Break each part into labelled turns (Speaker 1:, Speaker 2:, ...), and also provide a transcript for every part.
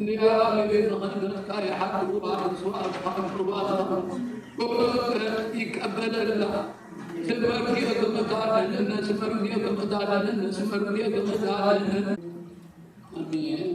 Speaker 1: يا بين غنمك يا حق قربان سؤال حق قربان يقبل الله سمرني كمدار الناس سمرني كمدار الناس سمرني كمدار آمين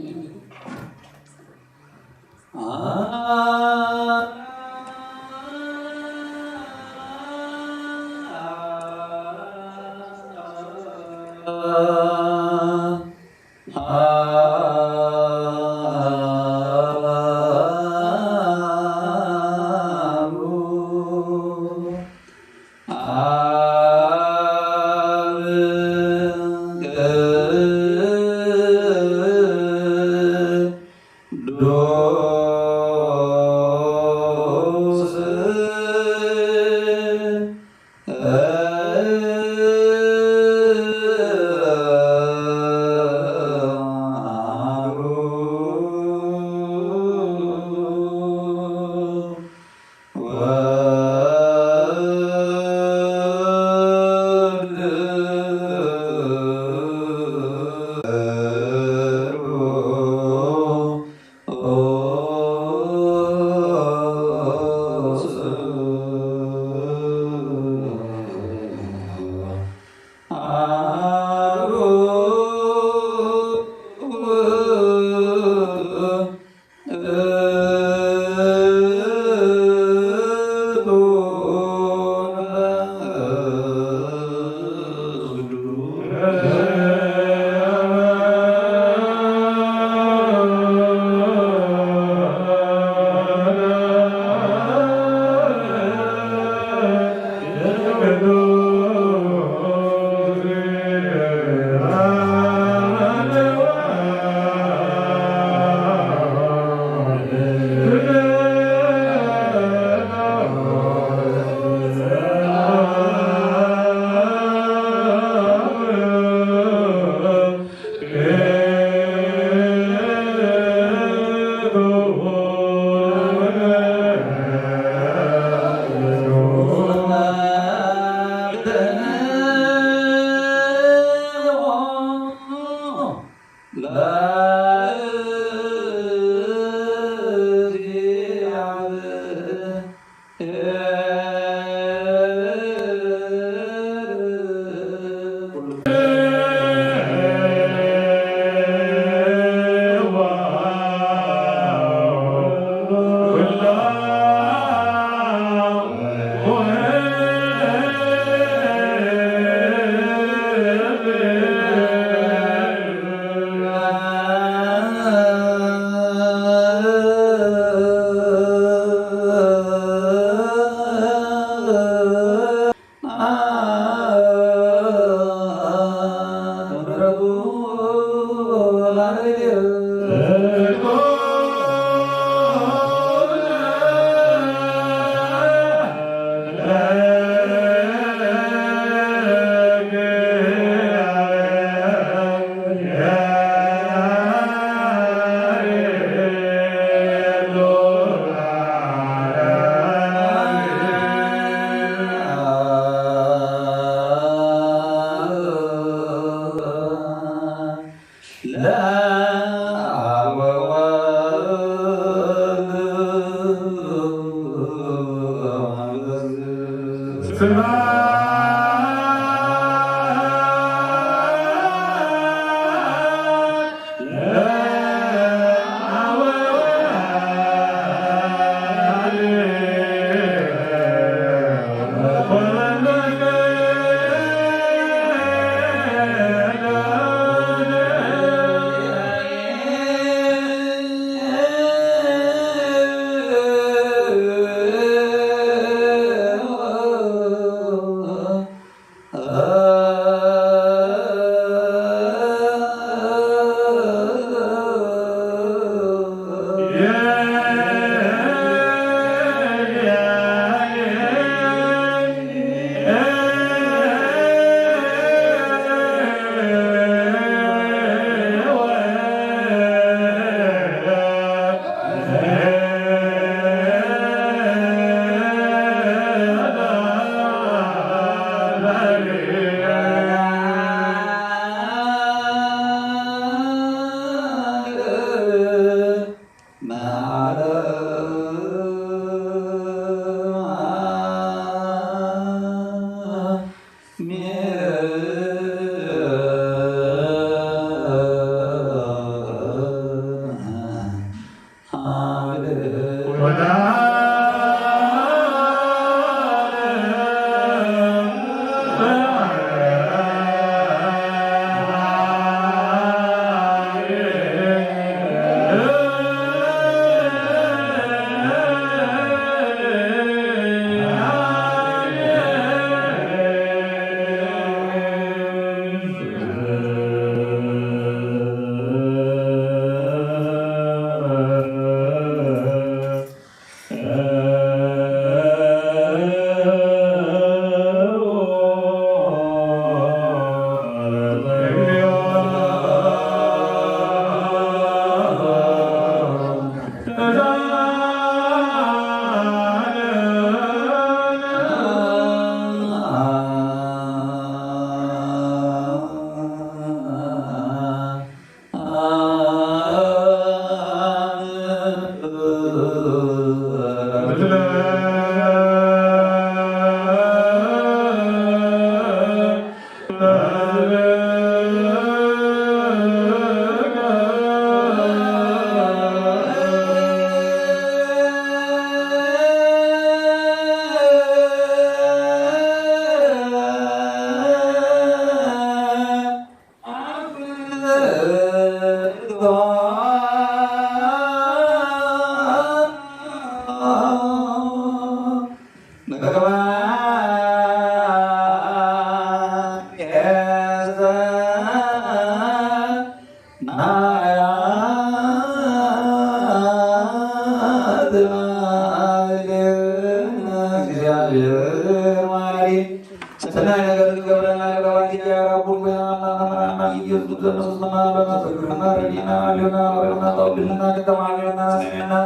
Speaker 2: Senang negara negara negara kita Rabu nama Yesus Kristus nama nama Rina Luna Rina Tobina kita Malina Nena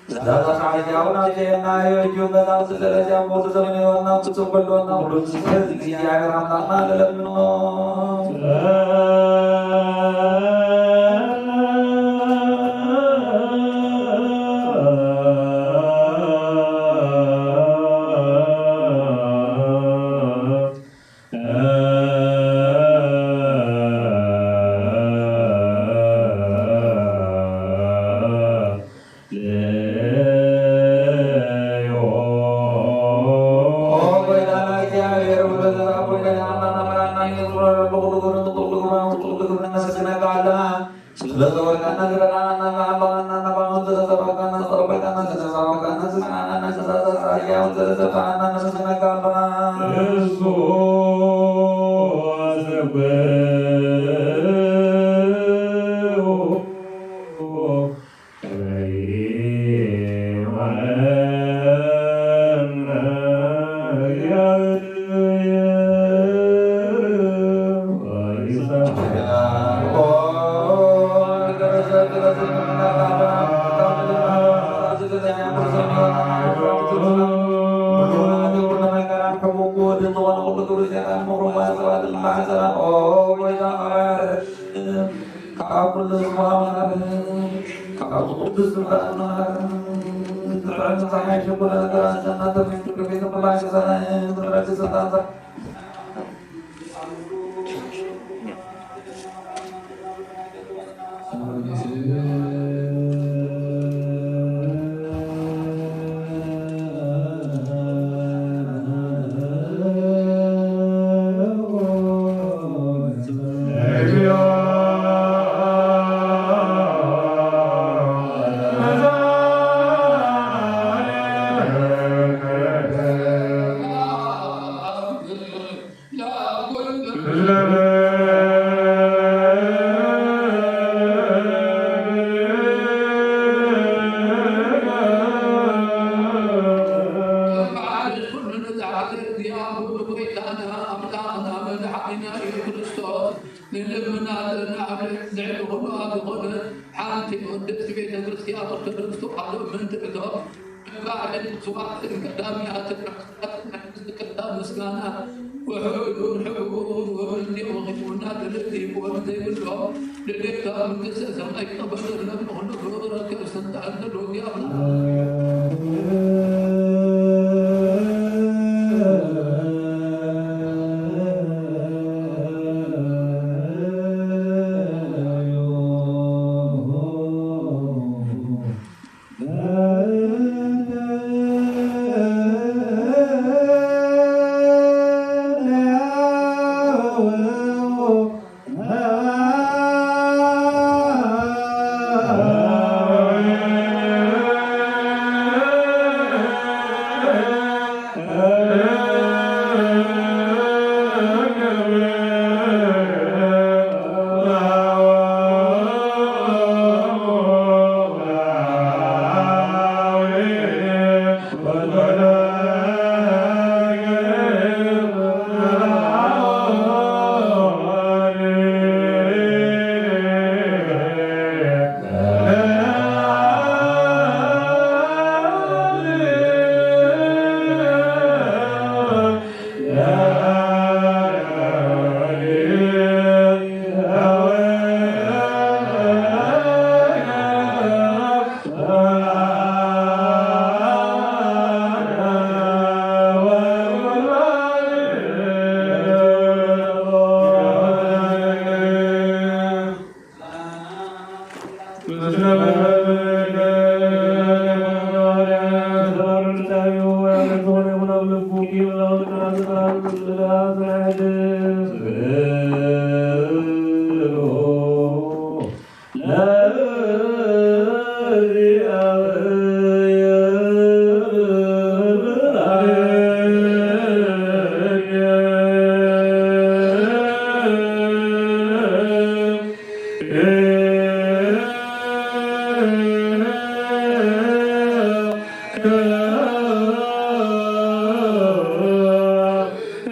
Speaker 2: Zada Sai Jauh Nasi Nayo juga tahu segala jamu segala ni warna super warna belum sih dia akan nama dalam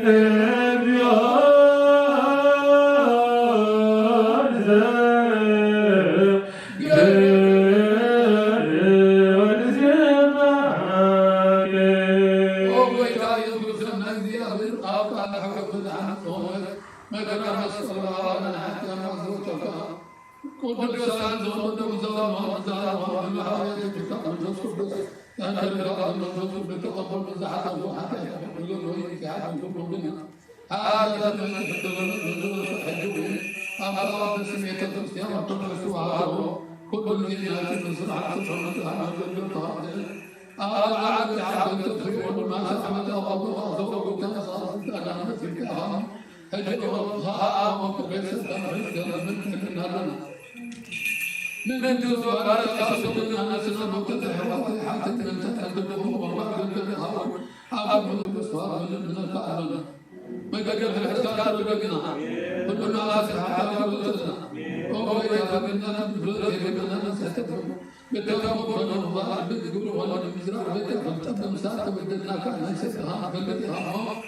Speaker 3: Yeah.
Speaker 1: ما كان الصلاة حتى مزوجك كل سنة زود وزاد وزاد ومحاولة تقبل جسد أنت القادر من جسد تقبل مزحته حتى يقول ويك حتى يقول بنا هذا من يحتضن من جسد حجوه أما بسمية الصيام كل سواه كل الناس من سرعة سرعة جل أعلى عبد التفريق ما سمعت الله وزوجك صارت أنا مثلك أجل الله وكبس من جزء ولا يقصد الناس المبتدع وحتى من تتقدمه وبعد الهوى أبو الصار من القائل ما قدر الحساب لقنا كل الناس حتى ولدنا وهو يتمنى بلده ستفهم بالتوبة الله بالذكر والمزرعة بالتقدم ساعة بدنا كان يسفها بالتها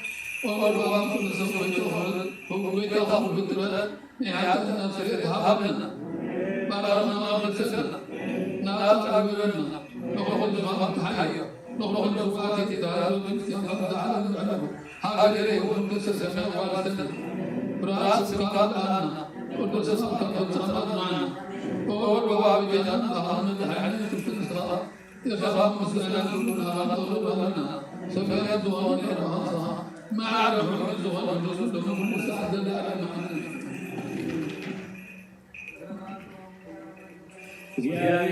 Speaker 1: والله كل سويته هو يتخاف بالدرجة حتى نصيرها لنا بارنا بالسنة ناطع لنا نخرج من حي نخرج فاتي دار الاستنقاذ على العلم هذا هو السنة والسنة راس قال لنا والسنة قد معنا والبواب جاءنا أهان الحين في الصلاة يخاف مسلنا كلنا طلبنا سمعت ظهور راسها ما عرف الزهر الرسول من مساعدة على معنى يا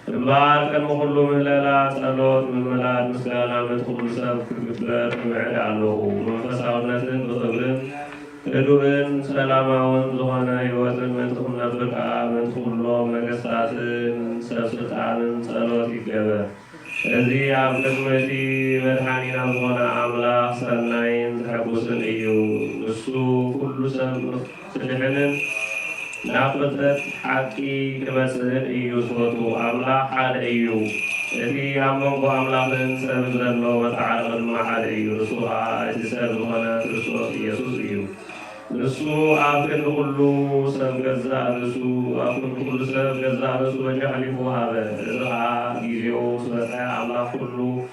Speaker 3: البعض كل مهللات صلوات من ملاد مسكانا من كل سبب كبير بعد عنه منفساونة بخبر كدوين سلاماون زوانا يوتن من تخمنا بركة من كل مجسات سلسلتان صلوات كبير الذي عبد المتي مرحانينا زوانا عملا سنين تحبسن إيو نسو كل سبب سلحنن نافذت حقي كمسل إيو صوتو أملا حال إيو الذي يعمل أملا من سبب ذنبه وتعالى مع حال إيو رسولها اتساب هنا رسول يسوس إيو رسول أفن كله سبب جزاء رسول أفن كل سبب جزاء رسول وجعله هذا رزقها يجيو سبسا أملا كله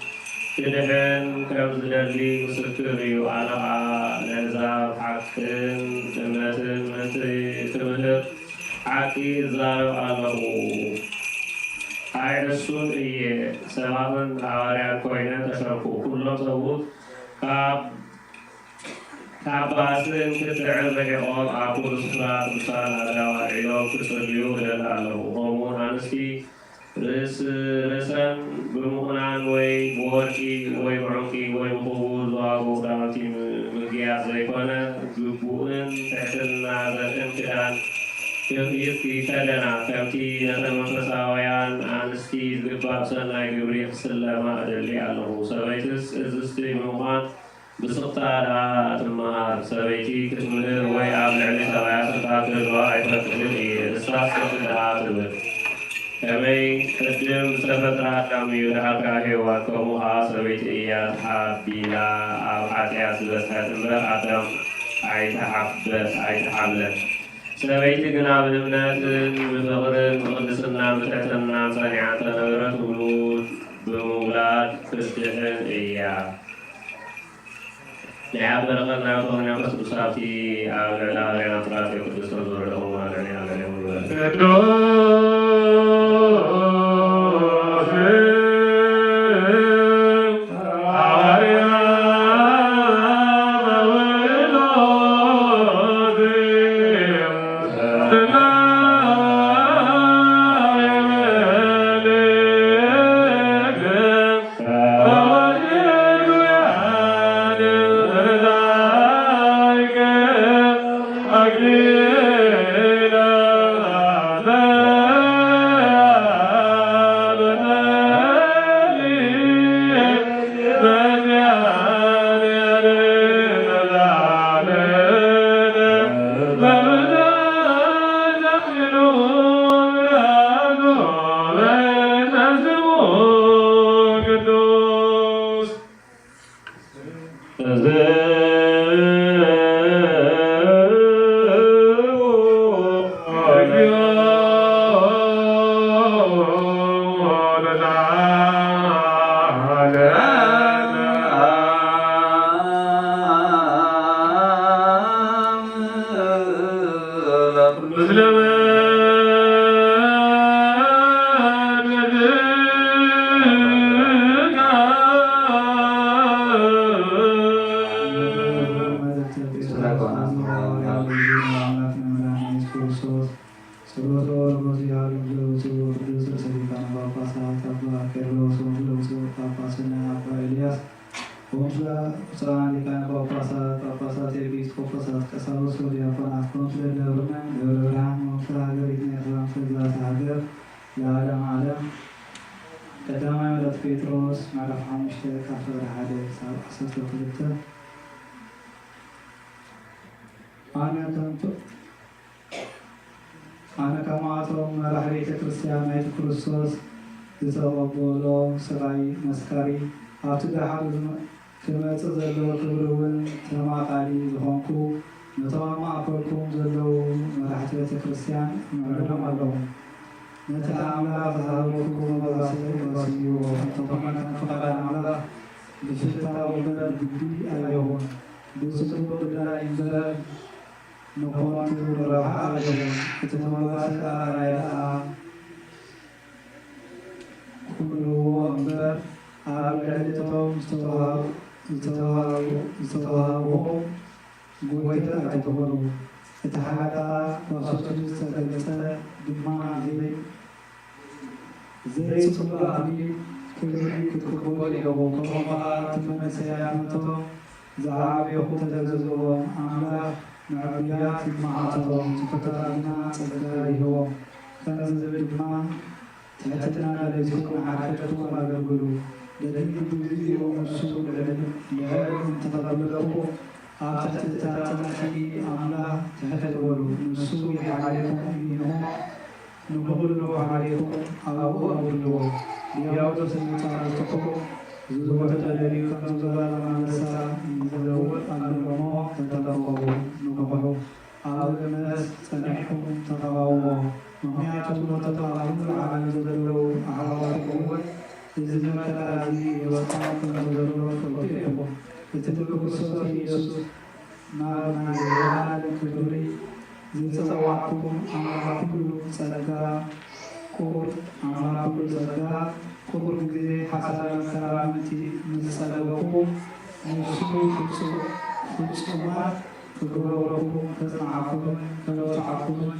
Speaker 3: كدهن كمزلالي مسكريو أنا نزاب حقن تمثل تمهر حقي زارو أنه هاي رسول إيه سلامن عاريا كوينة تشرفو كلهم سبوت كاباسن كتعل رجعون أقول سفرات بسان على وعيو كسرليو للعلو هومون هانسكي رسان بمهنان وي بوركي وي برونكي وي مخوض واغو دامتي مجيات زيكونا جبوهن تحتلنا ذاتن كدان يبكي تلنا كمتي نتمن فساويان آنستي زقباب سناي قبريق سلما أدلي على سويتس إزستي مهان بسقطارا تمهار سويتي كتمهر وي عبل علي سويات تاكل واعي فتلي رساس تقلها تبر كمي تجم سفترة كمي لحقا هوا كمها سويتي إياد حابيلا أو حاتيا سبسها تنبر عدم عيد حبس عيد حملت سويتي قناب الابنات بفغر مقدسنا بتحتنا صنيعة نغرة ولود بمولاد فستحن إياه نعم برغنا وطغنا قصد صافي أو لعلا علينا طرافي قدس نظر لهم علينا علينا
Speaker 4: Seluruh orang masih hari itu, seluruh produser saya di tanah bapak saat apa ቀዳማዊ ወለት ጴጥሮስ ምዕራፍ 5 ካፍር 1 12 አነ ከማቶም መራሒ ቤተ ክርስቲያን ናይቲ ክርስቶስ ዝተቐበሎ ሰብኣይ መስካሪ ኣብቲ ድሓር ክመፅእ ዘለዎ ክብሪ እውን ተማኻሪ ዝኾንኩ ነቶም ማእከልኩም ዘለዉ መራሕቲ ቤተ ክርስቲያን ንዕሎም ኣለኹ። ነቲ ኣምላኽ ዝሃበኩም መባስለይ ወሲዩ እንተኾነ ፍቓድ ኣምላኽ ብሽታዊ እምበር ግዲ ኣይኹን ብፅቡቅ ጉዳይ እምበር ንኾንቱ ረብሓ ኣለኹም። እቲ መባስል ኣራይ ደኣ ኩልዎ እምበር ኣብ ልዕሊ እቶም ዝተዋህቦም ጎይታ ኣይትኾኑ። እቲ ሓደ ዋሶቱ ዝተገለፀ ድማ ዘይፅቡቅ ኣቢል ክብሪ ክትቅበሉ ኢኹም። ከምኡ ከዓ እቲ መንእሰያነቶም ዝዓበየኹ ተገንዘብዎም። ኣምላኽ ንዕብያት ይመዓተሎም፣ ዝፈተና ግና ፀጋ ይህቦም። ከምዚ ዝብል ድማ ትሕትና ለዚኩም ንሓድሕድኩም ኣገልግሉ። ደሊል ብግዚኡ ንሱ ልዕል እንተቐበለኩም ኣብ ትሕቲ እታ ፀናሒ ኣምላኽ ትሕት በሉ። ንሱ ይሓልየኩም ኢኹም ንኩሉ ሓልየኩም ኣብኡ ኣውድልዎ። ዲያብሎስ ንፃረትኩም ዝወተ ደልዩ ከም ዝገበረ አንበሳ ይዘውር ኣሎ እሞ ተጠንቀቁ ንቁሑ። ኣብ እምነት ጸኒሕኩም ተቃወሙ። ምክንያቱም ነቶም ኣብ ዓለም ዘለዉ ኣሕዋትኩም እውን እዚ መከራ እዚ የበፅሐኩም ዘሎ ትፈልጡ ኢኹም። እቲ ብክርስቶስ ኢየሱስ ናብ ናይ ዘለዓለም ክብሪ ዝፀዋዕኩም ኣምላኽ ኩሉ ጸጋ ቁሩብ ጊዜ ሓሳብ መከራምቲ ምዝጸለበኩም ንሱ ፍጹማት ክገብረኩም ከጽንዓኩምን ከበጽዓኩምን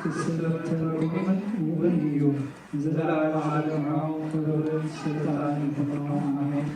Speaker 4: ክስረተረኩምን እውን እዩ። ዘለዓለም ዓለም ክብርን ስልጣን ይኹን። አሜን።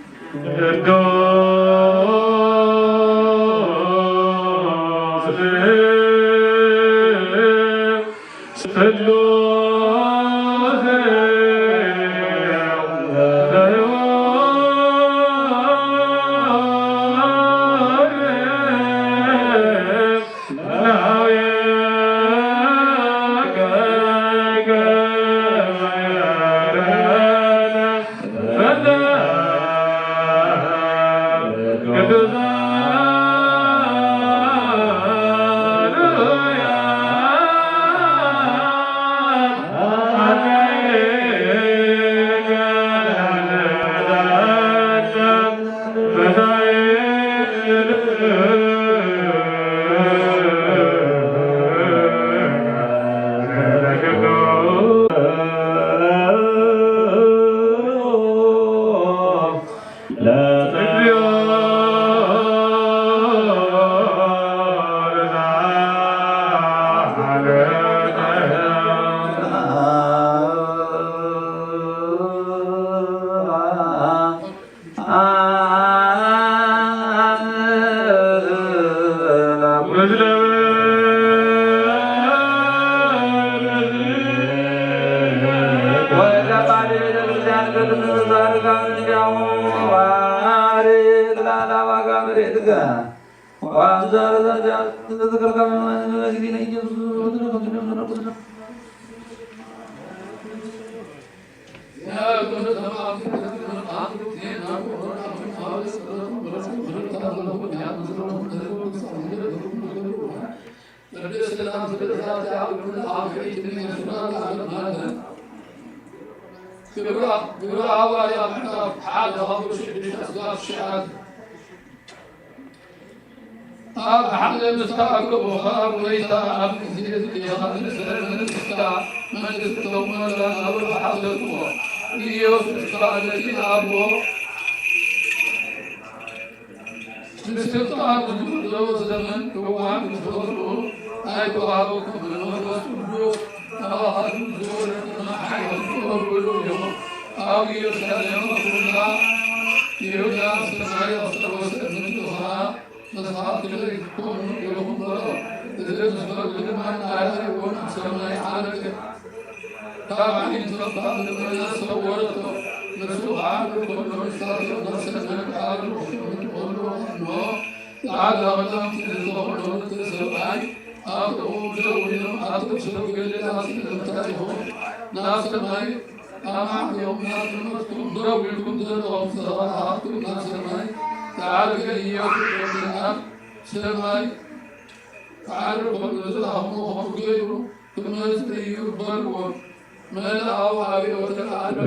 Speaker 1: أب حمل مستعك بخار ليس أب من استوى لا أب حمله يوسف الذين أبوه باستطاعة ذو زمن توام ذوره أي توابكم من ورسوله أهل ذور محي ذوره أو يسلم الله يوجد سمايا وسلمتها نصحات لكم يوم ضرر إذا نصحات لمن آخر ونسمى حالك كابعين تربى من صورته نسوء عامل كل مستقيم نفسه من عامل وحكمة قوله أنه تعالى ودام تنظر ونتسوعي أقوم جوهم أطلب سوق للناس تنتهيهم ناس ماي أمام يوم ناس مستقيم دويلكم ذرهم صراحاتكم ناس ماي تعالى إياكم بالنار سماي تعالى كل نزلهم وهم غيره ثم يستيقظون من الأوعى وتعالى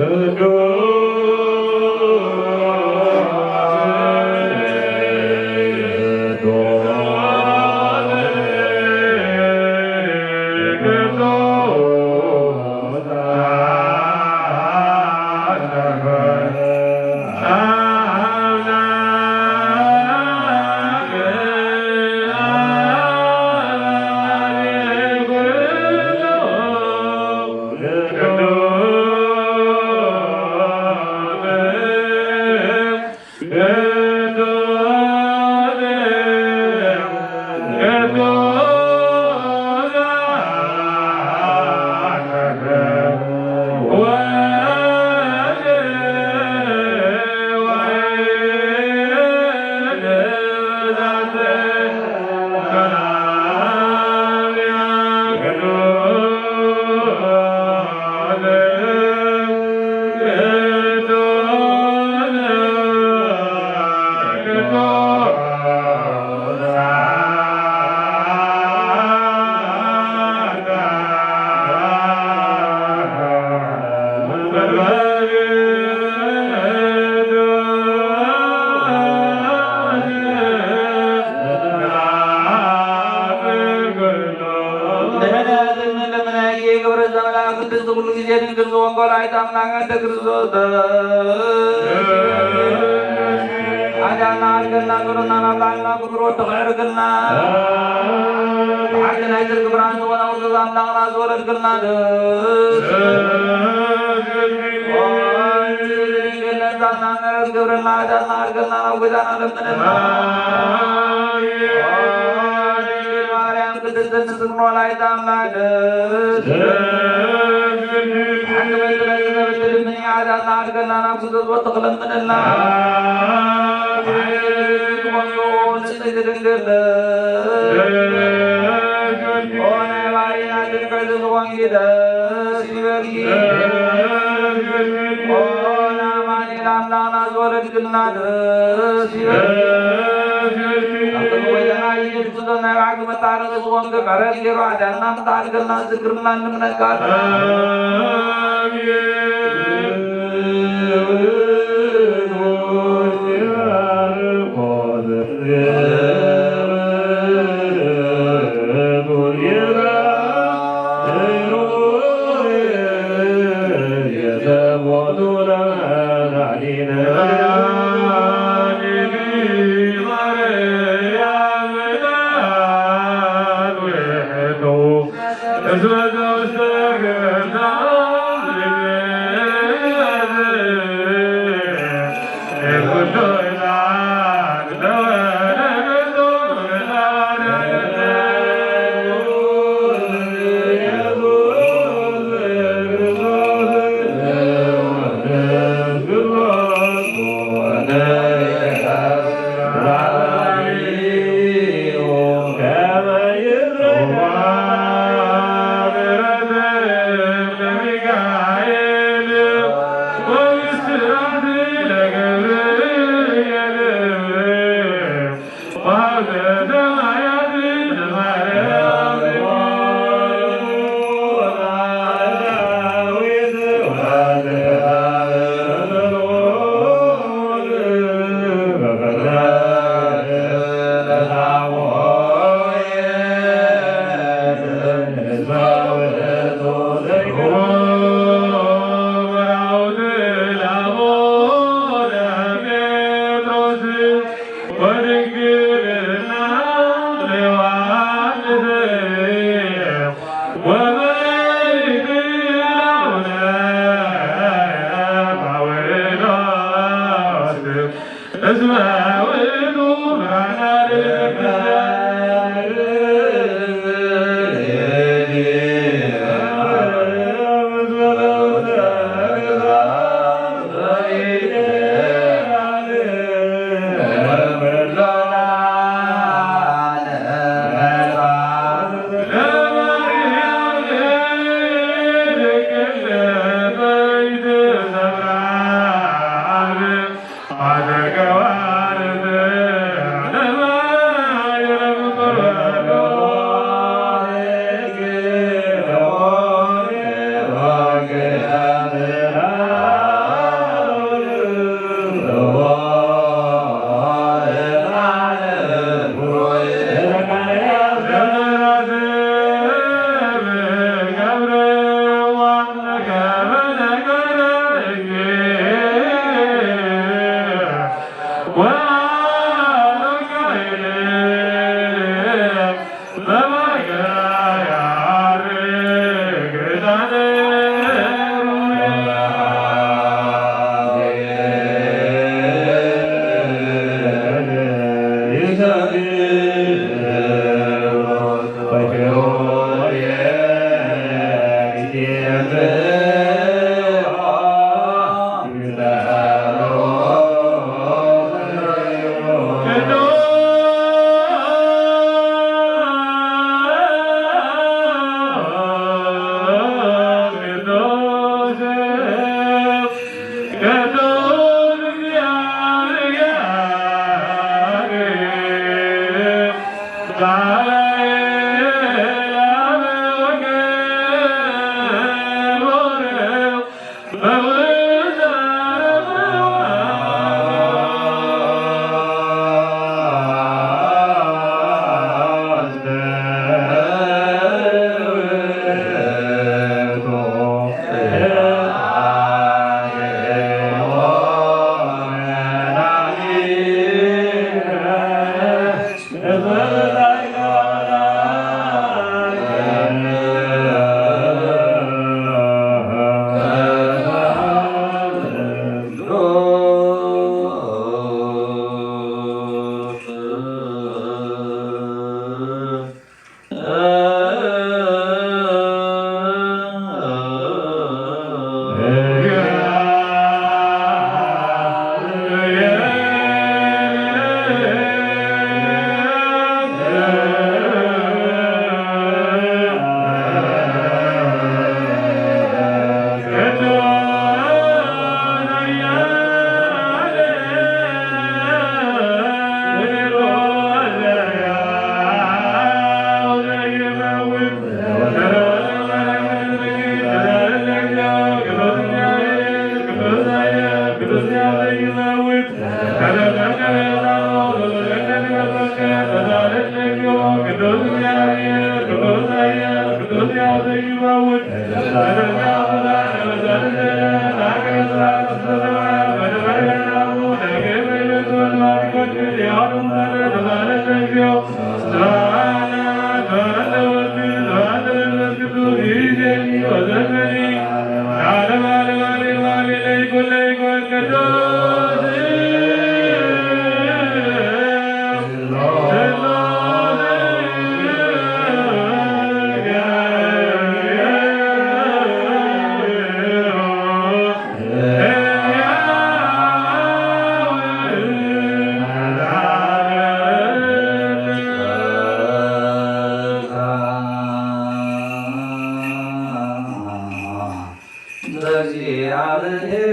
Speaker 2: እግዚአብሔር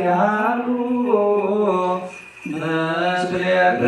Speaker 2: ያሉ ምስሌከ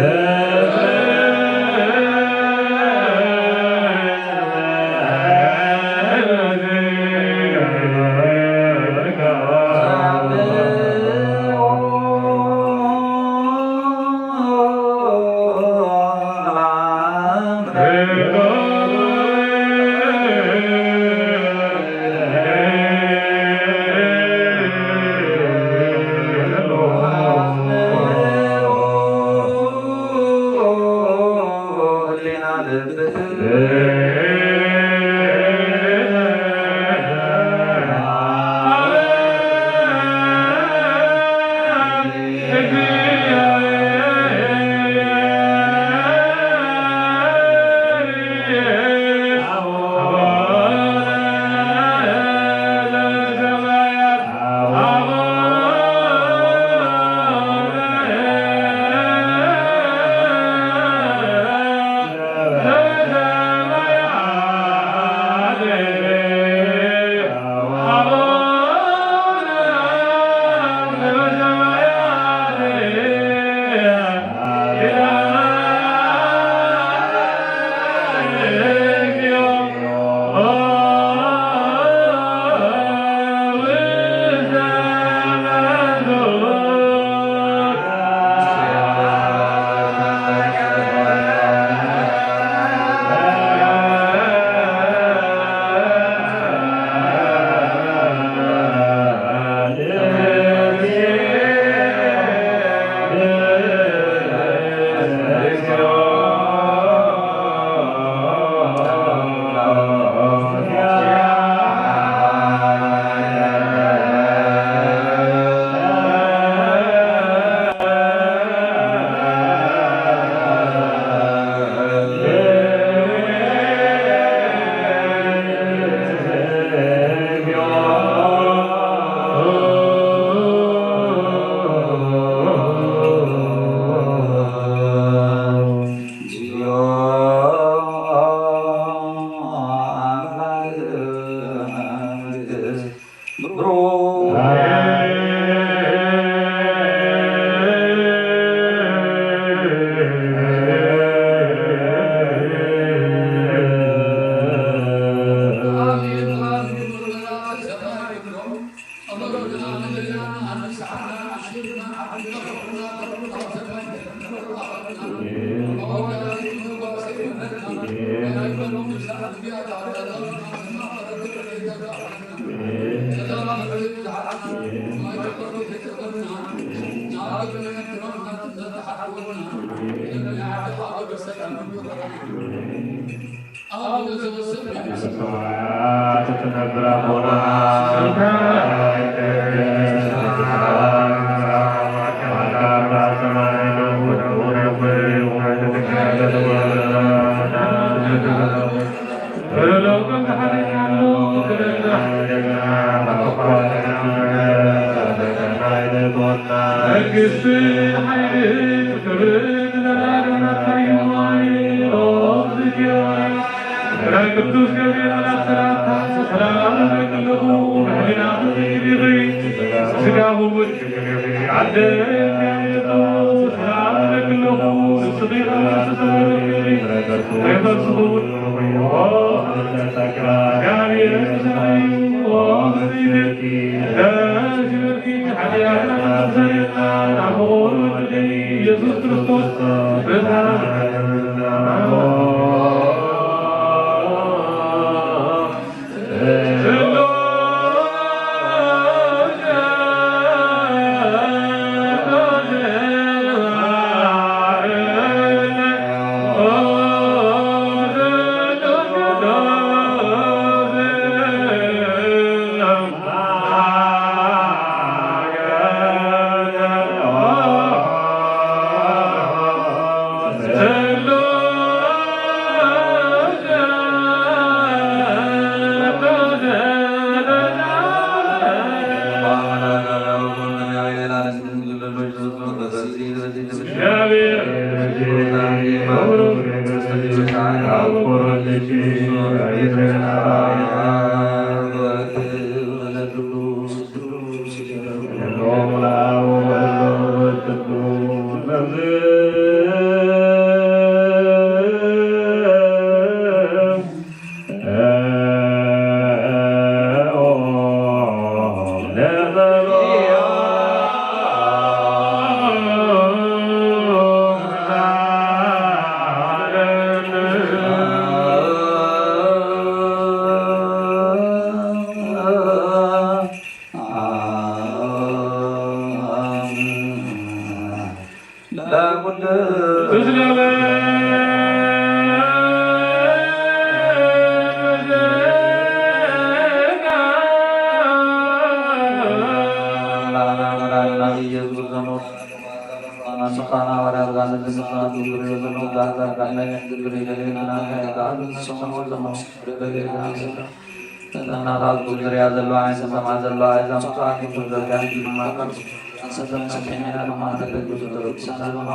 Speaker 2: Sukana Varagana Sukana Guru Gata Kana Guru Gana Gata Sama Sama Tanah Guru Azalwa Sama Azalwa Sama Guru Gani Makan Sadam Sakina Mata Guru Sadam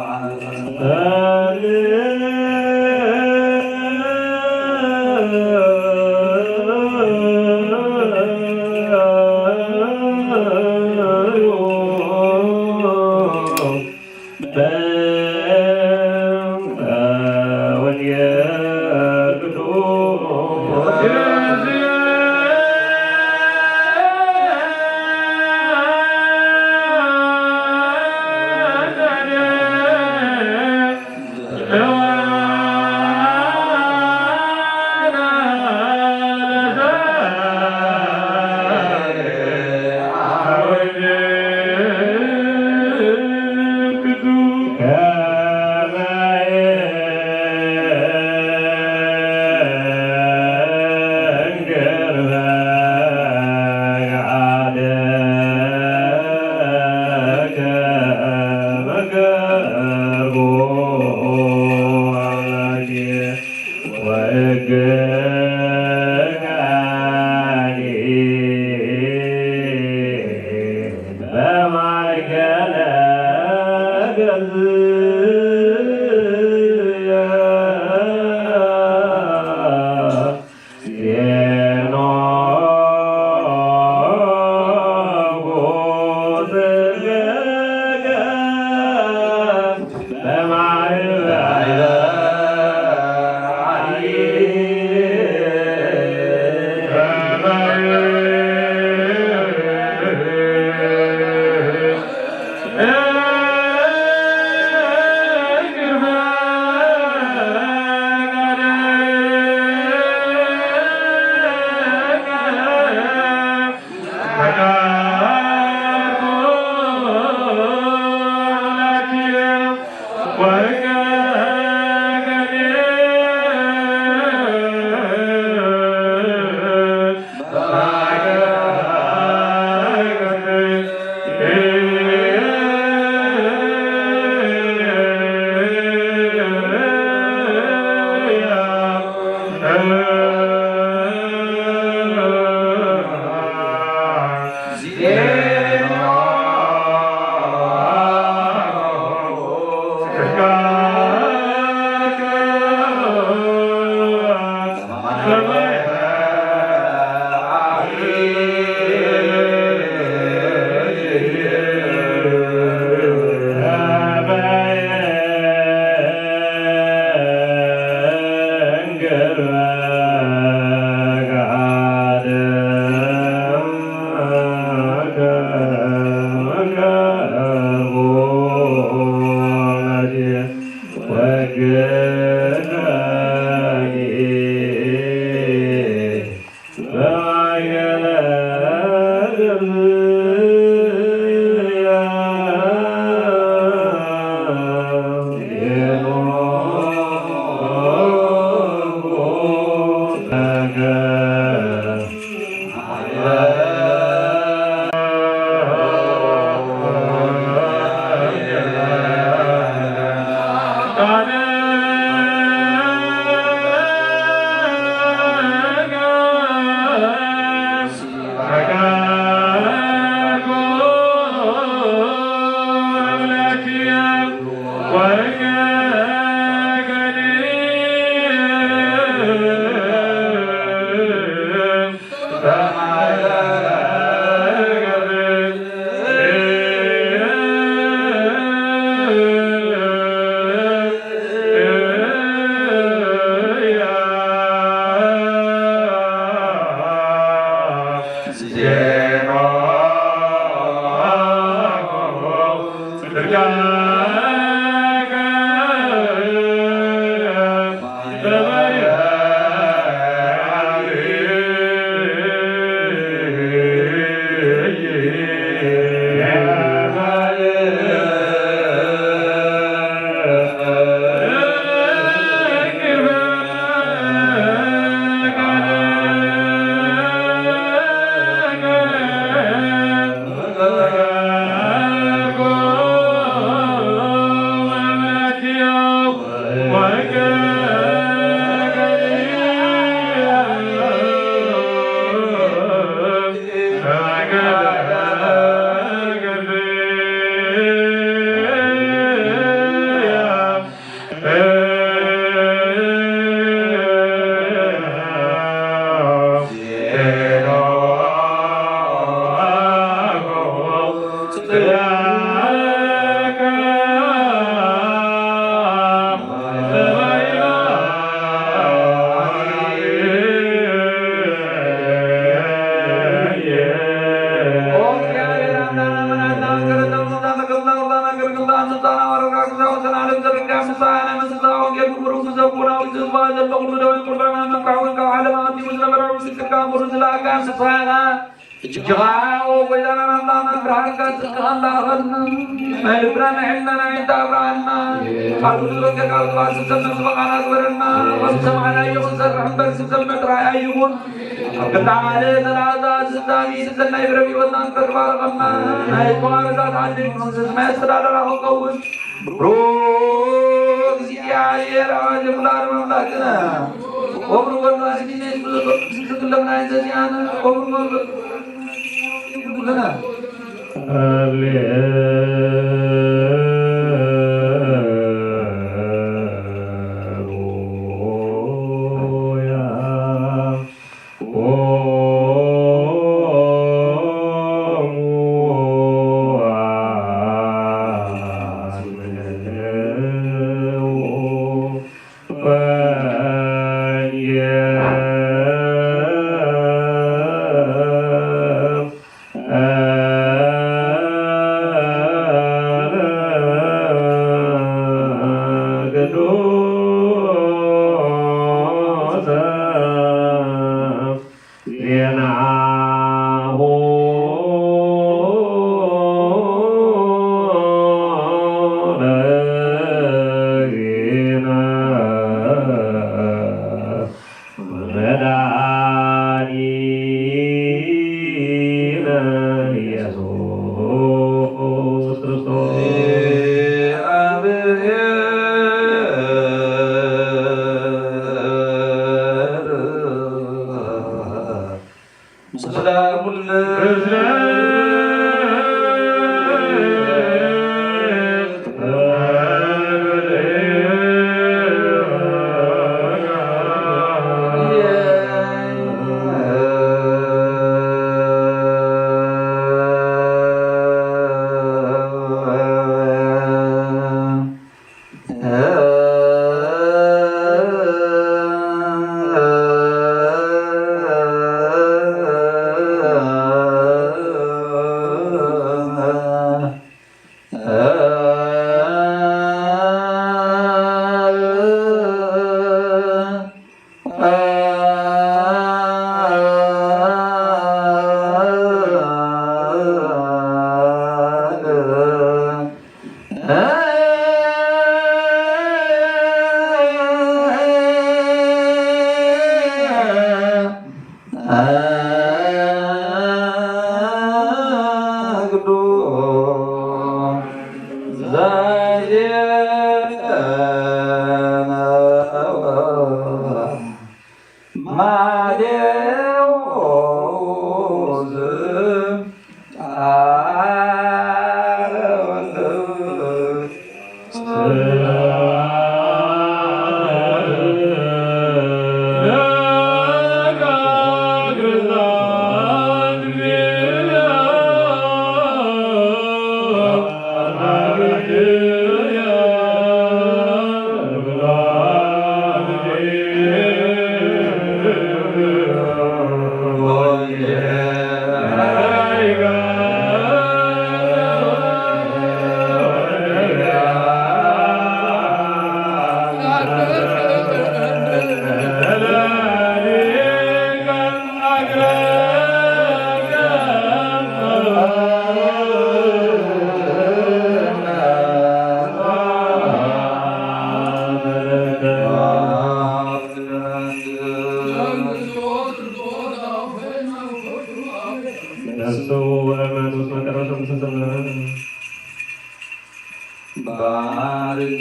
Speaker 2: Bari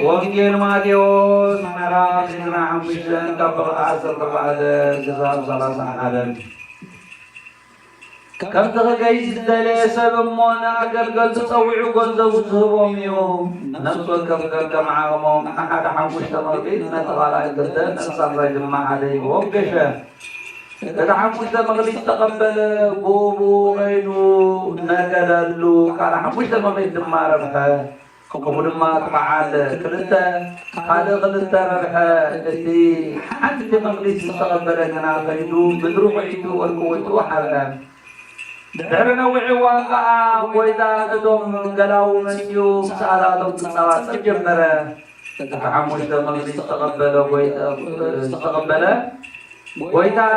Speaker 2: ወንጌል ማቴዎስ ምዕራፍ 25 ከቁጥር 10 بعد 30 كم تغيز دليل سبب مونا قلقل تصوع قنزو تهبوميو نفسه كم عامهم أحد حموش تمغلين نتغالى قدن نصر جمع عليه وقشة حموش تمغلين تقبل بوبو غينو نقللو كان حموش تمغلين دمع ربحة قبل ما تفعل كلتا هذا غلطة ربحة اللي حد تمغلين تقبل أنا غينو بدروح عيدو والقوة وحرام درنا وعواقع وإذا قدوم قلاو من يوم سألاتهم تصارات تجمرة حموش دمغلي استقبله وإذا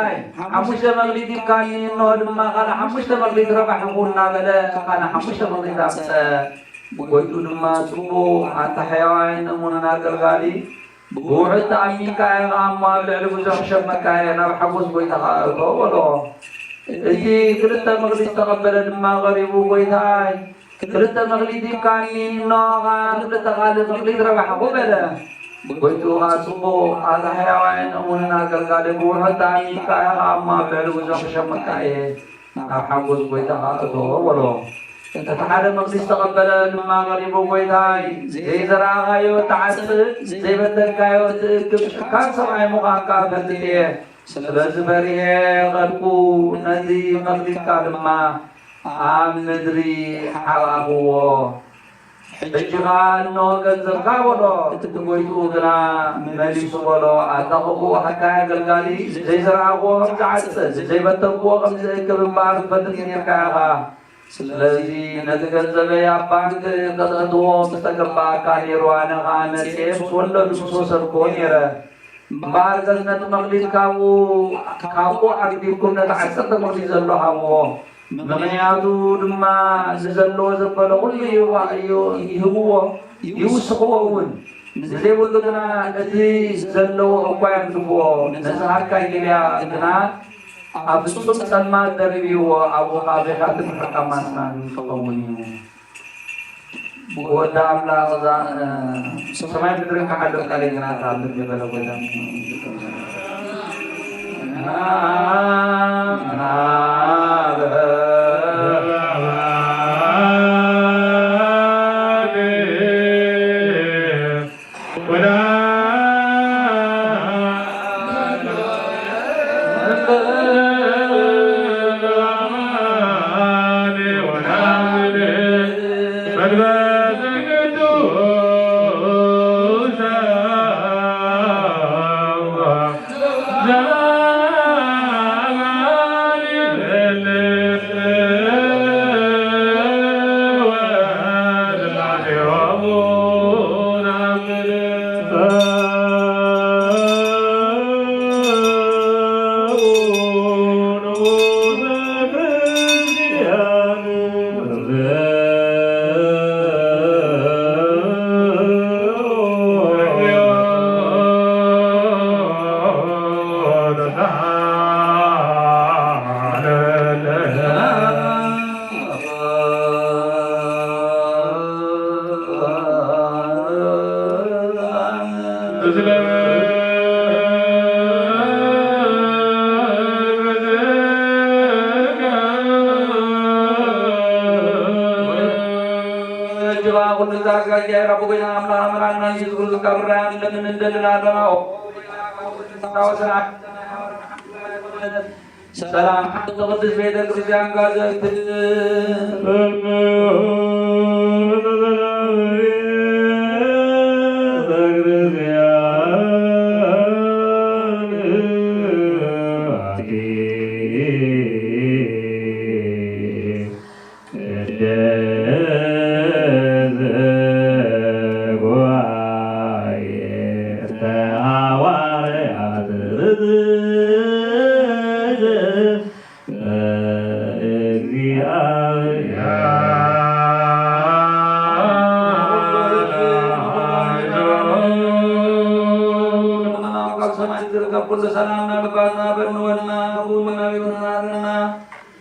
Speaker 2: حموش دمغلي دي كان إنه لما قال حموش دمغلي ربح قولنا بلا كان حموش دمغلي دابسة وإذا لما سبو حتى حيوان أموننا قلقالي بوحد أميكا يغاما لعلم زخشب مكايا نبحبوس وإذا قالوا ولو إذا كلتا مغلي تقبل لما غريبو بيتاي كلتا مغلي دي كاني نوغا كلتا غالي مغلي ربح قبلا بيتو غاسبو هذا حيوان أموننا قلقالبو حتى عميكا يغاما بلو زخشب مكايا نبحبوس بيتا غالبو ولو تتحدى مغلي تقبل لما غريبو بيتاي زي زراغايو تعسل زي بدلكايو كان سمعي مغاكا بلتيه سلازبريه غرقو نذي مغلي كالما عام ندري حرابو اجغال نو غنزب كاولو تتقويتو غنا مليسو ولو اتقو حكاية قلقالي زي زرعو غمزعس زي بطنقو غمزي كبنبار فتنين يركاها سلازي نتغنزب يا بانك قطعتو مستقبا كالي روانا غانا كيف سولو بسوسو سرقون يرى بارغز نت مغلي كاو عبدكم نتحسن مغلي زلو حمو مغنياتو دما زلو زبلو كل يهبو يوسخوون زي ولدنا ادي زلو اقوام دبو نزهر كايليا دنا ابسط سلمان دربيو ابو قابخات محكماتنا فقومني Buat amla zan samay bidreng kahadok kali ngana tadur jebala bodam سلام تقدس بيتك رجعان قادت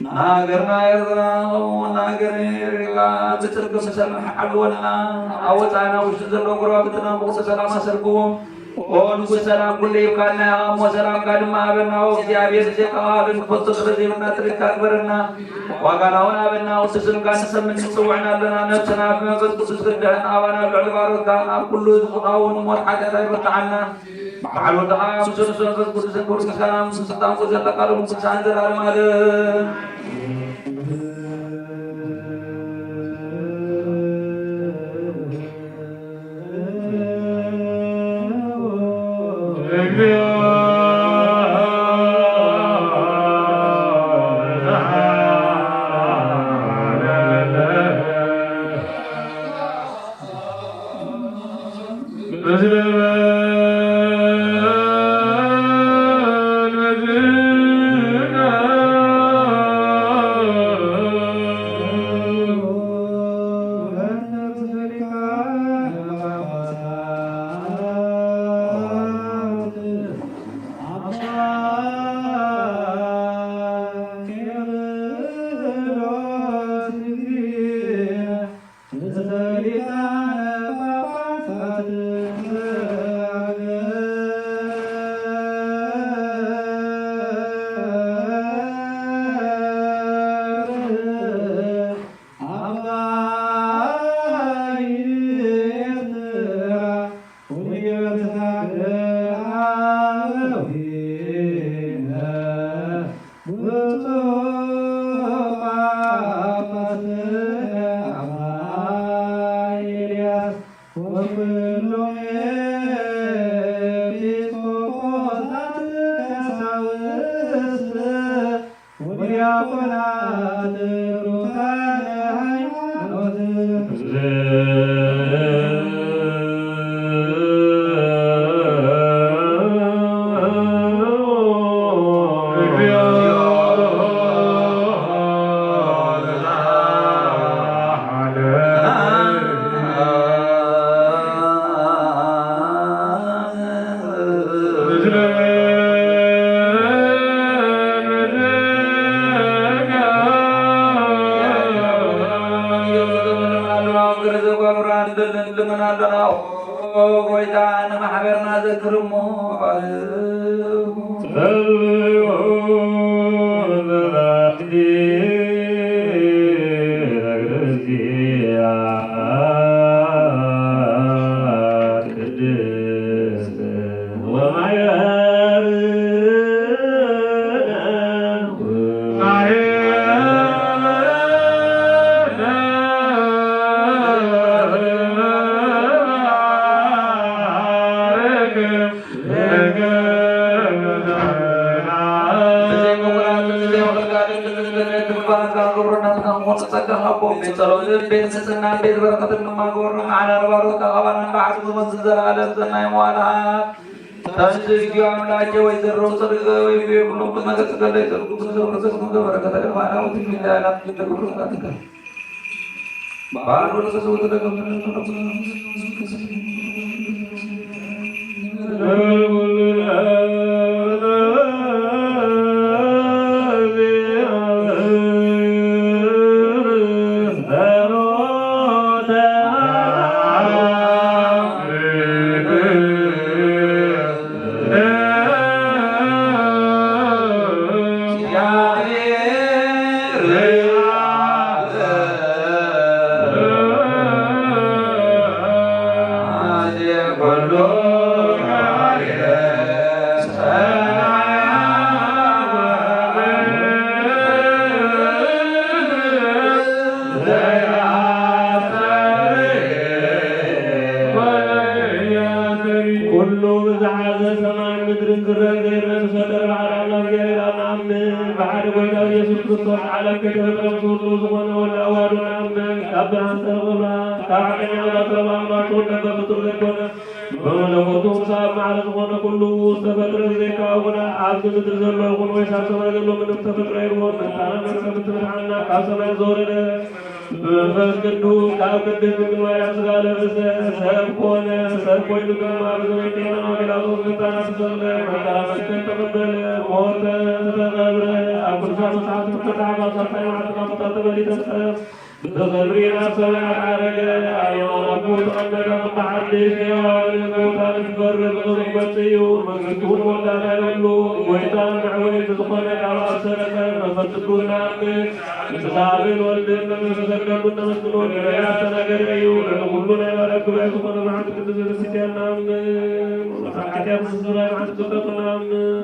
Speaker 2: ናገርና ኤርትራ ናገር ብትርግ ሰላም ሓልወና ኣወፃና ውሽጢ ዘለዎ ጉረባብትና ብቁፅሪ ሰላም ኣሰርክዎም ንጉስ ሰላም ኩሉ ይብካልና እሞ ሰላምካ ድማ ኣበና እግዚኣብሔር ዘይከባብን ክፈቱ ስለዘይብና ትርካ ክበረና ዋጋና እውን ኣበና ውስጥ ስምካ ንሰምን ንፅውዕና ኣለና ነብስና ብመንፈስ ቅዱስ ክድሕን ኣባና ልዕሊ ባሮትካ ኣብ ኩሉ ዝቁጣውን ሞት ሓጢአት ኣይበርትዓና በዓል ወድኻ ምስ መንፈስ ቅዱስን ክብሪ ምስጋና ምስ ስልጣን ቁድስ ተቃልሙ ቅዱሳን ዘላለም ኣለም
Speaker 3: መንፈስ ቅዱስ ካብ ቅድስት ድንግል ማርያም ሥጋ ለበሰ ሰብ ሆነ። ሰብ ኮይኑ ድማ በዘይጤና ጲላጦስ ስልጣን ተሰቅለ መከራ መስቀል ተቀበለ፣ ሞተ፣ ተቀብረ። ኣብ ቅዱሳት መጽሓፍት ተጻሕፈ አሰርታዊ መዓልትታት ተበሊተ በዘብሪና ሰማያት ዓረገ አብዮን አቡ ተቀመጠ መሐድሽ ሔዋን ሙታን ዝፈርድ ብቅርቡ መጽኡ መንግሥቱን ወላዳ ይሁሉ ወይታን መዕወይ ዝኾነ ቃል አሰረቀ መንፈስ ቅዱስ ናምን እንስሳብን ወልድን መንፈስ ቅዱስ ተመስግኖ ነቢያት ተናገረ እዩ ለሁሉ ናይ ባርያት ጉባኤ ዝኾነ መዓልቲ ቅዱስ ቤተክርስቲያን ናምን መጻሕፍት ምስራይ መዓልቲ ቅዱስ ናምን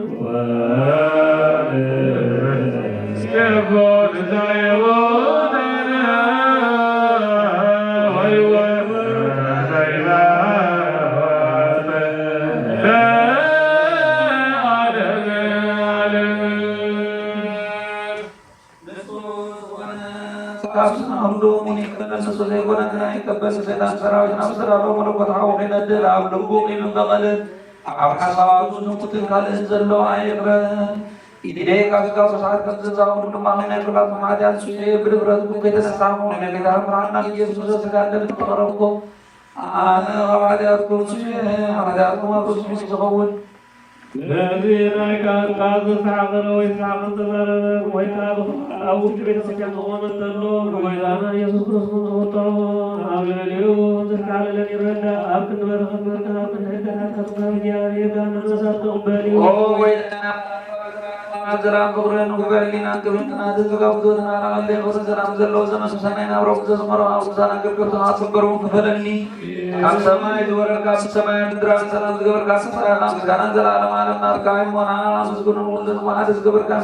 Speaker 3: زرام بقرن وبرلين كبرن هذا زغاب دون على الله ورزرام زلوا زمن سمعنا ورب زمرا أوزانا كبر تناس برون كفلني كم سماع دور كم سماع دران سلام دور كم سلام كان زلال مالم نار كايم ونا مسكون ولد ما هذا زغبر كم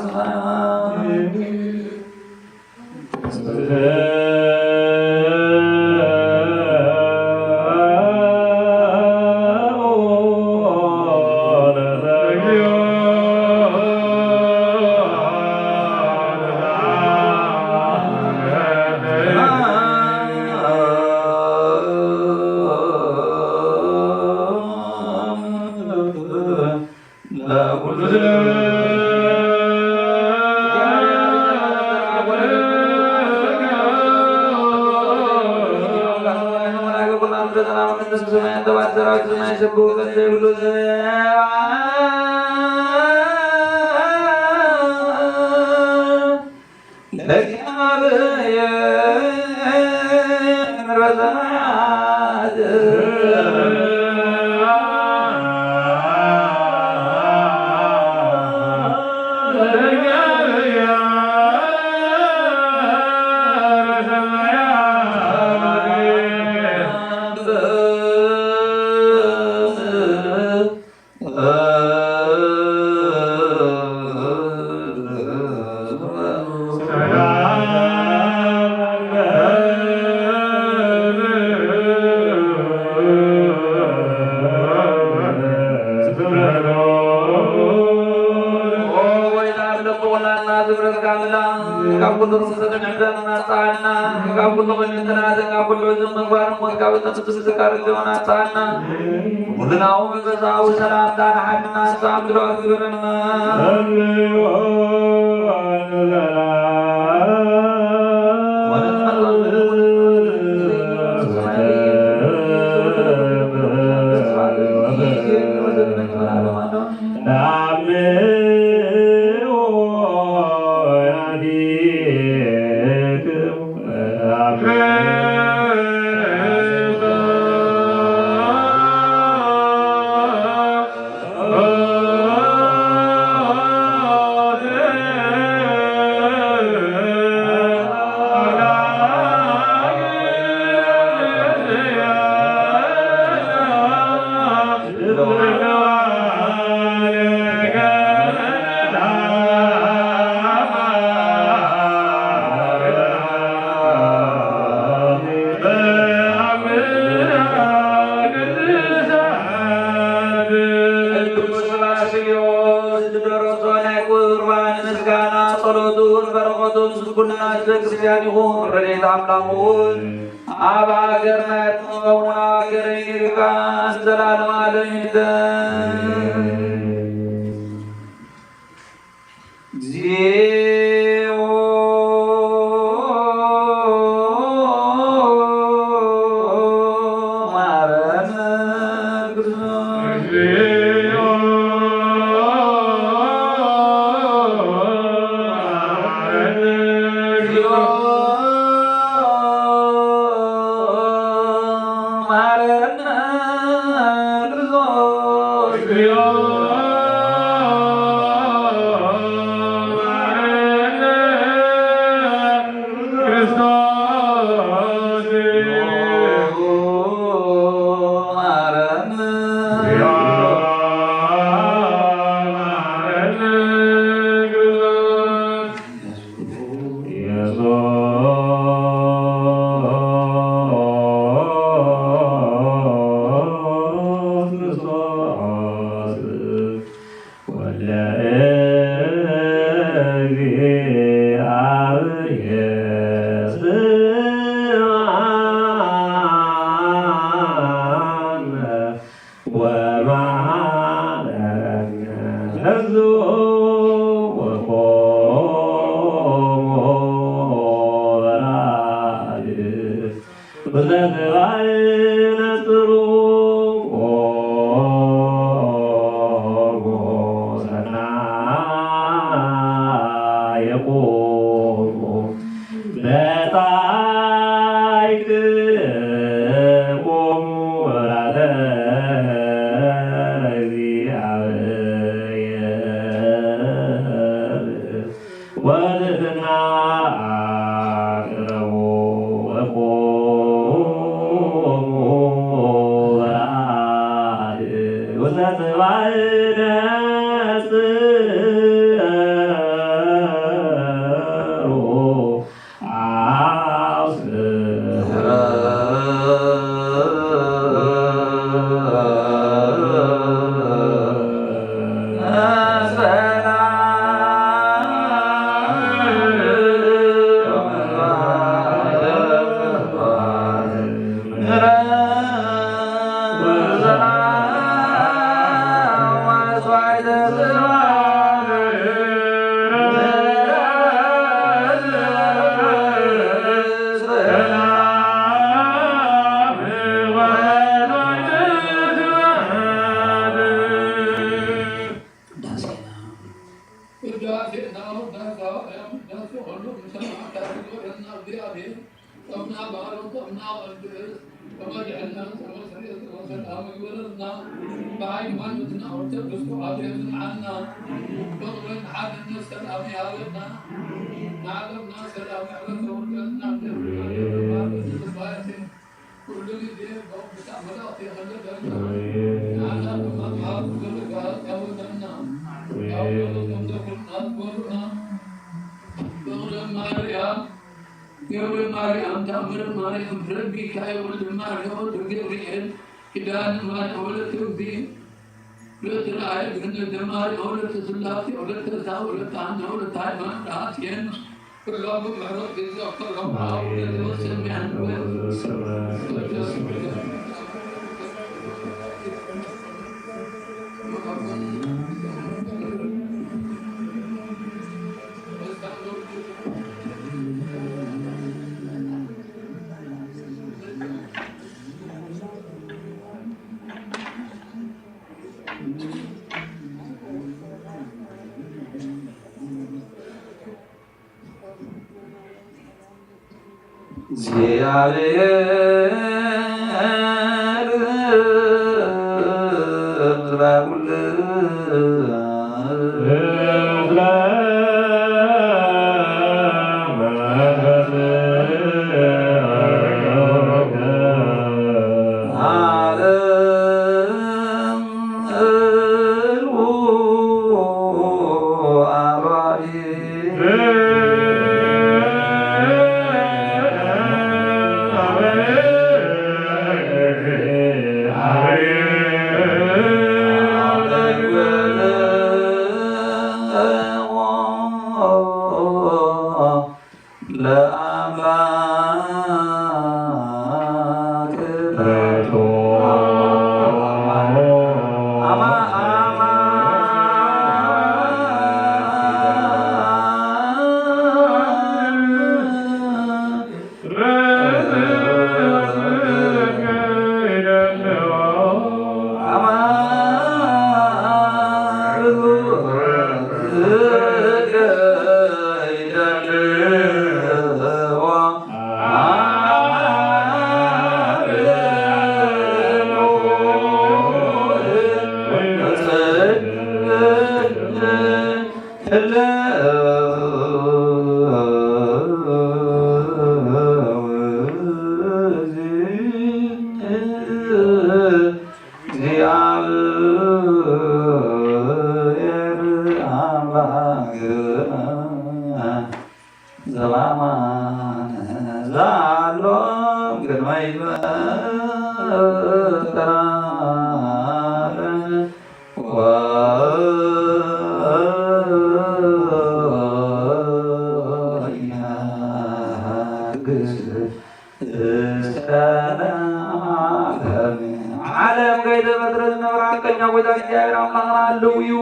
Speaker 2: ጎይታ እግዚአብሔር አምላክና አለውዩ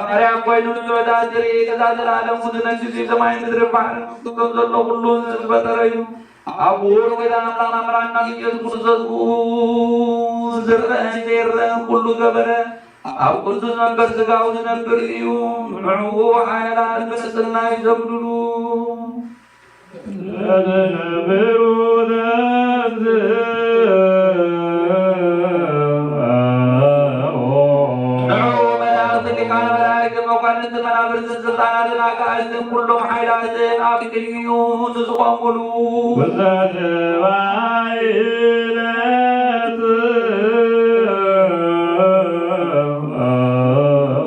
Speaker 2: ማርያም ኮይኑ ወዳድሪ ከዛዘር ዓለም ወደነዚህ ሰማይ ምድር ባህር ዘሎ ሁሉ ዝበጠረዩ አቡር ጎይታ አምላክና አምራና ኢየሱስ ክርስቶስ ዝርአንጀር ሁሉ ገበረ አብ ቅዱስ መንበር ስጋው ዝነብር እዩ ምዑ ሓያላት ብንጽሕና ይዘብድሉ
Speaker 3: ለዘነብሩ
Speaker 2: መኳንንት መናብርትን ስልጣናትን አጋእዝትን ኩሎም ሓይላትን ኣብ ቅድሚኡ ንዝቖሙሉ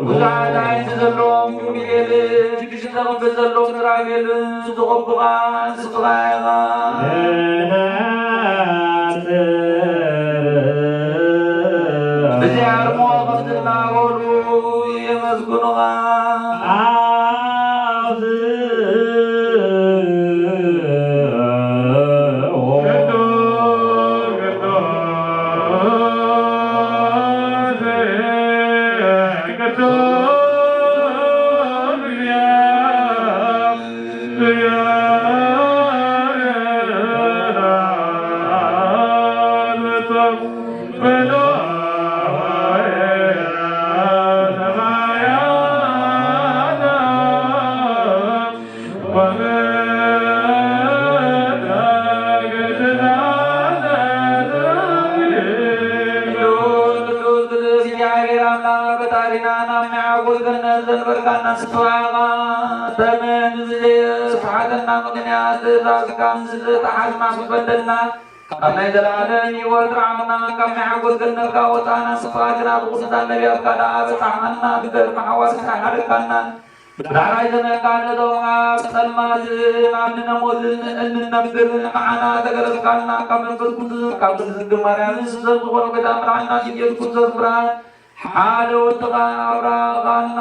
Speaker 2: ብዙሓት ዓይነት ዘለዎም ሚካኤልን ሽዱሽተ ክንፊ ዘለዎም ሱራፌልን ዝቐቡኻ ንስኻ ኢኻ ብዚኣርሞ ከምዝናበሉ የመስግኑኻ ተመን ዝሓዘና ምክንያት ዛዝካም ዝተሓዝና ክበደልና ካብ ናይ ዘለዓለም ሕይወት ራዕምና ካብ ናይ ሓጎስ ገነትካ ወፃእና ስፋትና ብቅዱሳን ነቢያትካ ደኣ በፃሕና ብገርሚ ሓዋርካ ሓደካና ብዳዕራይ ዘመንካ ነቶም ኣብ ፀልማትን ኣብ ንነሞትን እንነብር መዓና ተገለጽካልና ካብ መንፈስ ቅዱስ ካብ ቅድስት ድንግል ማርያም ሰብ ዝኾነ ጎይታ መድሓኒትና ኢየሱስ ክርስቶስ ብርሃን ሓደ ወድኻ ኣብራኻና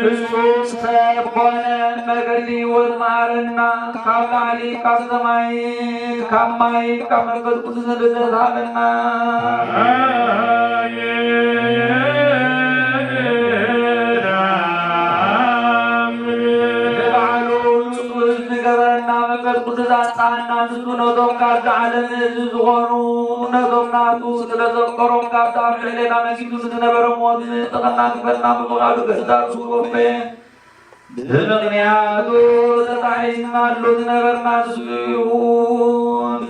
Speaker 2: እሱስ ሰብ ኮነ መገዲ ሕይወት መሃረና ካብ ላዕሊ ካብ ሰማይ ካብ ማይ ካብ መንፈስ ቅዱስ ልደት ሃበና ዛፃና ንሱ ነቶም ካብ ዓለም ዝኾኑ ነቶም ናቱ ስለዘከሮም ካብ ኣብ ልዕሌና መሲሉ ዝነበረ ሞት ጥቕና ክፈልና ብምቓሉ ገዛርሱ ኮፈ ብምክንያቱ ተጣሒስናሉ ዝነበርና ንሱ እዩ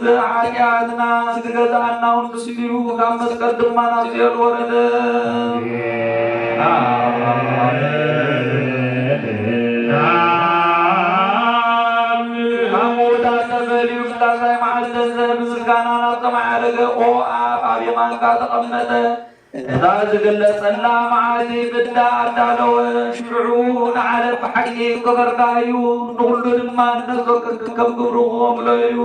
Speaker 2: ብሓጢኣትና ዝገዛእና እውን ንሱ እዩ ካብ መስቀል ድማ ናብ ሲኦል ወረደ ምስጋና ናብተማዓረገ ኦ ኣብ የማንካ ተቐመጠ እዛ ዝገለጸላ መዓልቲ ብዳ ኣዳለወ ሽዑ ንዓለም ብሓቂ ክበርካ እዩ ንኩሉ ድማ ነዘክር ከም ግብርዎም ለዩ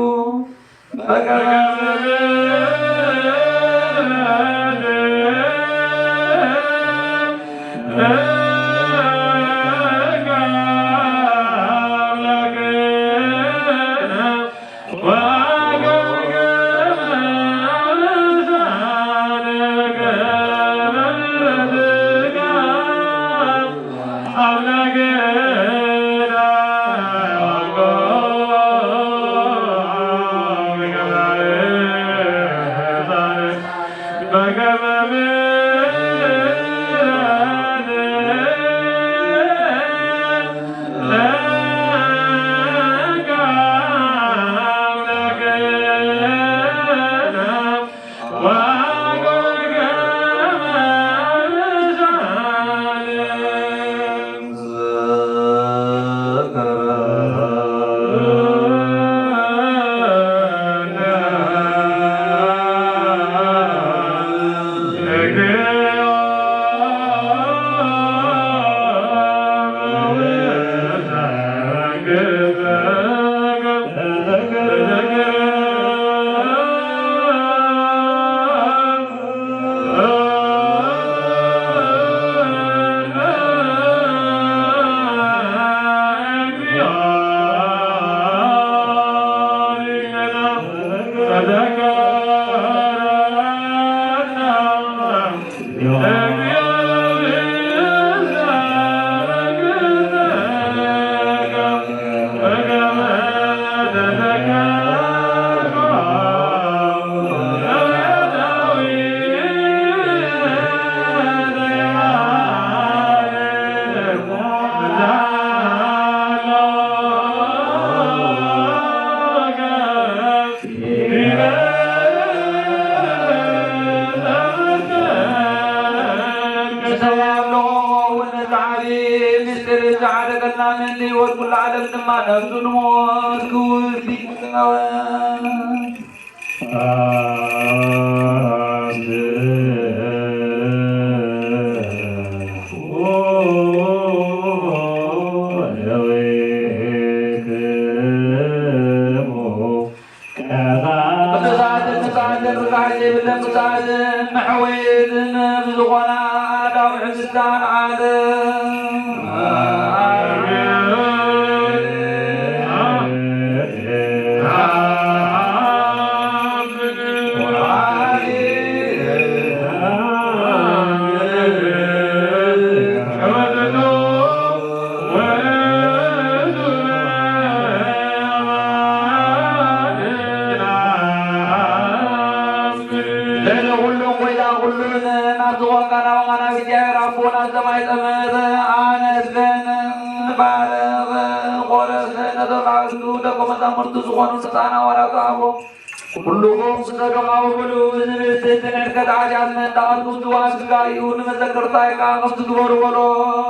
Speaker 2: كلهم صدقوا وبلوا زنت عجلنا تعالوا دواس قايون مذكر طايقا قصد دور ولو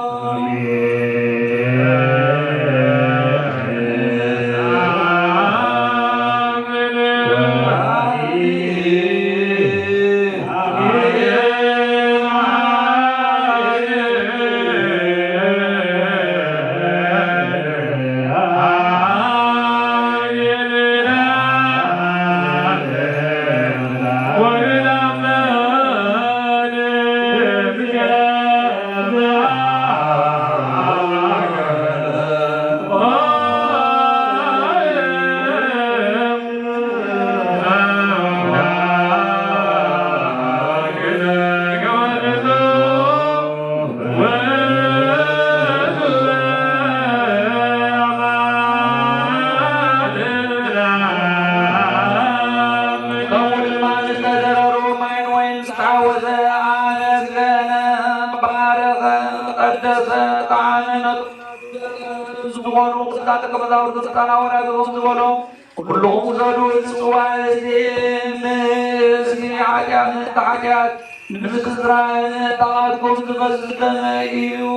Speaker 2: كلهم زادوا السواد مسكين عجاب تعجاب نمسران تعادكم تمسدنايو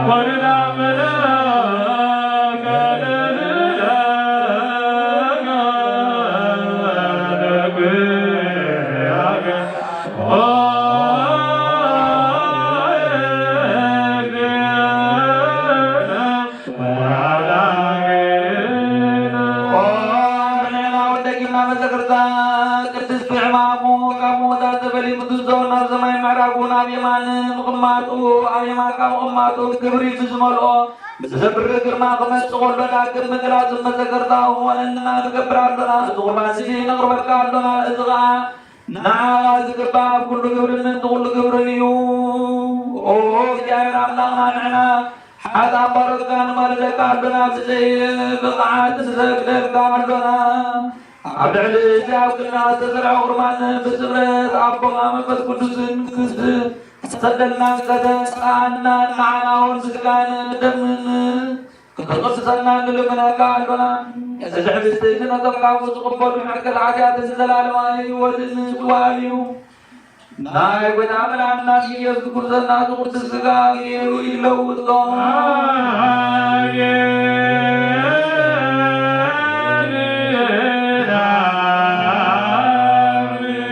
Speaker 2: What بزبر ግርማ ከመጽቆሎና ግን መግራት መዘከርታው ሆነና ተገብራለና ዙርማሲ ነግርበካለና እዝጋ ናዓ ዝግባ ኩሉ ግብርን ኩሉ ግብርንዩ ኦ እግዚአብሔር አምላክና حتى بركان مالك عبدنا بزي بقعات سكدك عبدنا عبد العزيز عبدنا تزرع غرمان بزبرت عبقا مفت قدسن كسد صدلنا كذا عنا معنا ونسكان دمن قصصنا نلمنا كعبدنا يزحف استيجنا تبقى وتقبل من حق العجات الزلال مالي ودن سواليو ناي بتعمل عنا يذكر ذنا تقول السقاي ويلو الضاي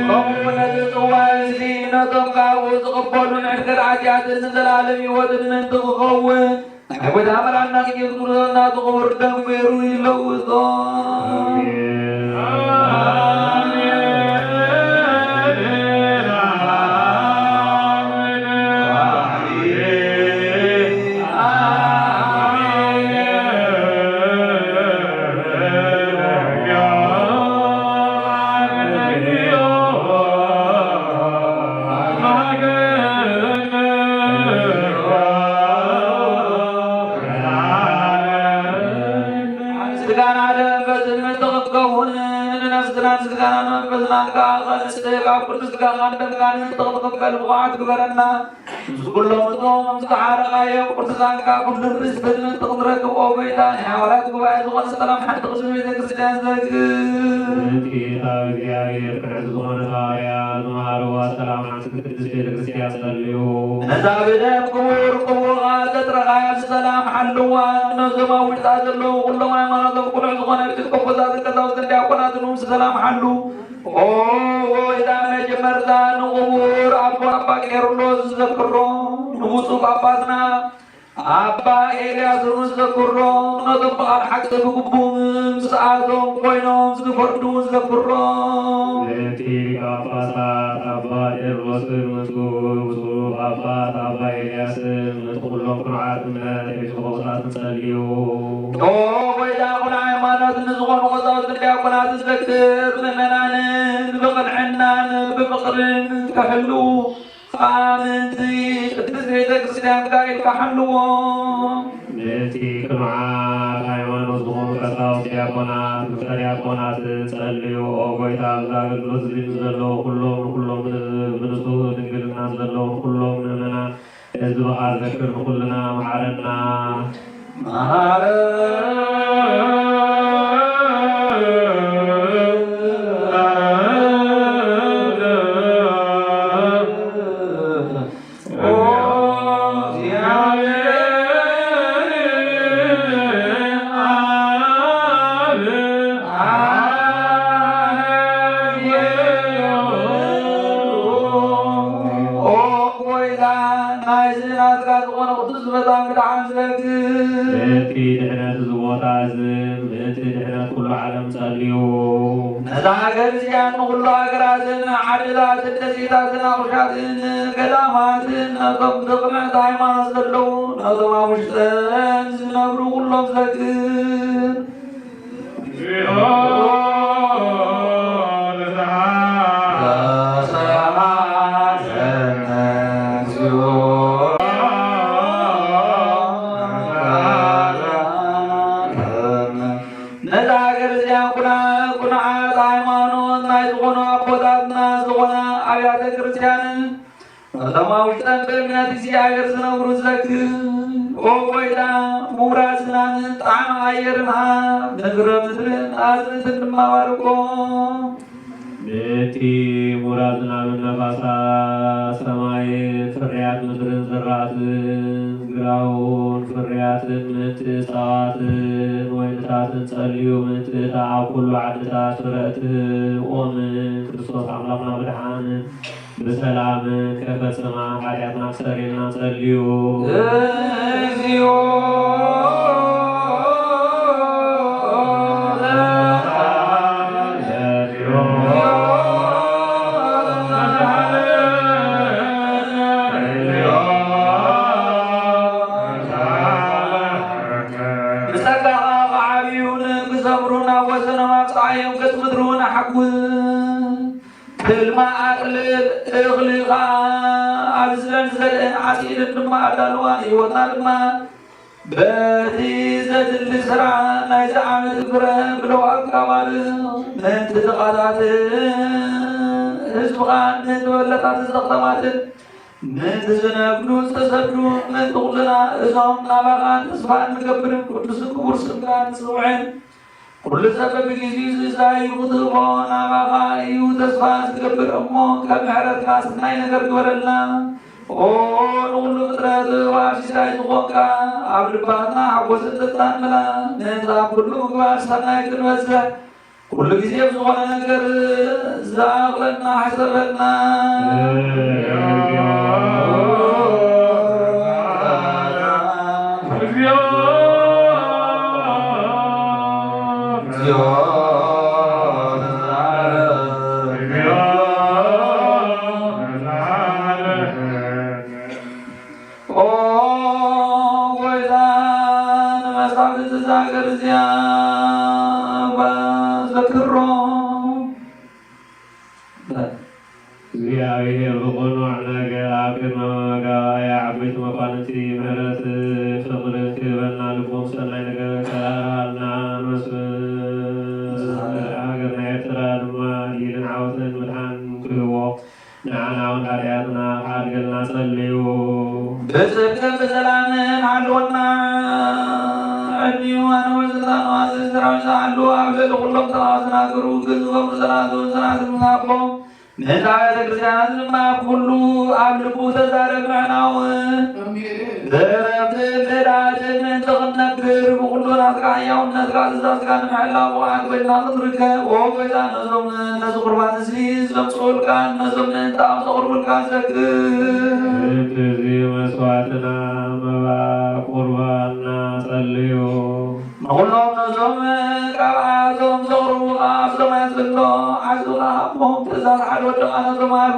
Speaker 2: قومنا الزوازين تبقى وتقبل من عند العجات الزلال ودن تغوى ناي بتعمل عنا يذكر ذنا تقول دم ويلو الضاي تقبل وعد قبرنا كلهم توم تعالى يا قرطان كا كل الرزق من تقدرك وبيتا حوارات قواعد والسلام حتى قسم ذلك السلام ذلك
Speaker 3: في يا كرزون يا نهار وسلام عن سكت اليوم
Speaker 2: نزابد قبور غادت رغايا السلام حلوا نزما وتعالوا كل ما مرض كل عزقنا تكفوا ذات كذا وتنجا قنات نوم سلام حلوا Oh, ida mejemerta nubur apa kerlos zakro nubusu papasna apa Elias rus zakro nado par hak kubum saadom koinom zakro zakro
Speaker 3: Nanti apa apa Elias nubusu apa Elias nubusu Qurannya itu bahasa Salio
Speaker 2: Oh, ida kunai mana nuzgon qadar dia kunai zakir menana بقر حنان ببقر كحلو خامنتي تزيدك سلام قايل كحلو
Speaker 3: نتي كمعات حيوان وزغون كساو سياقونات كسرياقونات تسأليو وقويتا بزاق الوزلين زلو كلهم بنسو تنقلنا زلو كلهم مننا يزبقى ذكر كلنا معارنا Neti muradna nafasa samai ፍርያት ምድርን ዘራእትን ግራውን ፍርያትን ምትእሳትን ወይንታትን ጸልዩ ምትእታ ኣብ ኩሉ ዓድታት ፍረእትን ኦምን ክርስቶስ ኣምላኽና ብድሓንን ብሰላምን ከፈጽማ ሓጢኣትና ክሰሪልና ጸልዩ እግዚኦ
Speaker 2: وسنما صعيم كتمدرون حقون الماء أقلل إغلقا عزلن زلن عسير الماء دلواني وطالما باتي زد السرعة نايز عامل القرآن بلو الكوال من تدقاتات هزبغان من تولقات الزقطمات من تزنبنو تسبنو من تغلنا إزام نابغان تصفان مكبرن قدس كبر سمكان سوعين كل سبب جيزيز إزاي وضبان نابغان يوتصفان سكبر أمو كمحرد كاسناي نقر قبرلنا نقول فترة وعشي ساي تغوكا عبر باتنا عبوس التتاملا ننزع كله كبار سناي كنوزع كل جزيب زغنا نقر زاق لنا حسر لنا
Speaker 3: እግዚአብሔር በቆኖ ነገር አቅርመጋ የዓበይት መኳንንቲ ምህረት ፍቅርን ክበና ልቦም ሰናይ ነገር ከላልና ንመስ ሃገርና ኤርትራ ድማ ኢልን ዓወትን ምድሓን ክህቦ ንዓናውን ሃርያትና ሓድገልና ጸልዩ
Speaker 2: بسكن بسلام علونا عني وانا وزلان وعزيز دراوش علو عبد كلهم تواصنا كروك زوم سلاتو سلاتو منابو من دعوة كريستيان ما كلو عبد بوت زارب معناو ذربت الدراج من تغنبر بكلو ناسكا يوم ناسكا تزاسكا نمحلا وعاك بينا نضرك وبينا نزوم نزقر بان سليز لمسؤول كان نزوم نتعام صغر بالكان سكر
Speaker 3: መስዋዕትና መባ ቁርባንና ጸልዩ
Speaker 2: نقولهم نزوم كعادهم زغروا أفضل يزلوا عزونا أبهم تزار حلوة أنا زمار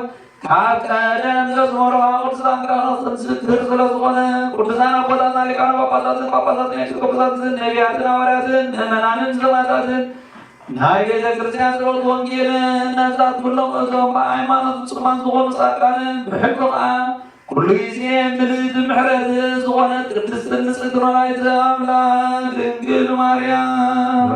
Speaker 2: كعادم زمروا أرسلان كأنصن ستر سلسونا كرتزانا قدرنا لكانا باباساتن يشكو باباساتن نبياتنا ورياتن منانن زماتاتن نايجي كريستيان زغر وانجيلن نزات كلهم أزوم أيمانة سلمان زغر مساكان بحبهم كل شيء مليت محرز زغنت قدست النسخ رايت أملاك دنقل مريم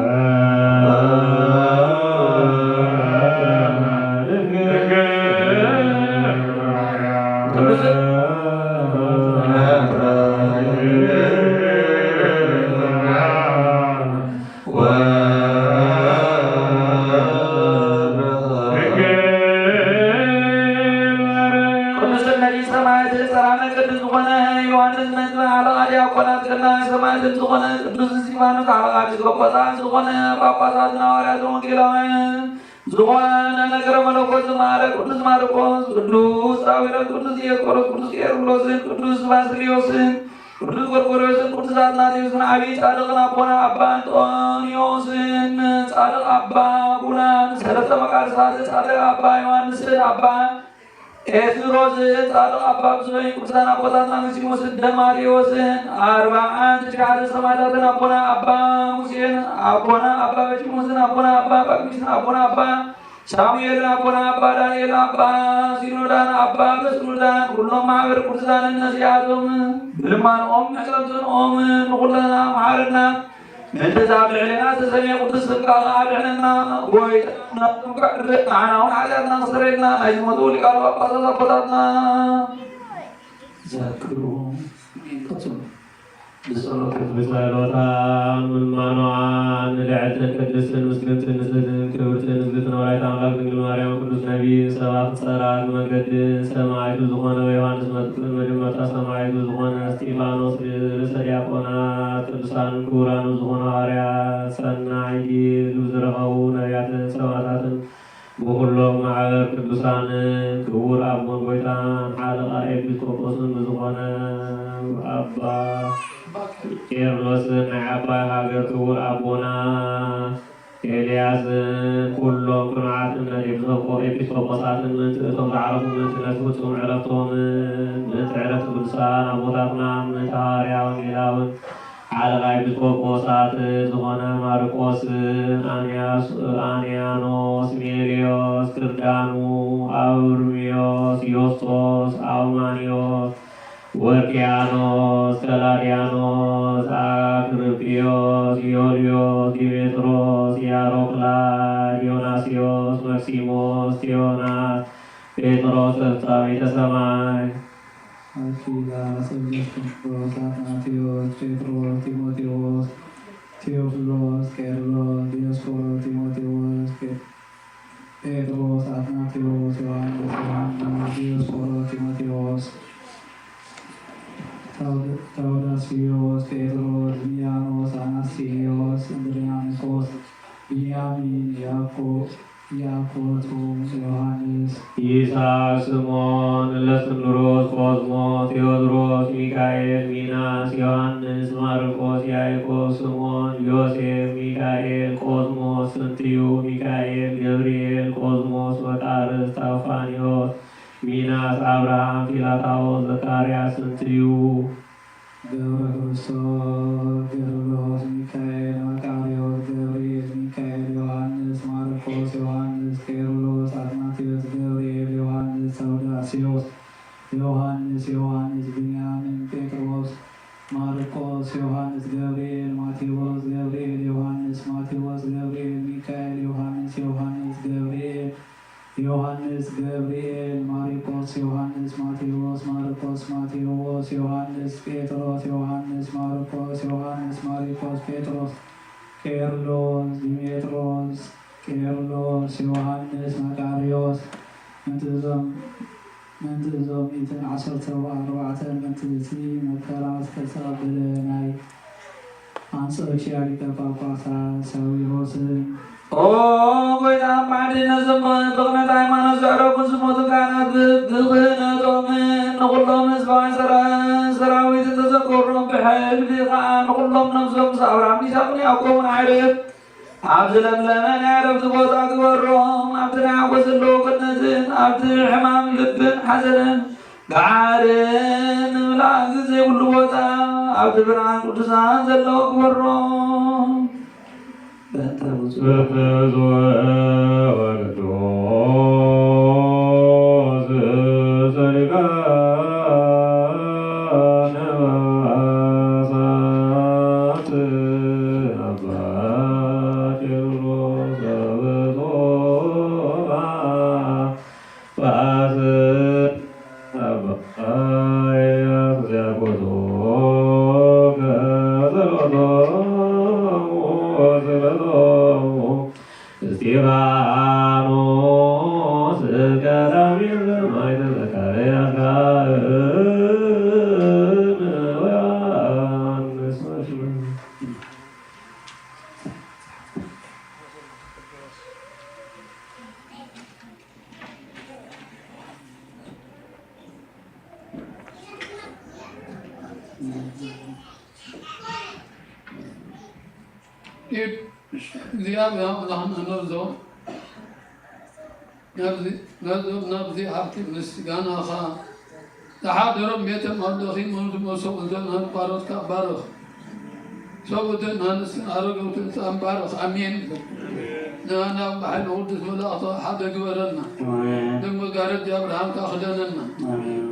Speaker 2: ሰማዕት ዝኾነ ቅዱስ እስጢፋኖስ አባጋት ቆጶሳት ዝኾነ ጳጳሳት ሐዋርያት ወንጌላውያን ዝኾነ ነገረ መለኮት ዝማረ ቅዱስ ማርቆስ ቅዱስ ጣዊሮስ ቅዱስ ዲዮስቆሮስ ቅዱስ ቄርሎስን ቅዱስ ባስልዮስን ቅዱስ ጎርጎርዮስን ቅዱስ አትናቴዎስን ዓብይ ጻድቅን አቡነ አባ አንጦንዮስን ጻድቅ አባ ቡናን ሰለስተ መቃርሳት ጻድቅ አባ ዮሐንስን አባ ኤስድሮስን ጻድቅ አባ ብሶይ ቅዱሳን አባታትና ንሲሞስን ደማቴዎስን 41 ሺህ ሰማዕታትን አቡነ አባ ሙሴን አቡነ አባ በጭሞስን አቡነ አባ ጳኩሚስን አቡነ አባ ሳሙኤልን አቡነ አባ ዳንኤል አባ ሲኖዳን አባ በስኑዳን ሁሎም ማህበር ቅዱሳንን ነሲያቶም ብልማንኦም መሕለምቶንኦም ንኹለና መሓርና እንተዛብ ልዕልና ተሰሚዐ ቅዱስ ስምካኸ አድሕነና ጎይታና ምክዕርቕ ንዓናውን ሓጢአትና ክስረየልና ናይ ዝሞቱ ሊቃነ ጳጳሳት አቦታትና ዘክሩ
Speaker 3: ብጸሎታ ምልማኗን ንልዕልትን ቅድስትን ምስግንትን ንጽሕትን ክብርትን እግዝእትነ ወላዲተ አምላክ ድንግል ማርያም ቅዱስ ነቢይን ሰባት ጸራት መንገድን ሰማዕቱ ዝኾነ ዮሐንስ መጥምቅን መጀመርታ ሰማዕቱ ዝኾነ እስጢፋኖስ ርእሰ ዲያቆናት ቅዱሳን ክቡራን ዝኾኑ ሐዋርያት ሰናይ ድል ዝረኸቡ ነቢያትን ሰማዕታትን ብኩሎም ማሕበር ቅዱሳንን ክቡር አቡነ ጎይታን ሓለቓ ኤጲስቆጶስን ብዝኾነ አባ ቄርሎስን ናይ ዓባይ ሃገር ክቡር አቡና ኤልያስን ኩሎም ቅኑዓት እምነት ኤጲስቆጶሳትን ምንትእቶም ዝዓረፉ ምንትነት ፍጹም ዕረፍቶምን ምእንቲ ዕረፍቲ ቅዱሳን አቦታትና ምእንቲ ሐዋርያ ወንጌላውን ሓለቓይ ኤጲስቆጶሳት ዝኾነ ማርቆስን አንያኖስ፣ ሜልዮስ፣ ክርዳኑ፣ አብርሚዮስ፣ ዮስጦስ፣ አውማኒዮስ፣ ወርቅያኖስ፣ ከላዲያኖስ፣ አክርጵዮስ፣ ዮልዮስ፣ ዲሜጥሮስ፣ ያሮቅላ፣ ዲዮናስዮስ፣ መክሲሞስ፣ ቴዎናስ፣ ጴጥሮስ ተፍጻሜተ ሰማይ
Speaker 4: አኪላ፣ ሰብጀት ክርስቶስ፣ አትናቴዎስ፣ ጴጥሮስ፣ ጢሞቴዎስ፣ ቴዎፍሎስ፣ ቄርሎስ፣ ዲዮስቆሮስ፣ ጢሞቴዎስ፣ ጴጥሮስ፣ አትናቴዎስ፣ ዮሐንስ፣ ዲዮስቆሮስ፣ ጢሞቴዎስ፣ ተውዳስዮስ፣ ጴጥሮስ፣ ድሚያኖስ፣ አናስዮስ፣ እንድርያኖስ፣ ቢንያሚን፣ ያኮቱ፣ ዮሐንስ፣
Speaker 3: ይስሐቅ፣ ስምዖን፣ ለስንድሮስ፣ ቆዝሞስ፣ ቴዎድሮስ፣ ሚካኤል፣ ሚናስ፣ ዮሐንስ፣ ማርቆስ፣ ያዕቆብ፣ ስምዖን፣ ዮሴፍ፣ ሚካኤል፣ ቆዝሞስ፣ ስንትዩ፣ ሚካኤል፣ ገብርኤል፣ ቆዝሞስ፣ መቃርስ፣ ታውፋኒዮስ፣ ሚናስ፣ አብርሃም፣ ፊላታዎስ፣ ዘካርያስ፣ ስንትዩ፣
Speaker 4: ገብረ ክርስቶስ፣ ጌርሎስ፣ ሚካኤል፣ መቃርዮስ፣ ገብርኤል፣ ሚካኤል፣ ዮሐንስ፣ ማርቆስ፣ ዮሐንስ፣ ቄርሎስ፣ አትናቴዎስ፣ ገብርኤል፣ ዮሐንስ፣ ተውዳስዮስ፣ ዮሐንስ፣ ቢንያሚን፣ ጴጥሮስ፣ ማርቆስ፣ ዮሐንስ፣ ገብርኤል፣ ማቴዎስ፣ ገብርኤል፣ ዮሐንስ፣ ማቴዎስ፣ ገብርኤል፣ ሚካኤል፣ ዮሐንስ፣ ገብርኤል፣ ማርቆስ፣ ዮሐንስ፣ ማቴዎስ፣ ማርቆስ፣ ማቴዎስ፣ ዮሐንስ፣ ጴጥሮስ፣ ዮሐንስ፣ ማርቆስ፣ ዮሐንስ፣ ማርቆስ፣ ጴጥሮስ፣ ቄርሎስ፣ ዲሜጥሮስ፣ ቄርሎስ፣ ዮሐንስ፣ መቃርዮስ፣ ምንትዞም ኢትን 14 ምንትቲ መከራ ዝተቀበለ ናይ አንጾኪያ ሊቀ ጳጳሳት ሳዊሮስን
Speaker 2: ኦ ጎይታ ማዕድነት ዘመን ብቕነት ሃይማኖት ዘዕረጉን ዝሞቱ ካህናት ብክህነቶም ንኩሎም ህዝባውያን ሰራዊት ተዘከሮም ብሕልፊ ከዓ ንኩሎም ነብሶም ምስ አብርሃም ይስሐቅን ያዕቆብን ዓይርፍ ኣብ ዝለምለመ ናይ ዕረፍቲ ቦታ ግበሮም። ኣብቲ ናይ ሓጎስ ዘለዎ ቅድነትን ኣብቲ ሕማም ልብን ሓዘንን ገዓርን ምምላእ ግዜ ኩሉ ቦታ ኣብቲ ብርሃን ቅዱሳን ዘለዎ ግበሮም። በእንተ
Speaker 3: ብሕዝወ ወቅዱስ ዘሊቃነ ጳጳሳት አባ ቄርሎስ ዘብፁዕ ጳጳስ አባ ያክዚያቆቶ እስጢፋኖስ ቀዳሚ ሰማዕት ዘካርያስ ካህን ወዮሐንስ መጥምቅ
Speaker 1: እግዚአብሔር አምላክን ነብዞ ነብዚ ሃብቲ ምስጋናኻ ተሓደሮም ቤተ መቅደኺን መሶብ ዘንህን ባሮትካ ባርኽ ሰብኡትን ሃንስን ኣረገውትን ባርኽ ኣሜን ንኣና ብሓይሊ ቅዱስ መላእኽቲ ሓደ ግበረና ንመጋረጃ ኣብርሃምካ ክደነና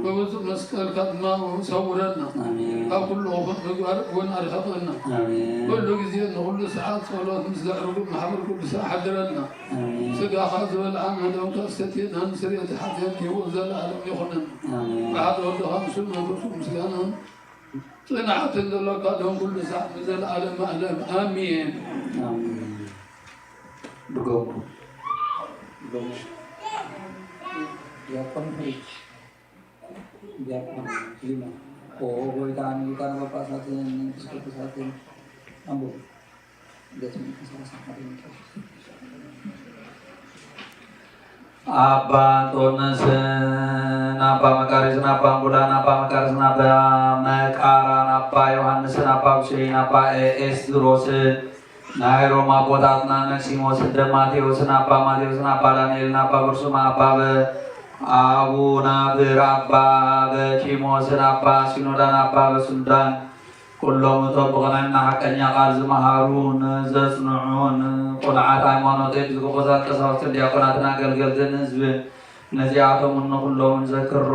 Speaker 1: ብብፁዕ መስቀልካ ድማ ሰውረና ካብ ኩሉ ምግባር እውን ኣርሕቐና ኩሉ ግዜ ንኩሉ ሰዓት ጸሎት ምስ ዘዕርጉ ማሕበር ቅዱሳን ሓድረና ስጋኻ ዝበልዓ መደምካ ዝተትየና ንስርየት ሓትየን ሂወት ዘለዓለም ይኹነና ብሓደ ወልድኻ ምስሉ መንፈሱ ምስጋናን ጽንዓትን ዘለካ ሎም ኩሉ ሰዓት ብዘለዓለም ዓለም ኣሜን
Speaker 2: ብጎቡ
Speaker 5: Diakon lima. Oh, goitaan bapasatin, episkoposatin, ambo. Dasmi sama-sama ini.
Speaker 2: Apa Antonesin, apa Mekaris, apa Bulan, apa Mekaris, apa Mekaran, apa Yohanes, apa Usain, apa Es Durosin, Nai Roma Bodatna, Neximos, Matius, apa Matius, apa Daniel, apa Bersuma, apa Abu Nadir, apa Kimos, apa Sinodan, apa Besundan, كلهم طبقنا حقنا قال زمهارون زصنعون قنعات ሃይማኖት ዝጎበዛት ቀሳውስት ዲያቆናትና አገልገልትን ህዝብ ነዚያቶም ሁሉም ዘክሮ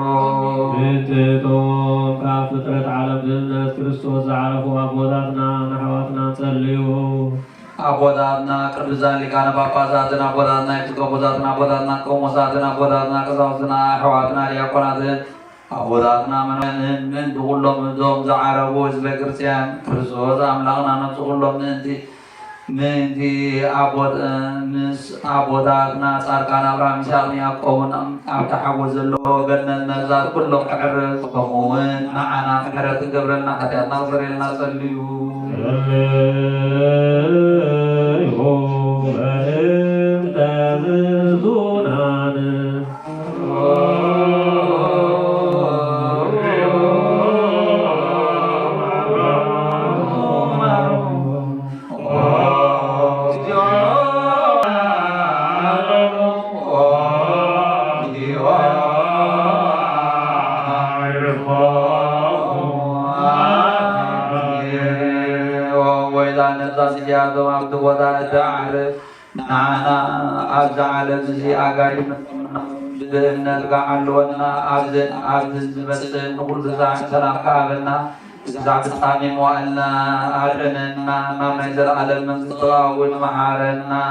Speaker 3: ብትቶም ካብ ፍጥረት ዓለም ብእምነት ክርስቶስ ዝዓረፉ አቦታትና ንኣሕዋትና ጸልዩ
Speaker 2: አቦታትና ቅዱሳን ሊቃነ ጳጳሳትን አቦታትና ኤጲስቆጶሳትን አቦታትና ቆሞሳትን አቦታትና ቀሳውስትና አሕዋትና ዲያቆናትን አቦታትና መናንን ብኩሎም እዞም ዝዓረቡ ህዝበ ክርስቲያን ክርስቶስ አምላኽና ነብሱ ኩሎም ምእንቲ አቦታትና ጻድቃን አብርሃም ይስሐቅን ያዕቆብን ኣብ ተሓጎስ ዘለዎ ገነት ነዛት ኩሎም ክሕርስ ከምኡውን ንዓና ምሕረት ክገብረልና ሓጢኣትና ክሰረየልና ጸልዩ
Speaker 3: በእንተ ብዙናን
Speaker 2: زيادة عبد وضع تعرف معنا عبد على زي أقارب بدنا قعلونا عبد بس نقول زعم سلام كابنا زعم الصامم وأنا أرنا ما نزل على المنزل والمحارنا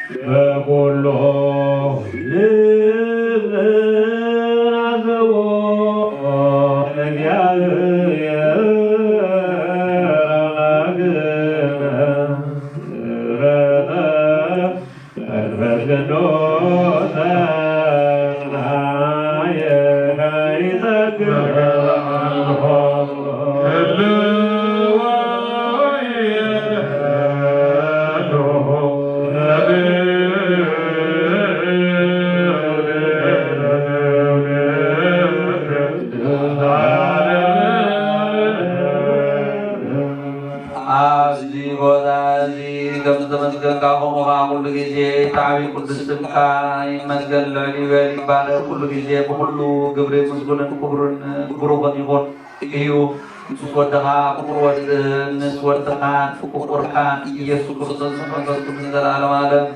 Speaker 3: بكله
Speaker 2: كل جزء بكل جبر مسجون كبر كبرون يكون إيو سودها كبرون نسودها كبران يسوع كريستوس سبحانه وتعالى العالم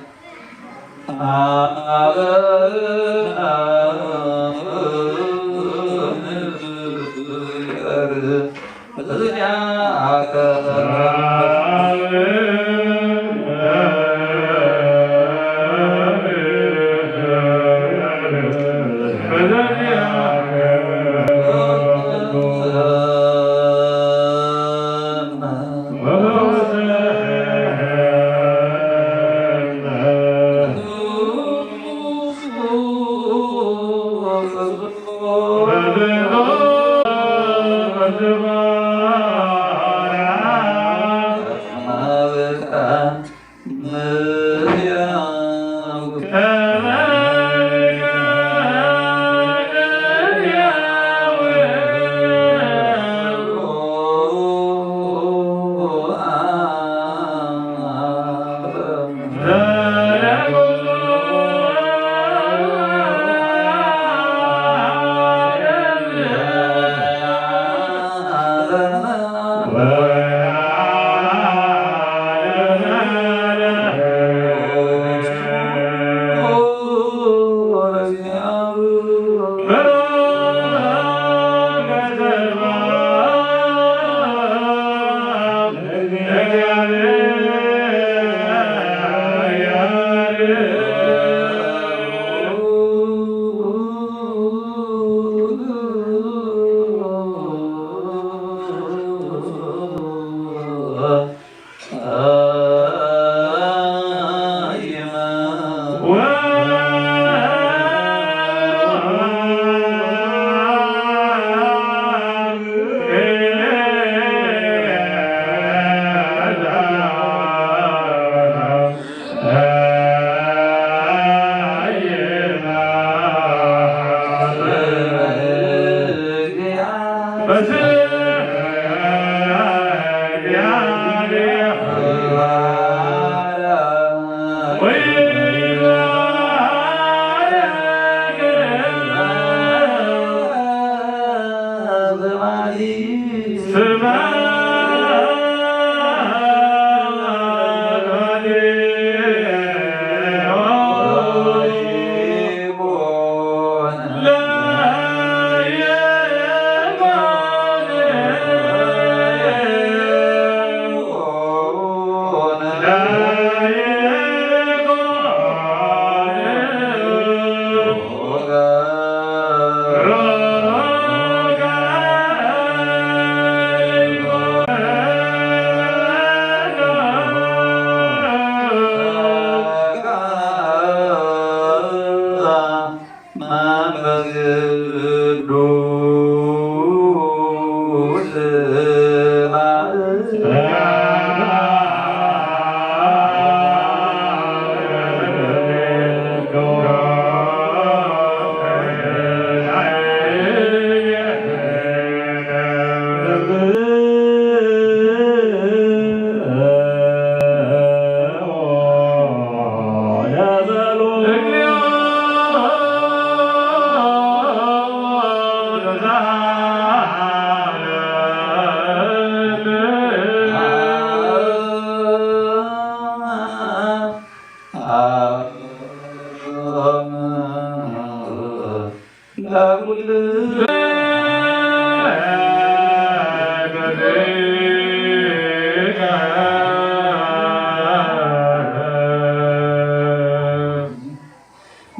Speaker 6: Survive.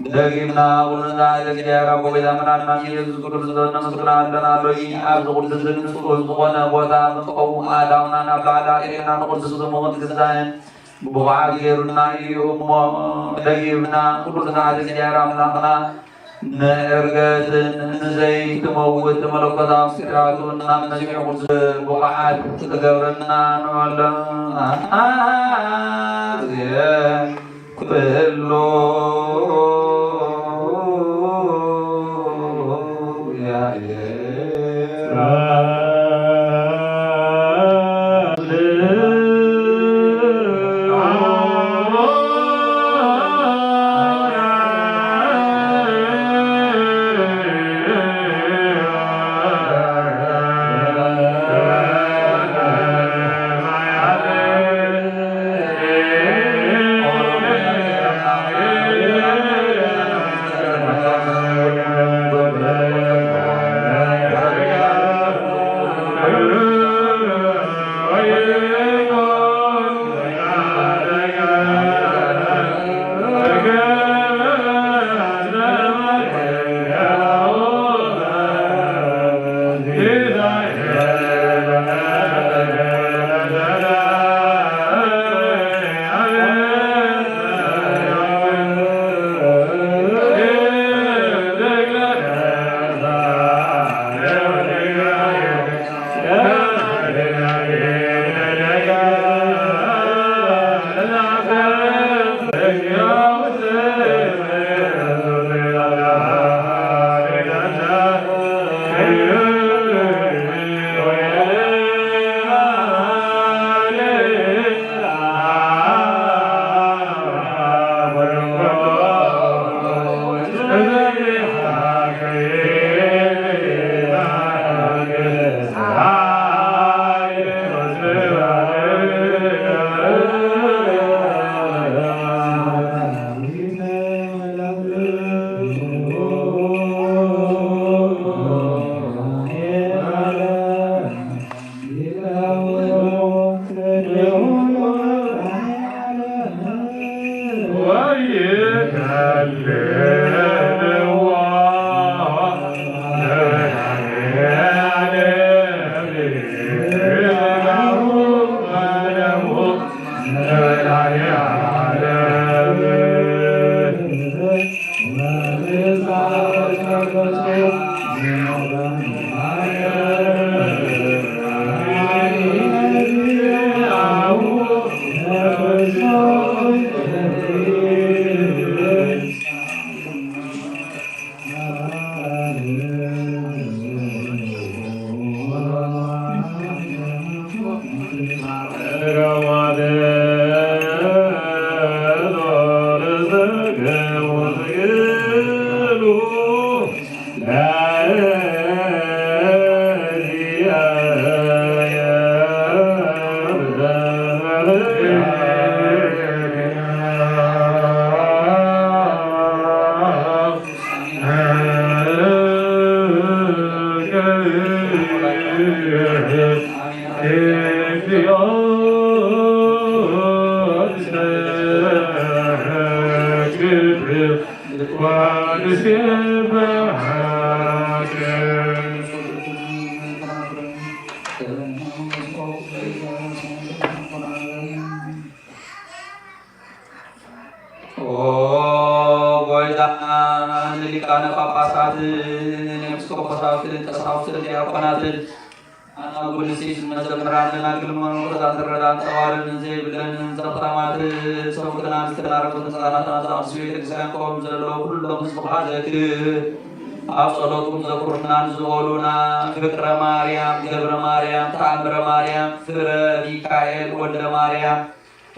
Speaker 2: ደግምና ሁሉና ለእግዚአብሔር አቦ ቤዛምናና ኢየሱስ ክርስቶስ ነመስግናለን አለይ አብ ቅዱስን ንጹሕ ዝኾነ ቦታ ምንቀውም አዳውናና ባዕዳ ኤና ንቅዱስ ዝሙት ግዛን ብባዕል ገይሩና እዩ እሞ ደግምና ሁሉና ለእግዚአብሔር አምላኽና ንዕርገትን ንዘይትመውት መለኮታዊ ምስጢራቱን ናብ መሲሑ ቅዱስ ብቕዓት ትገብረና ንበሎ ኩሉ ሊቃነ ጳጳሳትን ኤጲስቆጶሳትን ቀሳውስትን ዲያቆናትን አናጉልሲስ መዘምራንን አግልመኑ ተዛተረዳን ተዋርን ዘይብለን ዘፍራማት ሰውክና ምስተናረቁት ህፃናትን አዛውንት ቤተክርስቲያን ቆም ዘለው ሁሎም ህዝብ ሀዘክ ኣብ ጸሎቱም ዘኩርናን ዝበሉና ፍቅረ ማርያም ገብረ ማርያም ተአምረ ማርያም ፍረ ሚካኤል ወልደ ማርያም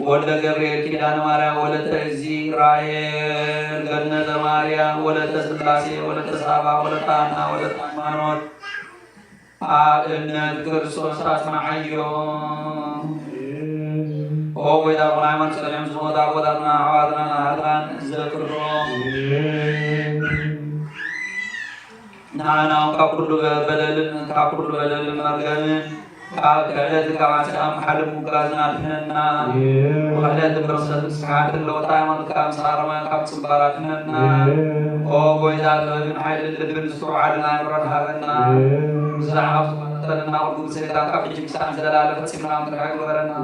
Speaker 2: ወልደ ገብርኤል ኪዳነ ማርያም ወለተ ኢዝራኤል ገነተ ማርያም ወለተ ስላሴ ወለተ ሳባ ወለተ ሐና ወለተ ሃይማኖት አብነት ክርስቶስ አስማዐዮ ኦ ወይዳ ሃይማኖት ሰላም ዝሞታ ቦታትና ሐዋትና ናህራን ዘክሮ ናናው ካኩሉ በደልን መርገምን كالت كواسع محل مقازنا لنا وخلت برسل سحات اللوطا من كام صار ما كام صبارات لنا او ويدا من حيل الدبن سوع لنا مرحبنا زعف تلنا ورد سيدا كف جمسان زلال فتسمنا مرحب ورنا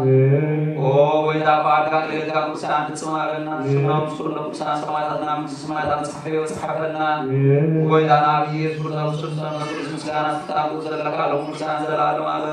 Speaker 2: او ويدا بعد كان كام سان تسمعنا سمعنا سورنا سان سمعنا من سمعنا صحيح وصحفنا ويدا نبي سورنا سورنا سمعنا تابو زلال كالو سان زلال مال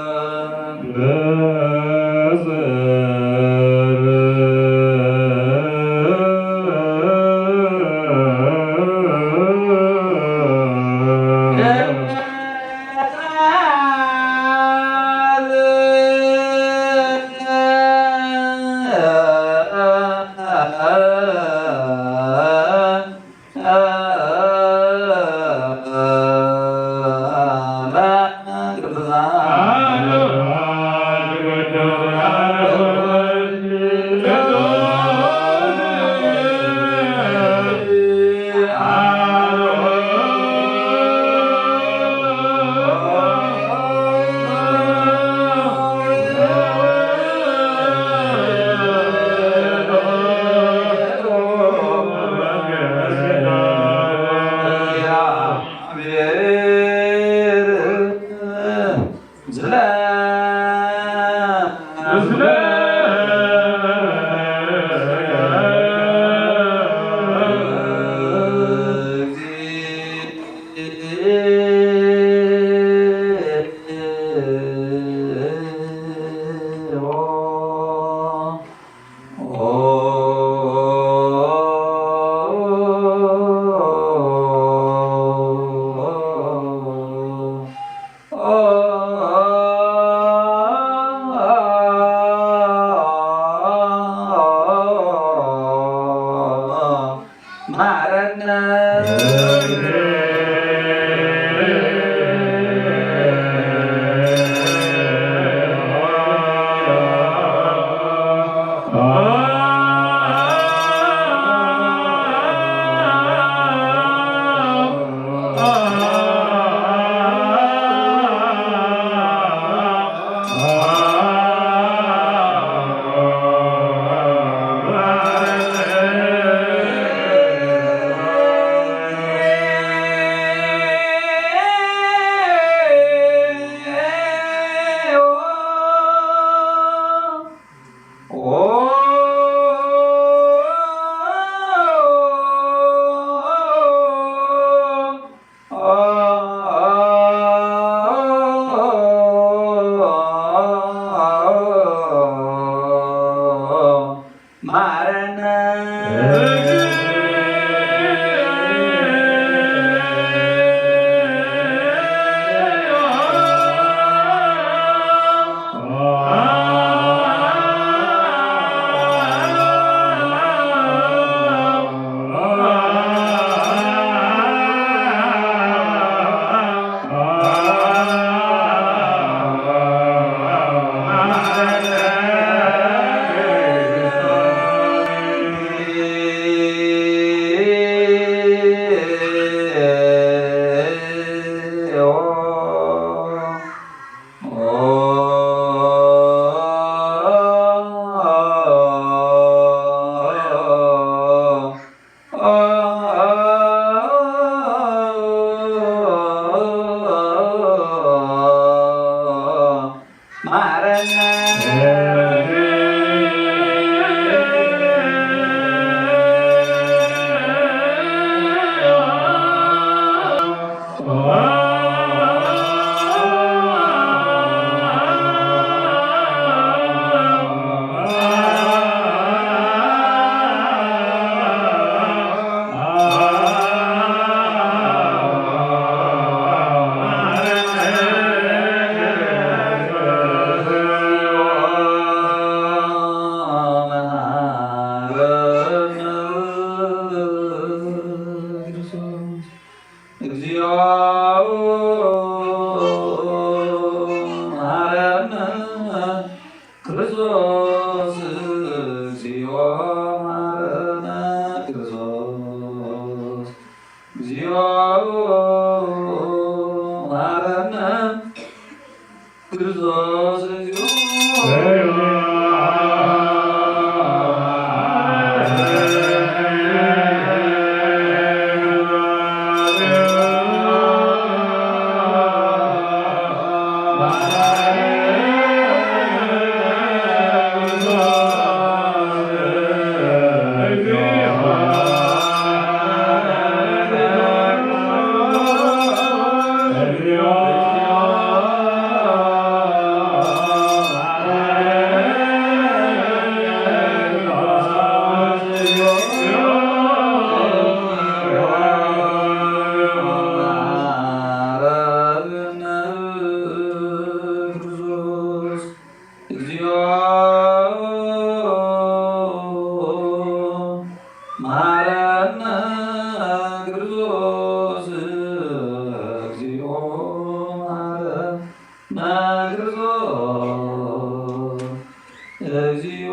Speaker 2: እግዚኦ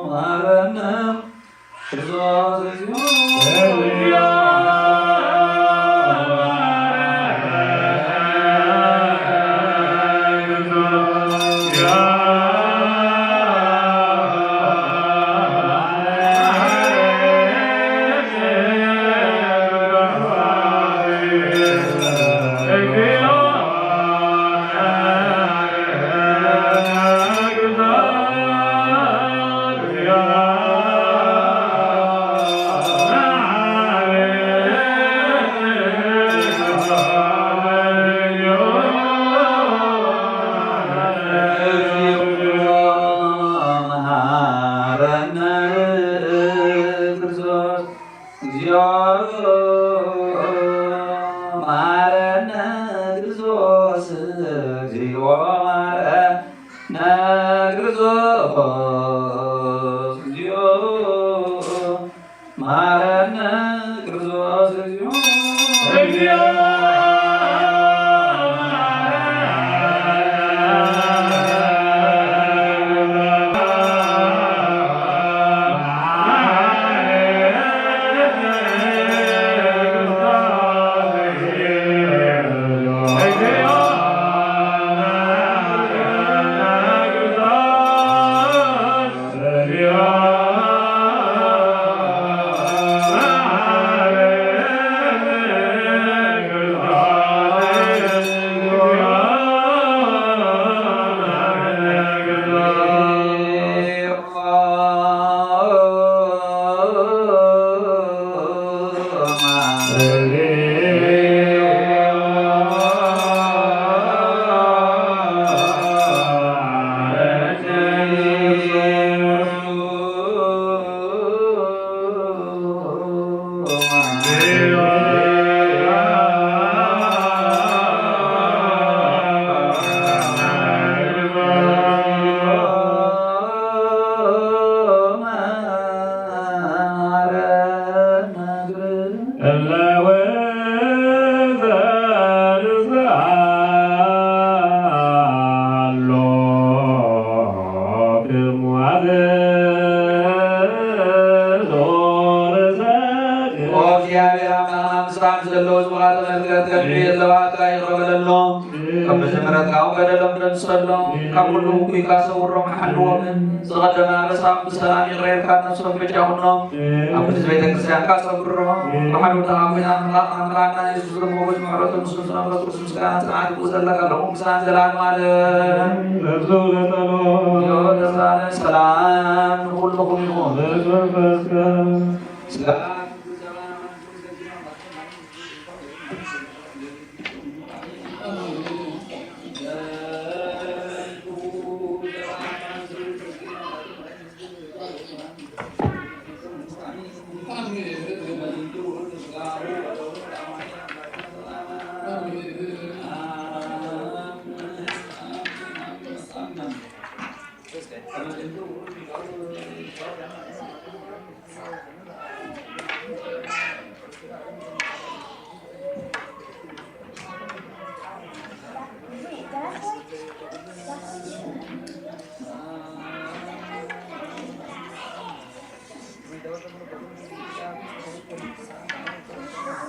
Speaker 2: መሐረነ ክርስቶስ እግዚኦ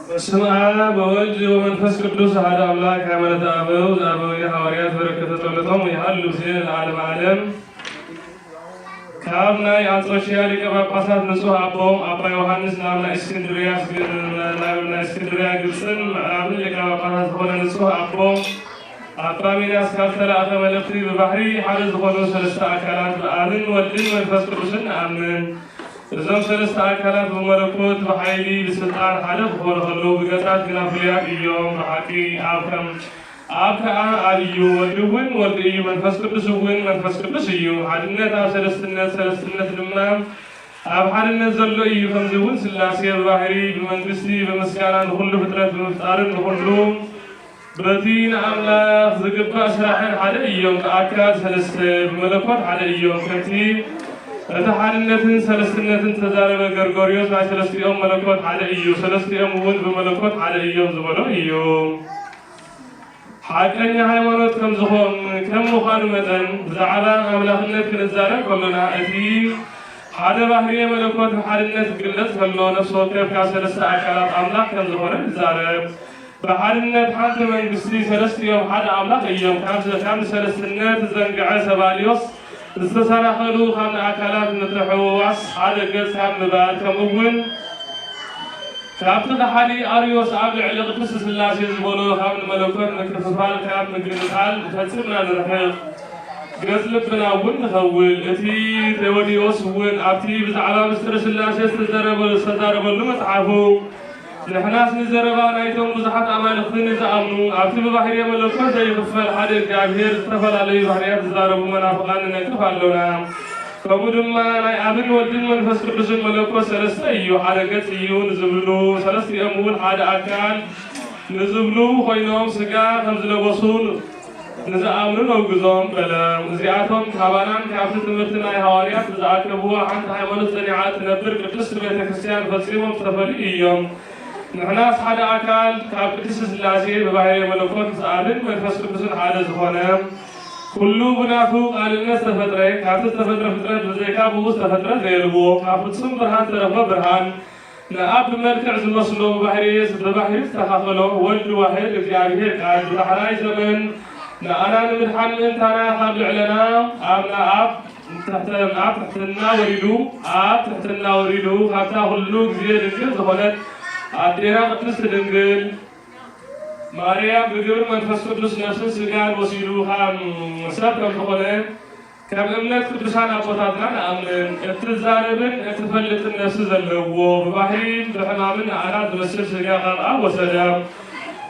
Speaker 3: በስመ አብ ወወልድ ወመንፈስ ቅዱስ አሐዱ አምላክ ሃይማኖተ አበው ዘአበዊ ሐዋርያት በረከተ ጸሎቶም ይሃሉ ሲል ዓለም ዓለም ካብ ናይ አንጾኪያ ሊቀ ጳጳሳት ንጹሕ አቦም አባ ዮሐንስ ናብ ናይ እስክንድርያ ግብፅን ምዕራብን ሊቀ ጳጳሳት ዝኾነ ንጹሕ አቦም አባ ሚናስ ካብ ዝተላእኸ መልእኽቲ ብባሕሪ ሓደ ዝኾኑ ሰለስተ አካላት ብአብን ወልድን መንፈስ ቅዱስን ንአምን። እዞም ሰለስተ አካላት ብመለኮት ብሓይሊ ብስልጣን ሓደ ክኾኑ ከለዉ ብገጻት ግና ፍሉያት እዮም። ብሓቂ አብ ከዓ አብ እዩ፣ ወልድ እውን ወልድ እዩ፣ መንፈስ ቅዱስ እውን መንፈስ ቅዱስ እዩ። ሓድነት ኣብ ሰለስትነት፣ ሰለስትነት ድማ ኣብ ሓድነት ዘሎ እዩ። ከምዚ እውን ስላሴ ብባህሪ ብመንግስቲ ብምስጋና ንኩሉ ፍጥረት ብምፍጣርን ንኩሉ በቲ ንኣምላኽ ዝግባእ ስራሕን ሓደ እዮም። ከኣካል ሰለስተ ብመለኮት ሓደ እዮም። ከምቲ እቲ ሓድነትን ሰለስትነትን ተዛረበ ገርጎርዮስ ናይ ሰለስቲኦም መለኮት ሓደ እዩ፣ ሰለስቲኦም እውን ብመለኮት ሓደ እዮም ዝበሎ እዩ። حقني ሃይማኖት ከም ዝኾን ከም ምዃኑ መጠን ብዛዕባ ኣምላኽነት ክንዛረብ ከለና እቲ ሓደ ባህሪ መለኮት ሓድነት ግለጽ ከሎ ነፍሲ ወከፍ ካብ ሰለስተ ኣካላት ኣምላኽ ከም ዝኾነ ንዛረብ بحالنا حالة من قصدي ثلاث يوم حدا أملاك أيام كان ثلاثة زنقع سباليوس استسانا خلو خان أكلات نتحواس حدا قص هم نبات كمون كابتن حالي أريوس عبد علق قصص الله يزبونه خام الملكوت نكففال كاب نقرنقال فتسمنا نرحل قصلت بنا ون خول أتي توديوس ون أبتي بزعلا مسترس الله يستدرب المتعفو نحناس نزربا نايتهم مزحات أمان خذين زعمنوا أبتي ببحرية ملكوت زي خفال حدا كابير استفل عليه بحريات زاربوا منافقان نكفالونا فمدما ناي أبن ودين من فسر بسم ملكوت سلسة أيو حركة أيو نزبلو سلسة أمول حدا أكان نزبلو خوينهم سقا خمزلو بصول نزعمنوا نوجزهم بلا زياتهم كابانان كابتن تمرتنا هواريات زعكبوا عن هايمانوس دنيعات نبر قدس بيت كريستيان فسيهم تفليهم نحن حدا أكال كابتن سلاسي ببحر ملكوت سعادن من فسر بسم حدا زخونهم كلو بنافو قال الناس تفترة كابتن تفترة فترة بزيكا بوس تفترة غيربو كابتن سم برهان ترفا برهان نأب مركز المصلو ببحريس ببحريس تخافلو ولد واحد اختياريه قال بحراي زمن أنا نمدحن أنت أنا قبل إعلاننا أبنا أب تحتنا وريدو تحتنا وريدو حتى هلوك زيادة إنجل زخونت أدينا قدس الإنجل ماريا بقول من فسقدس نفس سجال وسيلو هم سبب زخونت كم أمنت قدسان أبوتاتنا أمن اتزاربن اتفلت النفس زلوا ببحرين بحمامن أعراض مسر سجال أب وسلام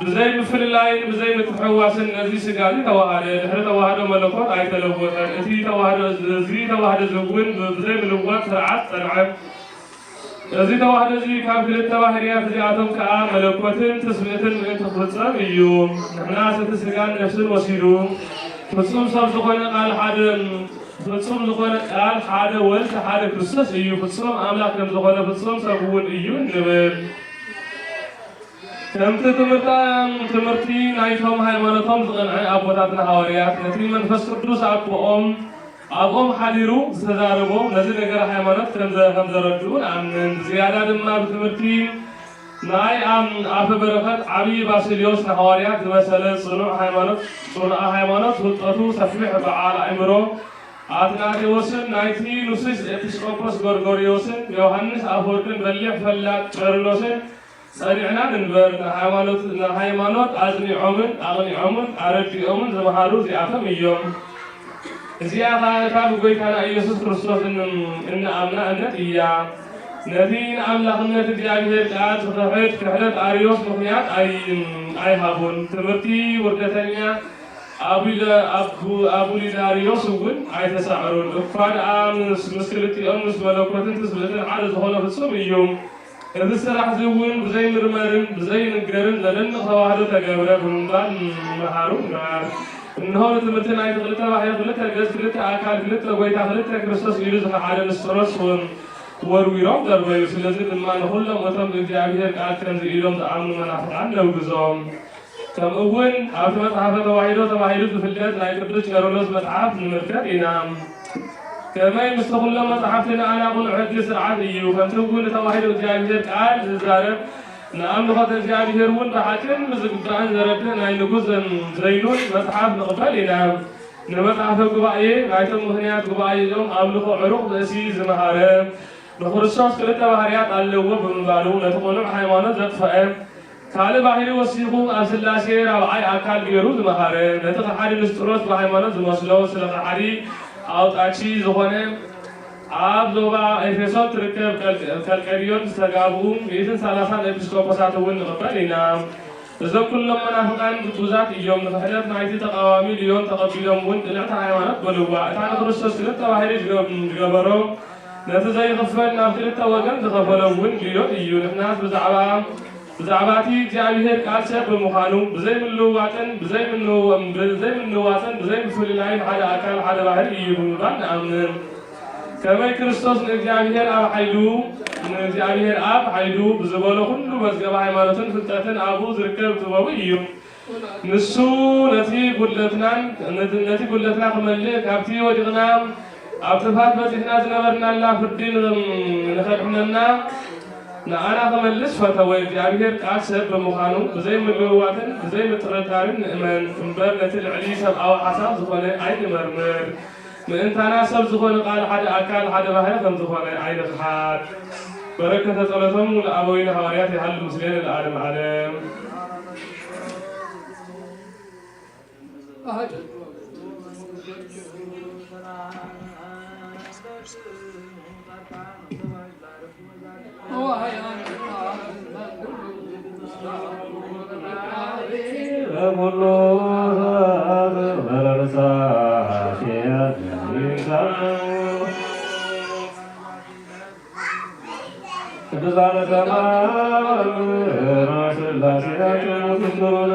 Speaker 3: بزي مثل اللاين بزي متحواس النزي سجالي توهاد دحر توهاد ملكوت أي تلوث أتي توهاد زي توهاد زوجين بزي ملوات سرعات سرعة زي توهاد زي كافل توهاديات زي عتم كأ ملكوتين تسميتين من تخلصان يوم نحن ستسجان نفس الوسيلو فتصوم صار زقنا قال حدا فتصوم زقنا قال حدا ولد حدا كريستوس يو فتصوم أملاك لم زقنا فتصوم سبون يو نبل كم تمرتي نايتهم هايمانتهم زغنعي أبوتاتنا هواريات نتي من فسر قدوس أبوهم حاليرو زتزاربو نزل نقر هايمانت كم زردون أمن زيادة دمنا بتمرتي ناي أف بركات عبي باسيليوس نهواريات مثلا صنوع هايمانت سلطتو سفيح بعال عمرو أتناتيوسن نايتي نوسيس إبسكوبوس غورغوريوسن يوحنس أفوركن بليح فلات كارلوسن سريعنا ننبر هايمانوت أغني عمن أردي عمن زمهارو زيافم يوم زيافة كابو كان يسوع كريستوس إن أمنا النتيجة نبين أملاك النتيجة بهذا تخرج كحلت أريوس مخيات أي هابون تمرتي وردتنيا أبو لداريوس وقول أي تسعرون فان مسكلتي أمس ملوكوتين تسبلتين على زهولة في الصوم يوم إذا سرح زوين بزي مرمرن بزي نقرن لأن خواهد تجاوره بمبان مهارون النهار تمتين عيد غلطة واحد غلطة جز غلطة أكل غلطة ويت غلطة كريستوس يلوز حال السترس ورويرام در ويوس لازم ما نقول لهم وتم إجابة قال كم زيلهم دعم منافقان لو جزام كم أول أفهم صحافة واحدة في الجد لا يقدر يشارلوس متعاف من المركب ينام كمان مستقل لما صحفتنا أنا أقول عدي سرعة يو فانتقول تواحد وجابير قال زارب نعم نقطة جابير ون بحكم مزقطان زربنا نجوز زينون مصحف نقبلنا نمصحف قبائي نايتم مهنيات قبائي يوم أملكوا عروق بأسي زمهارم نخرجش كلتا بحريات اللي هو بمبالو نتقولون حيوانات ذات فئام كالي بحري وسيقو أسلا سير أو أي أكال بيروز مهارم نتقحري نستروس بحيوانات زمسلو سلقحري أو تأشي زخنة عاب زوبا إفساد تركب كالكريون استجابهم بيتن سلاسان إبسكوبوسات ون قبلنا إذا كل ما نفقان بتوزات يوم نفحلت نايتي تقوامي اليوم تقبلهم ون طلعت حيوانات بلوبا تعال خرجت سلطة واحد جبرو نتزاي غفل نافلت وجن تغفلهم ون اليوم الناس بزعباتي جابير كاسر بمخانو بزي من لواتن بزي من لواتن بزي من فل لاين حدا أكل حدا باهر يبون أمن كما كريستوس نجابير أب حيدو نجابير أب حيدو بزبالو كله بس جبا حيمانتن فتاتن أبو زركب تبويهم ንሱ ነቲ ጉለትና ክመልእ ካብቲ ወዲቕና ኣብ ጥፋት በፂሕና ዝነበርናላ ፍርዲ ንኸድነና ንኣና ክመልስ ፈተወ እግዚኣብሔር ቃል ሰብ ብምዃኑ ብዘይ ምልውዋጥን ብዘይ ምጥርጣርን ንእመን እምበር ነቲ ልዕሊ ሰብኣዊ ሓሳብ ዝኾነ ኣይንመርምር ምእንታና ሰብ ዝኾነ ቃል ሓደ ኣካል ሓደ ባህሪ ከም ዝኾነ ኣይንኽሓት በረከተ ጸሎቶም ለኣበዊነ ሐዋርያት ይሃሉ ምስሌነ ለዓለም ዓለም ቅዱሳነ ሰማዕታት ስላሴያቸው ምስክሩነ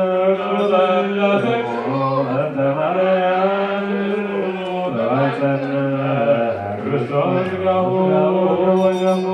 Speaker 3: ማርያም ለባሰነ ክርስቶስ ሥጋሁ ወደሙ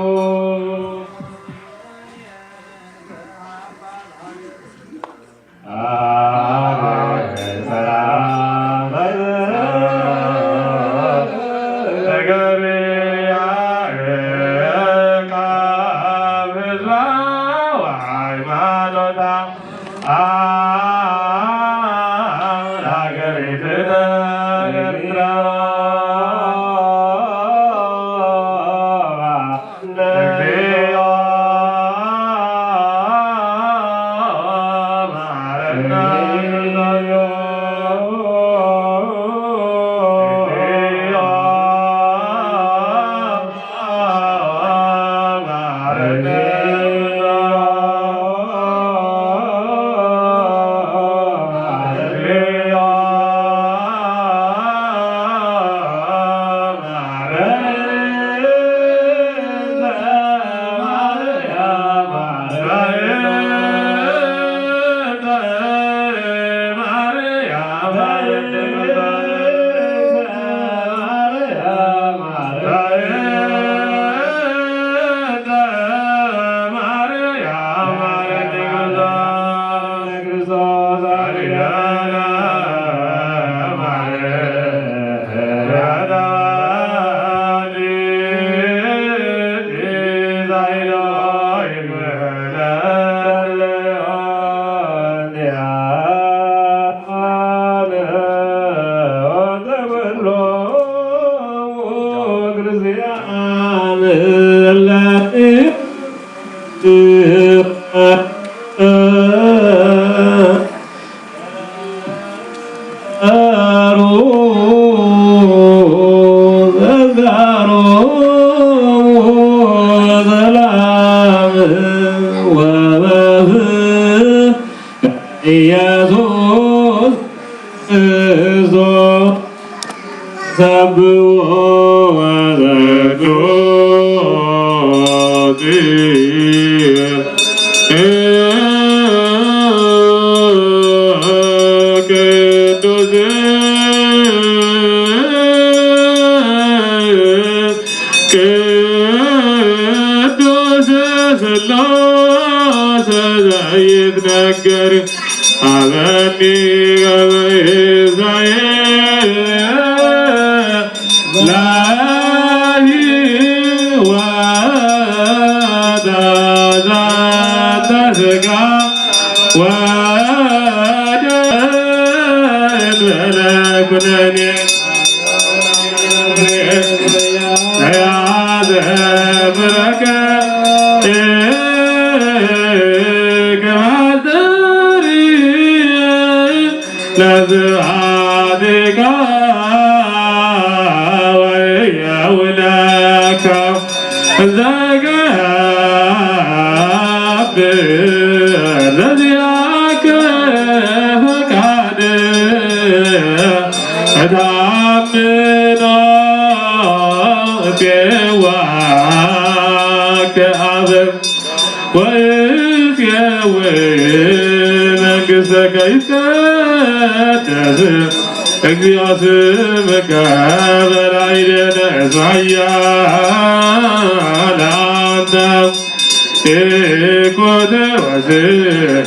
Speaker 6: Eko de wazir,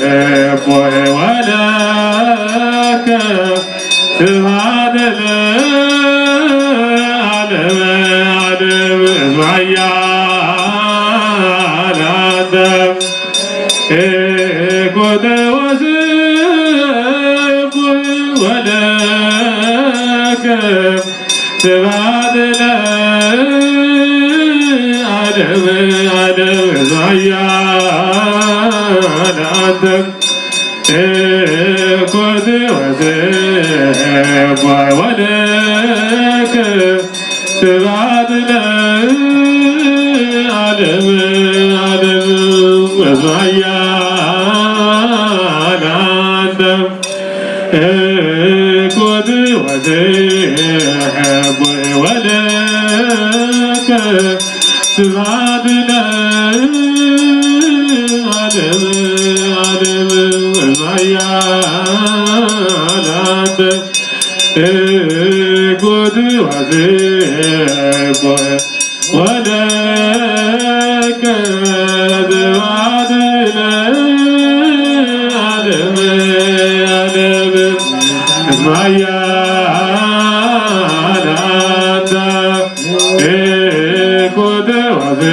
Speaker 6: boy wala
Speaker 3: ስብሐት ለዓለመ ዓለም ኃያል አንተ ኮነ ወስብ ወለከ ስብሐት ለዓለመ ዓለም ኃያል አንተ ኮነ ወስብ ወለከ ስብሐት ለዓለመ ዓለም ኃያል አንተ ኮነ ወስብ ወለከ ስብሐት ለዓለመ ዓለም ኃያል አንተ ኮነ ወስብ ወለከ ስብሐት ለዓለመ ዓለም ኃያል አንተ ኮነ ወስብ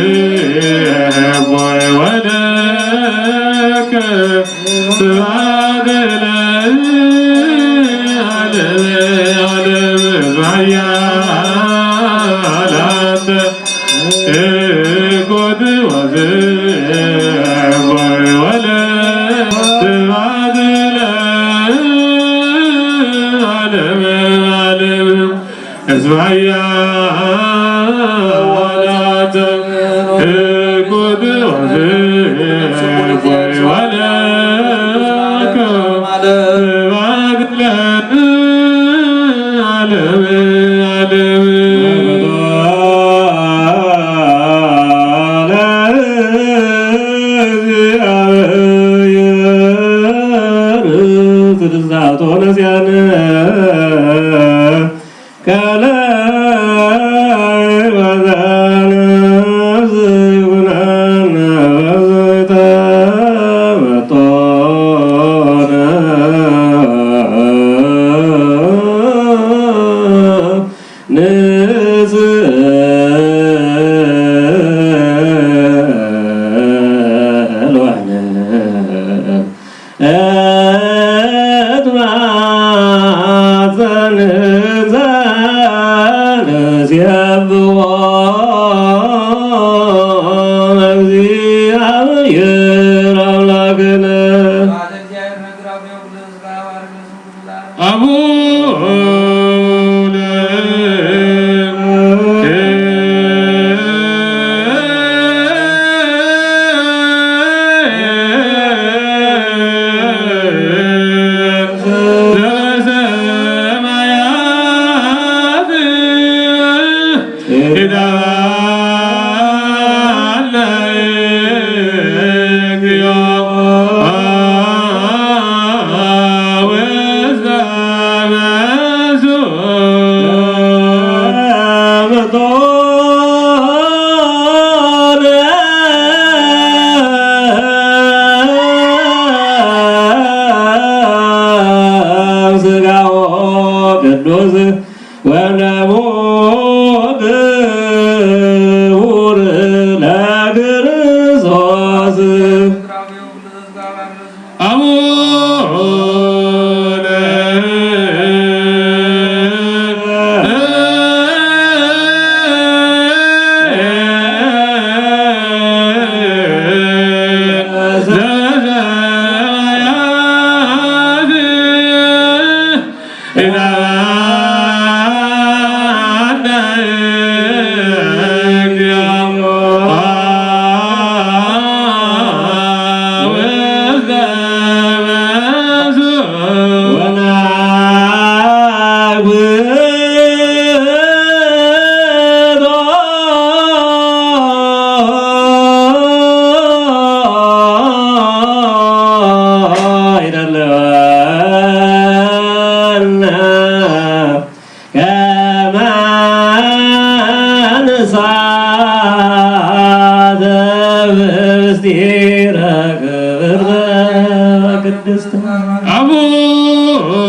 Speaker 3: ወለከ ስብሐት ለዓለመ ዓለም ኃያል አንተ ኮነ ወስብ ወለከ ስብሐት ለዓለመ ዓለም ኃያል አንተ ኮነ ወስብ ወለከ ስብሐት ለዓለመ ዓለም
Speaker 6: ቅድስት
Speaker 3: አቡነ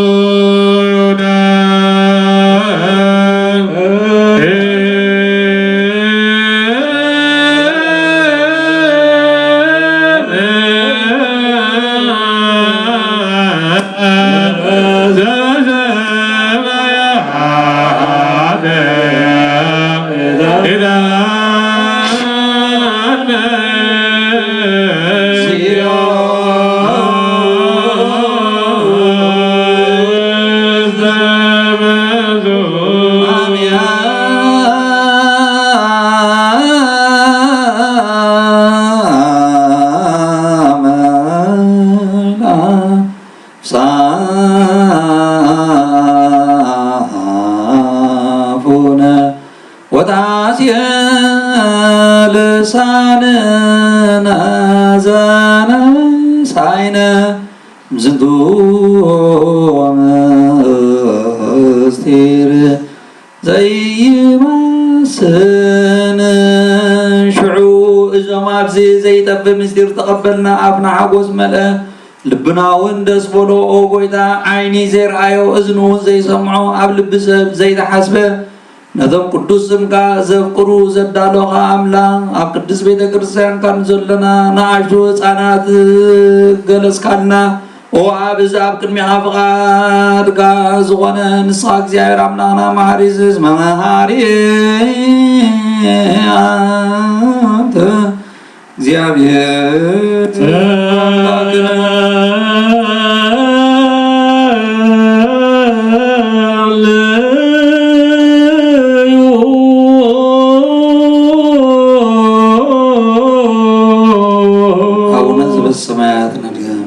Speaker 2: ወታስየ ልሳንነ ዘነሳይነ ዝንቱ ምስጢር ዘይማስን ሽዑ እዞም ኣብዚ ዘይጠብ ምስጢር ተቐበልና ኣፍና ሓጎስ መልአ ልብና እውን ደስ በሎ ኦ ጎይታ ዓይኒ ዘይረኣዮ እዝኑ እውን ዘይሰምዖ ኣብ ልቢ ሰብ ዘይተሓስበ ነቶም ቅዱስ ስምካ ዘፍቅሩ ዘዳሎኻ ኣምላኽ ኣብ ቅዱስ ቤተ ክርስቲያን ካብ ዘለና ንኣሽቱ ህፃናት ገለጽካልና ኦ ኣብዚ ኣብ ቅድሚኻ ፍቓድካ ዝኾነ ንስኻ እግዚኣብሔር ኣምላኽና መሓሪ መሃሪ አንተ እግዚአብሔር አቡነ ዘበሰማያት ነድገም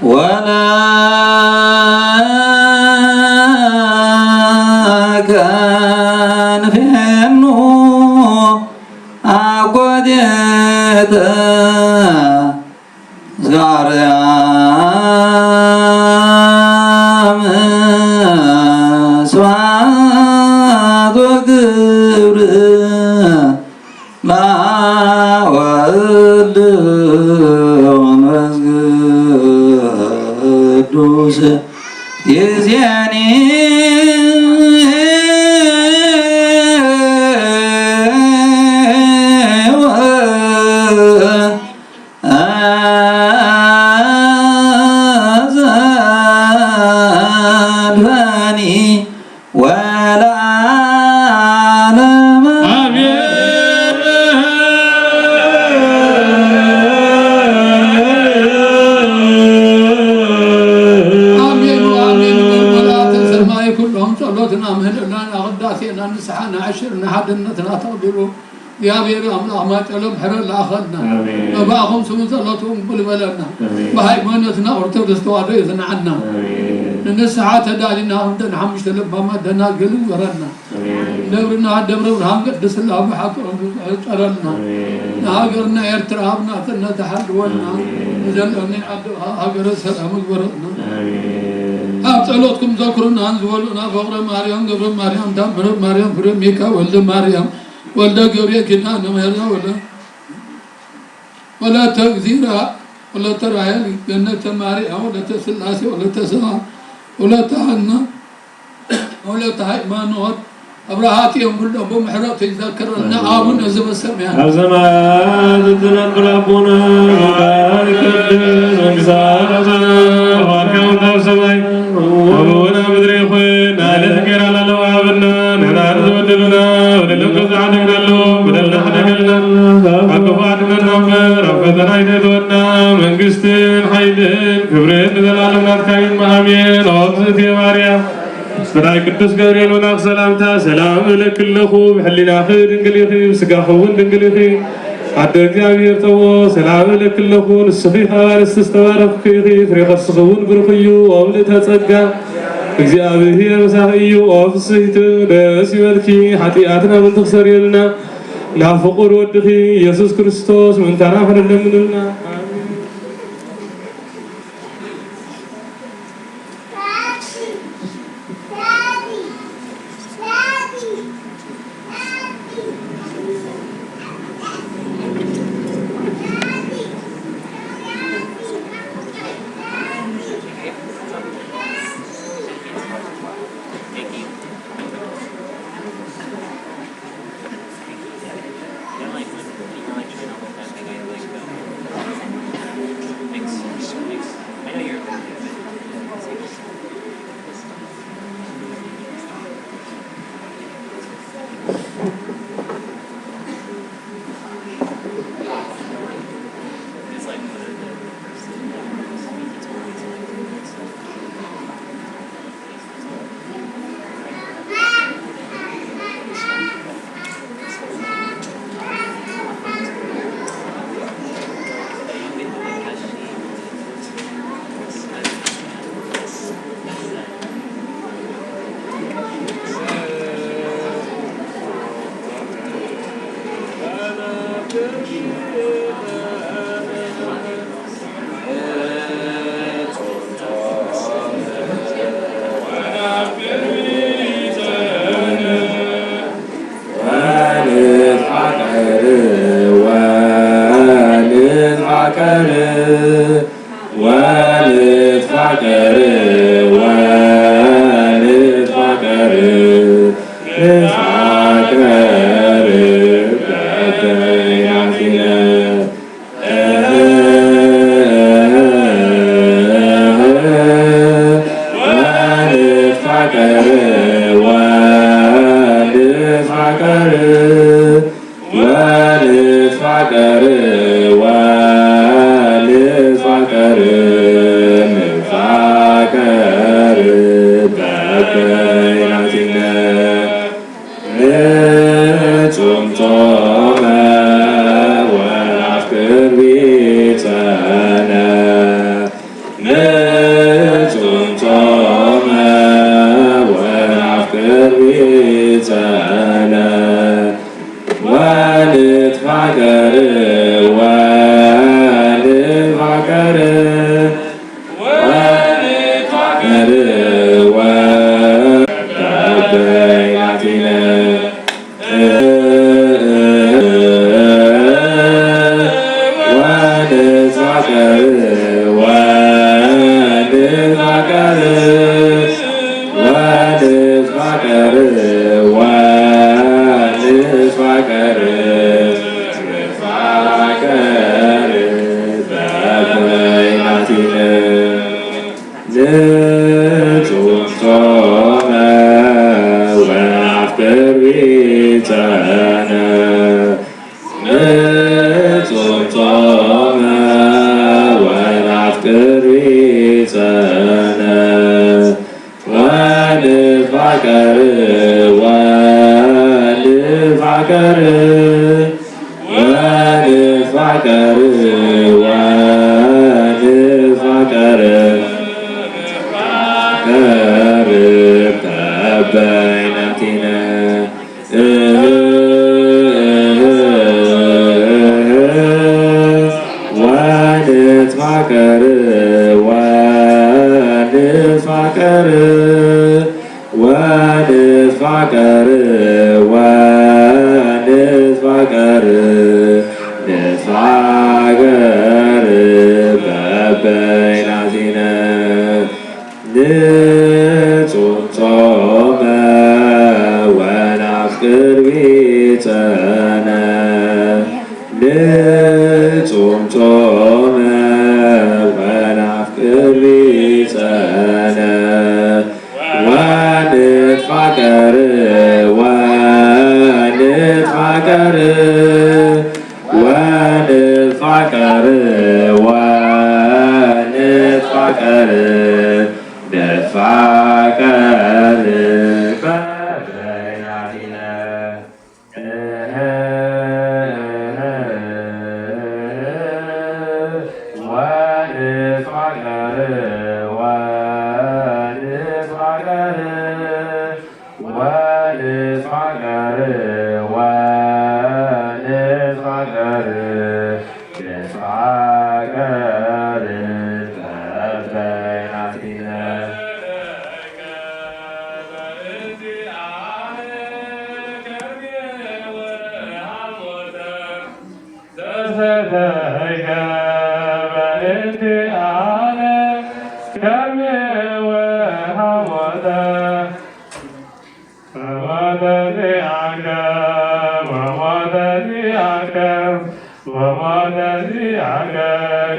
Speaker 2: ولا كان فينو أقوديت زاريام سواد وقبر لا ولد ቅዱስ የዚያኔ አዘድፈኒ ወለዓለመ
Speaker 1: ጸሎትና ምህለና አቅዳሴና ንስሐና አሽርና ሐድነትና ተቀበሉ يا بير أمنا ما تلم حرر لأخذنا أباهم سمو ጸሎቱን قلبلنا بهاي مانتنا أرتبط استواريزنا عنا النسحة تدالينا عندنا حمش تلب ما دنا قلو ورنا دورنا الدبر ورهم قدس الله بحق أرنا ناقرنا ارترابنا تنا تحدونا نزلنا هاقر السلام ورنا ጸሎትኩም ዘክሩና አንዝወሉና ፍቅረ ማርያም ገብረ ማርያም ታምረ ማርያም ፍሬ ሚካ ወልደ ማርያም ወልደ ገብርኤል ኪዳነ ምሕረት ወለተ እግዚራ ወለተ ራሔል ገነተ ማርያም ወለተ ሥላሴ ወለተ ሰባ ወለተ ሐና ወለተ ሃይማኖት أبراهاتهم كلهم بمحرات يذكرنا آبون أزم السميان
Speaker 3: أزمان تنقل أبونا وبارك الدين ومسارتنا واركم تفسمي وابونا بدريخوين نالذكر على لوابنا نعرض ودبنا وللوكز عدقنا اللوم بدلنا حدقلنا أكفاتنا النمر أفتنا يددونا من قستين حيدين كبرين نزلالنا تكاين مهامين وابزتي ماريا سراي قدوس ገብርኤል ወናኽ ሰላምታ ሰላም ለክለኹ በሕሊናኺ ድንግል ኢኺ ብስጋኺ እውን ድንግል ኢኺ አደ እግዚአብሔር ተዎ ሰላም ለክለኹ ንስኺ ኻባርስ ዝተባረኽኪ ኢኺ ፍሬ ከርስኺ እውን ብሩኽ እዩ ወብልዕተ ጸጋ እግዚአብሔር ምሳኺ እዩ ወፍስሕቲ ደስ ይበልኪ ኃጢአትና ምን ትኽሰሪልና ናብ ፍቁር ወድኺ ኢየሱስ ክርስቶስ ምንታና ፈለለምንልና ንትፋቀር ወንትፋቀር ወንትፋቀር ወንትፋቀር ንትፋቀር በበይናቲነ ንጹም ጾመ ወናፍቅር ቢጸነ ንጹም ጾመ ወናፍቅር ቢጸነ ወንትፋቀር ወንትፋቀር ወንትፋቀር በበይናቲነ ወንትፋቀር ወንትፋቀር ወንትፋቀር ወንትፋቀር ንትፋቀር በበይናቲነ ንጹም ጾመ ወናፍቅር ቢጸነ ንጹም ጾመ ወናፍቅር ቢጸነ ወንትፋቀር ወንትፋቀር ወንትፋቀር ወንትፋቀር በበይናቲነ ወንትፋቀር ወንትፋቀር ወንትፋቀር ወንትፋቀር ንትፋቀር በበይናቲነ ንጹም ጾመ ወናፍቅር ቢጸነ ንጹም ጾመ ወናፍቅር ቢጸነ ወንትፋቀር ወንትፋቀር ወንትፋቀር ወንትፋቀር ንትፋቀር በበይናቲነ ወንትፋቀር ወንትፋቀር ወንትፋቀር ወንትፋቀር ንትፋቀር በበይናቲነ ዘተይከ በእንቲአነ ከርቤ ወሐሞተ ወሞተ ዚአከ ወሞተ ዚአከ ወሞተ ዚአከ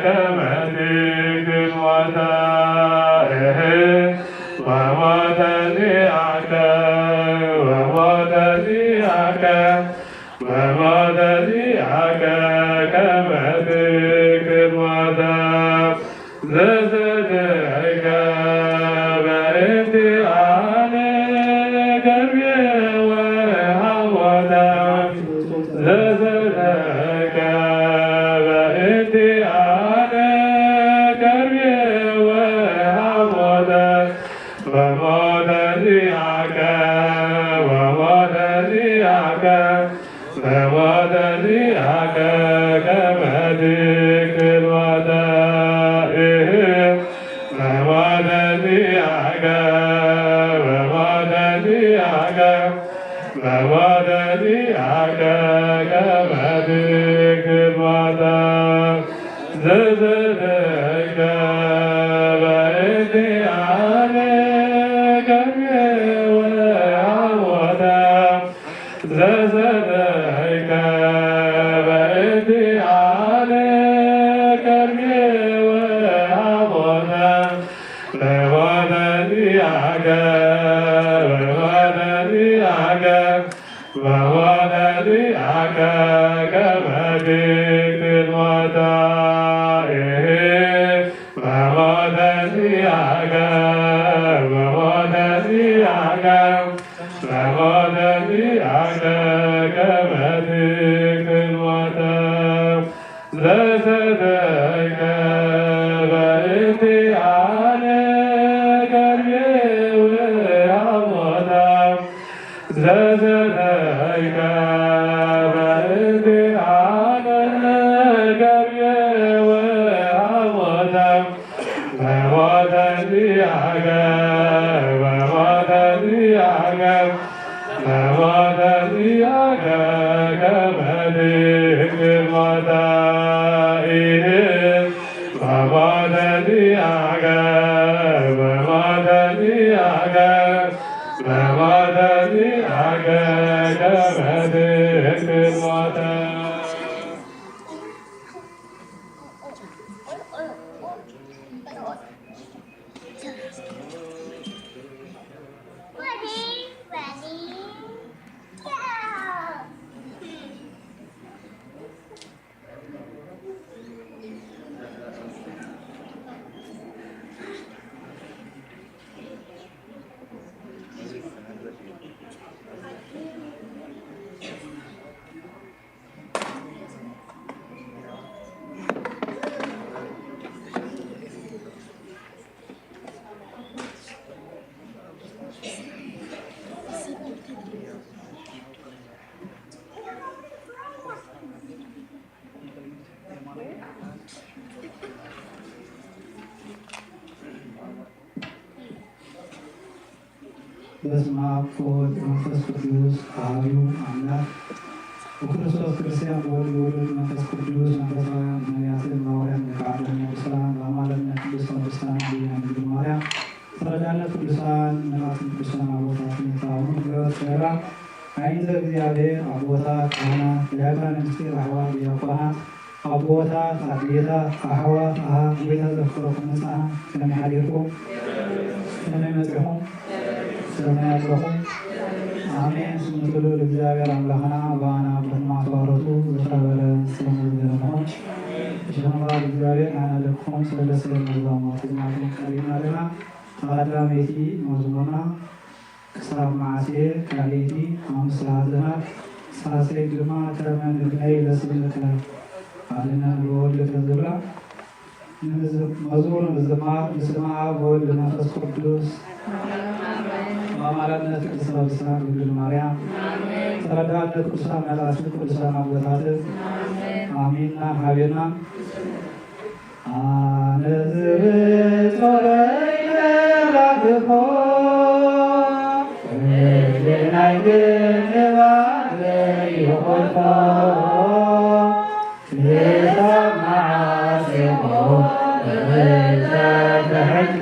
Speaker 3: ከመ ትክል ሞተ ወሞተ ዚአከ ወሞተ ዚአከ ወሞተ ዚአከ ከመ ትክል ሞተ ዘተይከ በእንቲአነ ከርቤ ወሐሞተ ዘተይከ በእንቲአነ ከርቤ ወሐሞተ ወሞተ ዚአከ ወሞተ ዚአከ ወሞተ ዚአከ ከመ ትክል ሞተ ወሞተ ዚአከ ወሞተ ዚአከ ወሞተ ዚአከ ከመ ትክል ሞተ ዘተይከ በእንቲአነ ከርቤ ወሐሞተ ዘተይከ በእንቲአነ ከርቤ ወሐሞተ ወሞተ ዚአከ
Speaker 4: በስመ አብ ወወልድ ወመንፈስ ቅዱስ አሐዱ አምላክ በክርስቶስ ክርስቲያን በወልድ ወልድ መንፈስ ቅዱስ መንፈሳውያን ነቢያትን ሐዋርያት ካህናት ቅዱሳን በአማልክት ቅዱሳን ቅዱሳን ድንግል ማርያም ተረዳነት ቅዱሳን መላእክት ቅዱሳን አቦታት የታሙ ገራ አይንዘ እግዚአብሔር አቦታት ካህናት ዲያቆናት ምስጢር አሕዋት ዲያቆናት አቦታት አዴታት አሕዋት አሃ ጌታ ዘፍቅረኩም ንጽሐ ከመይ ሓዲርኩም ከመይ መጺኹም ከመይ ኣለኹም አሜን። ስምትሉ እግዚአብሔር አምላክና ባና ብርማ ተዋረቱ ዝኸበረ ስሙ ዘመሆን ሸንባር እግዚአብሔር አና ለኩም ስለለሰ መዛማት ማለትም ቀሪናለና ተቀዳሜቲ መዝሙርና ክሳብ ማዕሴ ካልእቲ አምስራትና ሳሴ ግርማ ከመን ግናይ ለስምከ አለና በወልድ ተዝብራ መዝሙር ዝማር በስመ አብ ወወልድ ወመንፈስ ቅዱስ በአማላጅነት ቅድስት ቅዱሳን ድንግል ማርያም ተረዳነት ቅዱሳን መላእክት ቅዱሳን አቦታት አሜንና ሀቤና አነዝብ ጾረይነ ራግፎ እድናይ ግንባ ለይሆልፎ ለሰማዓሴሞ በዘተሕግ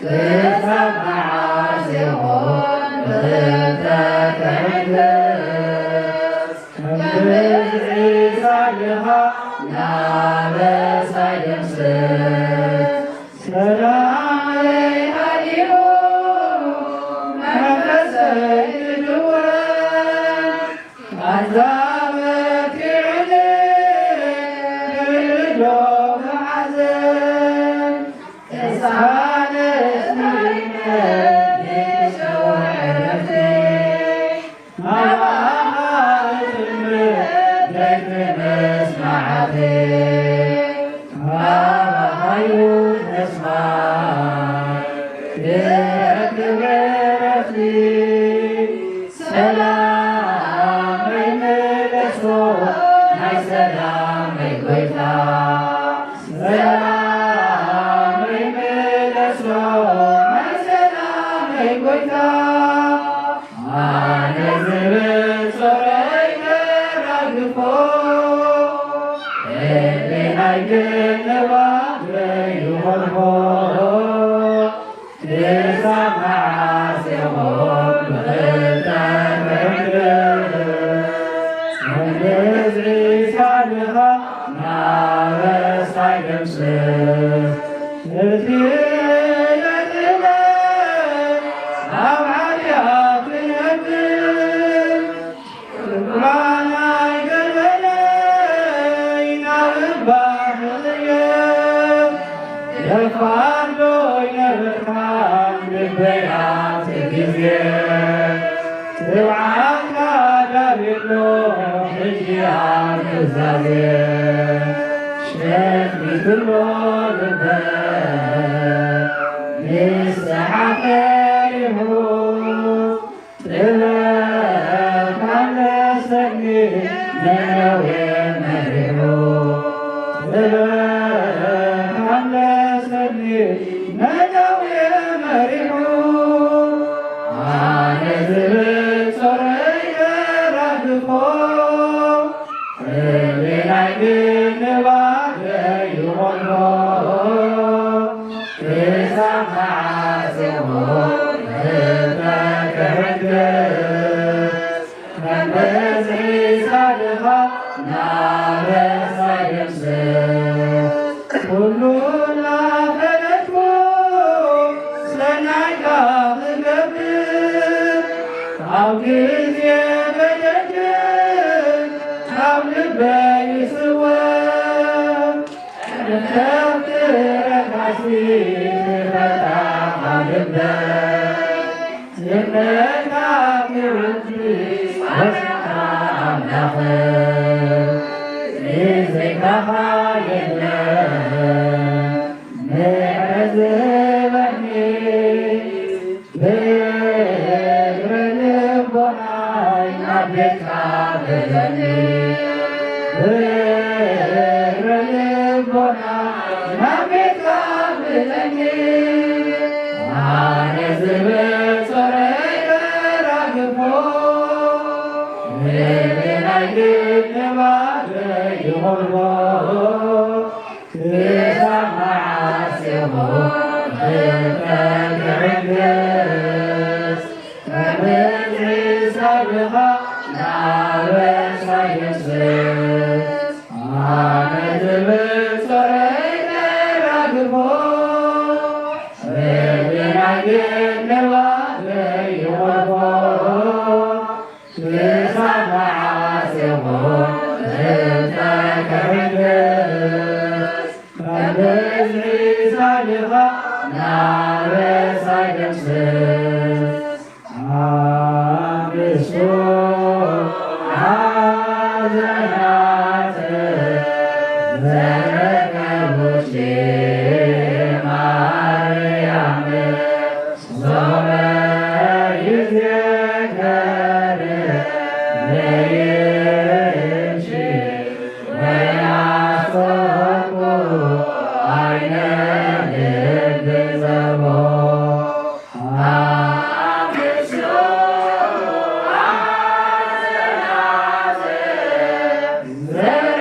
Speaker 4: Yeah.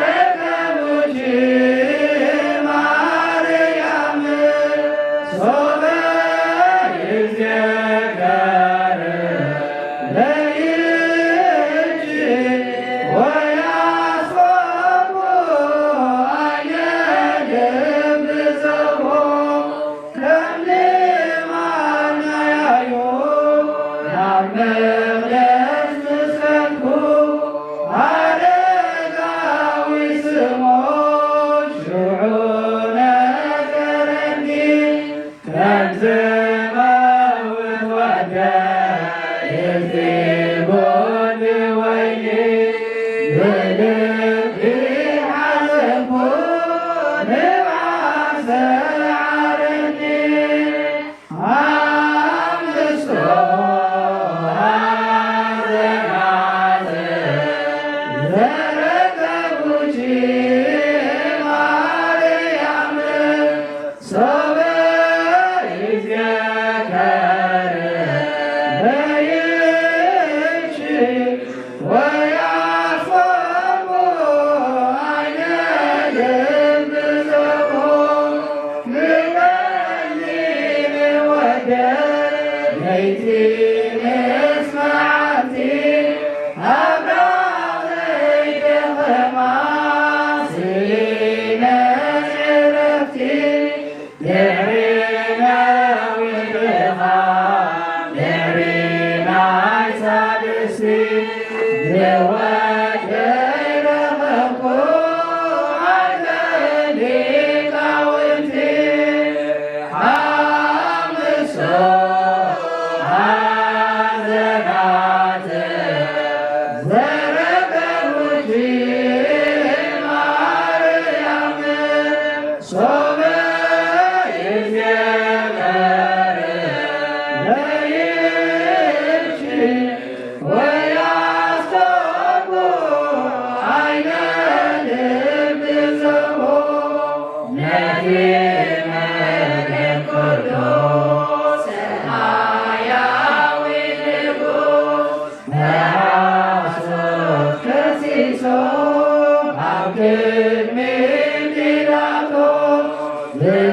Speaker 6: Zerekabuchi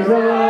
Speaker 2: Yeah.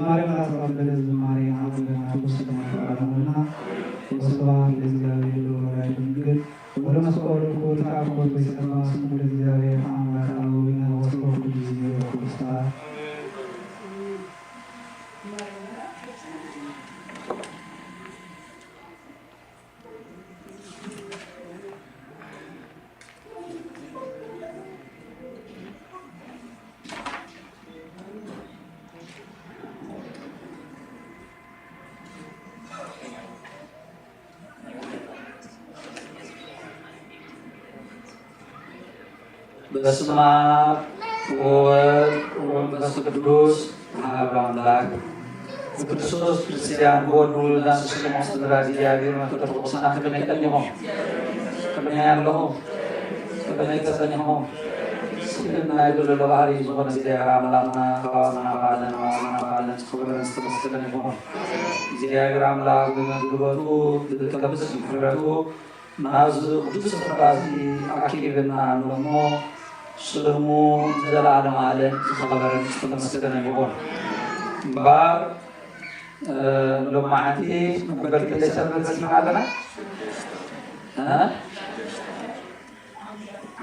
Speaker 4: ዝማሬ ተቀበለ ዝማሬ አሁን አፖስተል አራሙና ወስብሐት ለእግዚአብሔር ወለወላዲቱ ድንግል ወለመስቀሉ ክቡር ተአምር በሰማ ስሙ ለእግዚአብሔር አምላክ አበዊነ ወስብሐት ለእግዚአብሔር ክርስቶስ
Speaker 2: በስመ አብ ወወልድ ወመንፈስ ቅዱስ አሐዱ አምላክ በክርስቶስ ክርስቲያን በወልድ ውሉድ አንስቶ ስለ እግዚአብሔር መፍቀር ቆስና ከመይቀልሞ ከመያለሁ ከመይቀሰኝሞ ስልና ይደለ ለባህሪ ዝኾነ እግዚአብሔር አምላክና ካዋና ባለና ባለና ጽፈረን ተመስገነ ይሁን እግዚአብሔር አምላክ በመግበቱ ከብስ ፍረቱ ናዝ ቅዱስ ፍራዚ አኪብና ነሞ ስሙ ዘላለም ዓለም ተከበረን ተመስገነ ይሁን ባር ለማዓቲ በርክ ለሰበት ሲማለና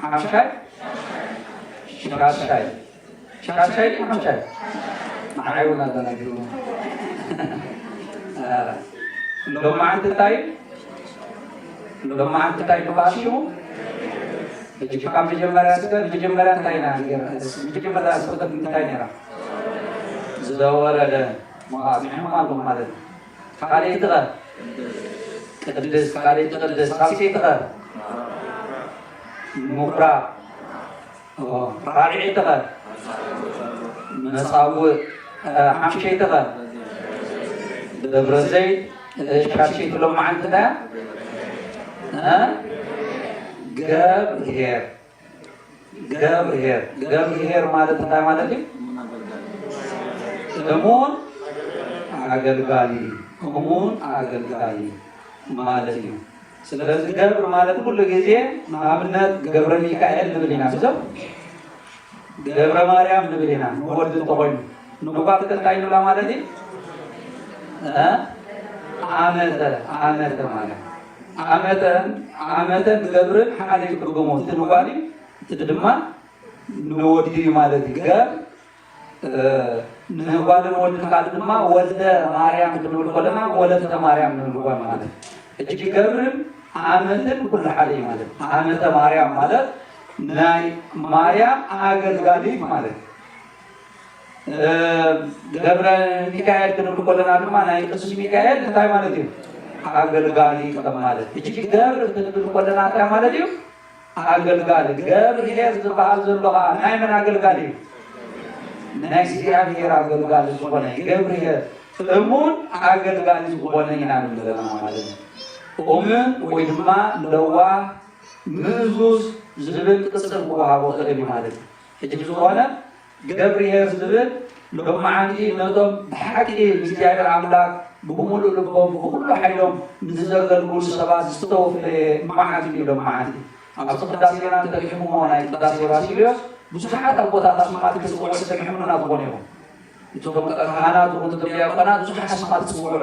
Speaker 2: አምሻይ ሻሻይ ማዓዩና ተናግሩ ለማዓቲ ታይ ባሽሙ እጅግ ከመጀመሪያ እስከ መጀመሪያ ታይና መጀመሪያ እስከ ታይና ዘወረደ ሙአሚን ማለት ካሌት ቅድስ ካሌት ቅድስ ሳልሴት ሙክራ ራሪዒት መሳውዕ ሓምሸይት ደብረ ዘይት ሻሽት ለማዓንትና ገብርኄር ማለት እንታይ ማለት እዩ? እሙን አገልጋሊ ማለት እዩ። ስለዚ ገብር ማለት ኩሉ ግዜ ንኣብነት ገብረ ሚካኤል ንብል ኢና ብዘብ ገብረ ማርያም ንብል ኢና ወዲ ተኮይኑ ንጓል እንታይ ንብላ ማለት እዩ ዓመተ ማለት ዓመተን ገብርን ሓደ ይትርጉሞ ትንጓሊ ድማ ንወዲ ማለት ገብ ንጓልን ወድን ካል ድማ ወልደ ማርያም ንብል ኮለና ወለተ ማርያም ንብል ማለት እጅ ገብርን ዓመትን ኩሉ ሓደ ማለት ዓመተ ማርያም ማለት ናይ ማርያም አገልጋሊ ማለት ገብረ ሚካኤል ንብል ኮለና ድማ ናይ ቅዱስ ሚካኤል እንታይ ማለት እዩ አገልጋሊ ማለት እጅግ ገብር ትብል ኮለና እንታይ ማለት እዩ አገልጋሊ ገብርኄር ዝበሃል ዘለኻ ናይ መን አገልጋሊ ናይ እግዚአብሔር አገልጋሊ ዝኾነ ገብርኄር እሙን አገልጋሊ ዝኾነ ኢና ንብለና ማለት እዩ እሙን ወይ ድማ ለዋህ ምእዙዝ ዝብል ቅፅል ክወሃቦ ክእል ማለት እዩ እጅግ ዝኾነ ገብርኄር ዝብል ሎማዓንቲ ነቶም ብሓቂ እግዚአብሔር አምላክ ብሙሉእ ልቦም ብኩሉ ሓይሎም ንዘገልግሉ ሰባት ዝተወፈየ መዓልቲ እዩ ሎማዓንቲ ኣብ ቅዳሴና ተጠቂምዎ ናይ ቅዳሴ ባሲልዮስ ብዙሓት ኣብ ቦታታት ስማት ክፅውዑ ዝተጠቂሙና ዝኾነ እዮም እቶም ካህናት እውን ዲያቆናት ብዙሓት ስማት ክፅውዑ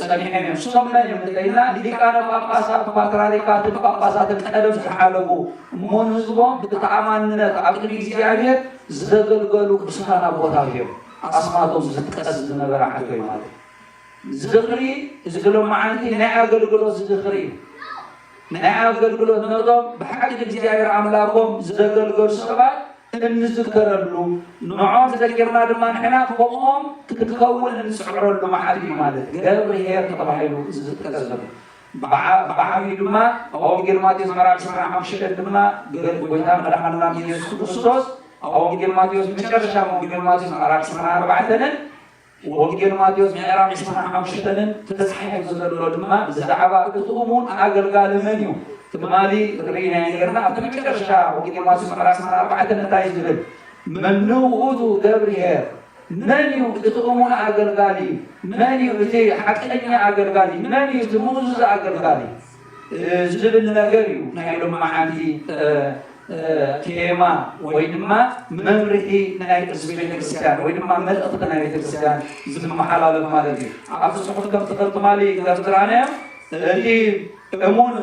Speaker 2: ፀኒሖም እዮም ንሶም መን እዮም እንተኢልና ሊቃነ ጳጳሳት ፓትርያርካትን ጳጳሳትን ቀደም ዝሓለፉ እሞ ንህዝቦም ብተኣማንነት ኣብ ቅድሚ እግዚአብሔር ዘገልገሉ ቅዱሳን ኣቦታት እዮም ኣስማቶም ዝጥቀስ ዝነበረ ዓዶ እዩ ማለት ዝኽሪ እዚ ሎማዓንቲ ናይ ኣገልግሎት ዝኽሪ ናይ ኣገልግሎት ነቶም ብሓቂ እግዚአብሔር ኣምላኮም ዘገልገሉ ሰባት እንዝከረሉ ንዖም ዘኪርና ድማ ንሕና ከምኦም ክትከውን እንስዕረሉ መዓልቲ እዩ ማለት ገብርኄር ተባሂሉ ዝጥቀስ ዘሎ ብዓብዪ ድማ ወንጌል ማቴዎስ ምዕራፍ 25 ድማ ጎይታ መድሓኒትና ኢየሱስ ክርስቶስ ወንጌል ማቴዎስ መጨረሻ ወንጌል ማቴዎስ ምዕራፍ 24ን ወንጌል ማቴዎስ ምዕራፍ 25ን ተጻሒፉ ዘሎ ድማ ብዛዕባ እቲ እሙን አገልጋሊ መን እዩ ትማሊ ርኢና ነገርና ኣብ መጨረሻ ወንጌል ማቴዎስ ምዕራፍ 24 እንታይ ዝብል መኑ ውእቱ ገብርኄር መን እዩ እቲ እሙን አገልጋሊ መን እዩ እቲ ሓቀኛ አገልጋሊ መን እዩ እቲ ምእዙዝ አገልጋሊ ዝብል ነገር እዩ ናይ ሎማዓንቲ ቴማ ወይ ድማ መምርሒ ናይ ቅርሲ ቤተክርስትያን ወይ ድማ መልእኽቲ ናይ ቤተክርስትያን ዝመሓላለፍ ማለት እዩ። ኣብዚ ፅሑፍ ከም ትኽርትማሊ ገዝራንዮ እቲ እሙን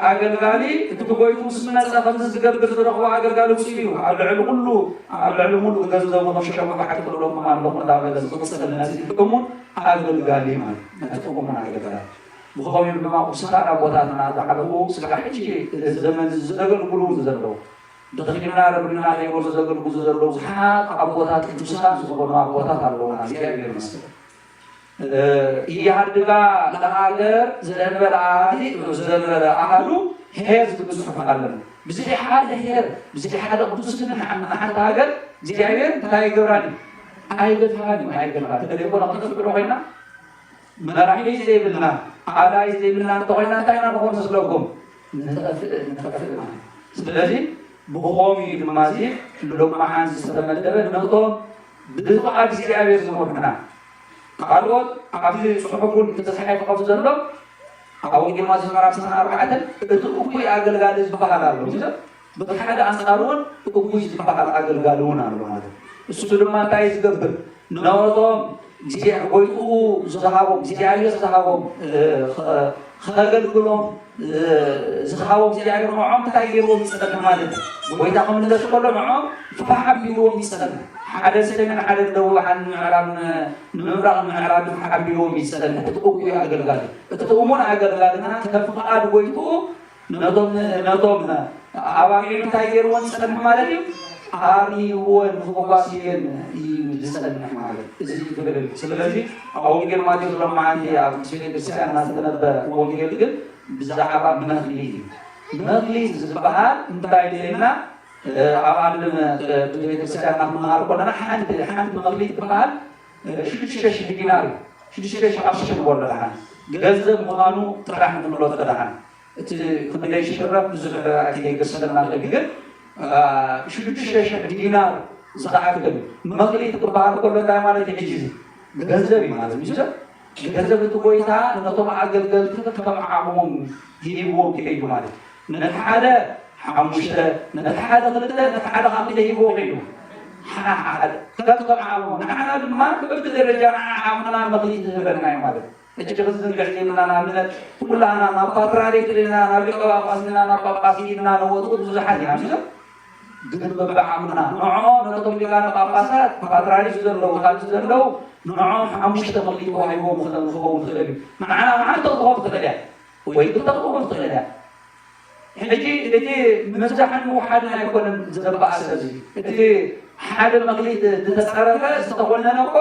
Speaker 2: ኣገልጋሊ እቲ ጎይቱ ምስ መፀ ከምዚ ዝገብር ዝረኽቦ ኣገልጋሊ ውፅኡ እዩ። ኣብ ልዕሊ ኩሉ ኣብ ልዕሊ ሙሉእ ገንዘቡ ከምሸሙ ሓቂ ክብሎም ኣለኹ እንዳበለ ዝቕፅል ነቲ እሙን ኣገልጋሊ ማለት ነቲ እሙን ኣገልጋሊ ብኸምኡ ድማ ቅዱሳን ኣቦታትና ዝሓለፉ ስጋ ሕጂ ዘመን ዘገልግሉ ዘለዉ ድኽልና ረብና ዘይበሉ ዘገልግሉ ዘለዉ ብዙሓት ኣቦታት ቅዱሳን ዝኾኑ ኣቦታት ኣለዉና እግዚኣብሔር ይመስገን። እያሃድጋ ለሃገር ዘንበለ ኣሃዱ ሄር ዝብል ፅሑፍ ኣለና። ብዚ ሓደ ሄር ብዚ ሓደ ቅዱስን ንሓንቲ ሃገር እግዚኣብሔር እንታይ ይገብራን እዩ ኣይገድፋን እዩ ኣይገድፋን ተደይኮነ ክተፍቅዶ ኮይና መራሒ ዘይብልና ኣላይ ዘይብልና እንተኮይና እንታይ ኢና ንኾን መስለኩም ንጠፍእ ማለት ስለዚ ብኸምኡ ድማ እዚ ሎማዓን ዝተመደበ ነቶም ብፍቓድ እግዚኣብሔር ዝመርሑና ካልኦት ኣብዚ ፅሑፉን ተፃሒፉ ከም ዘሎ ኣብ ወንጌል ማቴዎስ ምዕራፍ 24 እቲ እኩይ ኣገልጋሊ ዝበሃል ኣሎ በቲ ሓደ ኣንፃር እውን እኩይ ዝበሃል ኣገልጋሊ እውን ኣሎ ማለት እሱ ድማ እንታይ ዝገብር ነቶም ጎይትኡ ዝሃቦም እግዚኣብሔር ዝሃቦም ከገልግሎም ዝሃቦም እግዚኣብሔር ንዖም እንታይ ገይርዎም ይፀንሕ ማለት እዩ። ጎይታ ክምለሱ ከሎ ንዖም ፋሕ ኣቢልዎም ይፀንሕ ሓደ ሰሜን ሓደ ደቡብ ሓደ ንምብራቕ ምዕራብ ፋሕ ኣቢልዎም ይፀንሕ እቲ እኩይ ኣገልጋሊ እቲ እሙን ኣገልጋልና ከም ፍቓድ ጎይትኡ ነቶም ኣባጊዕ እንታይ ገይርዎን ዝፀንሕ ማለት እዩ ኣርይዎን ዝጓስየን እዩ ዝፀንሕ ማለት እዚ ትግልል ስለዚ ኣብ ወንጌል ማቴዎስ ሎማዓንቲ ኣብ ቤተክርስትያንና ዝተነበረ ወንጌል ግን ብዛዕባ መክሊት እዩ። መክሊት ዝበሃል እንታይ ደልና ኣብ ዓለም ቤተክርስትያንና ክንመሃር ከለና ሓንቲ መክሊት ትበሃል 6,000 ዲናር እዩ 6,000 ንበሎ ድሓን ገንዘብ ምዃኑ ጥራሕ ንብሎ ተደሓን እቲ ክንደይ ሽረፍ ብዙሕ ኣይተገሰለና ንኽእል ግን 6,000 ዲናር ዝኣክል መክሊት ክበሃል ከሎ እንታይ ማለት እዩ ሕጂ ገንዘብ እዩ ማለት እዩ። ገንዘብ እቲ ጎይታ ነቶም ኣገልገልቲ ከም ዓቕሞም ሂብዎም ከይዱ ማለት ነቲ ሓደ 5 ነቲ ሓደ 2 ነቲ ሓደ 5 ሂብዎ ከይዱ ከም ዓቕሞም ንዓና ድማ በብቲ ደረጃ ዓቕምና መክሊት ዝህበና እዩ ማለት እዩ። እጅ ክዝንግዕ ዘይብልና ንኣብነት ኩላና ናብ ፓትርያርክ ኢልና ናብ ሊቀ ጳጳስ ኢልና ናብ ጳጳስ ኢልና ነወጥኡ ብዙሓት ኢና ግን በብዓቕምና ንዖም ነቶም ሊቃነ ጳጳሳት ፓትርያርክ ዘለዉ ካልእ ዘለዉ ንዖም 5 መክሊት ተዋሂቦም ክኸውን ትኽእል እዩ። ንዓና ሓንቲ ክትኾን ትኽእል እያ ወይ ክልተ ክትኾን ትኽእል እያ። ሕጂ እቲ ምብዛሕን ምውሓድን ኣይኮነን ዘበኣሰ እዚ እቲ ሓደ መክሊት ዝተፀረፈ ዝተቆነነ እኮ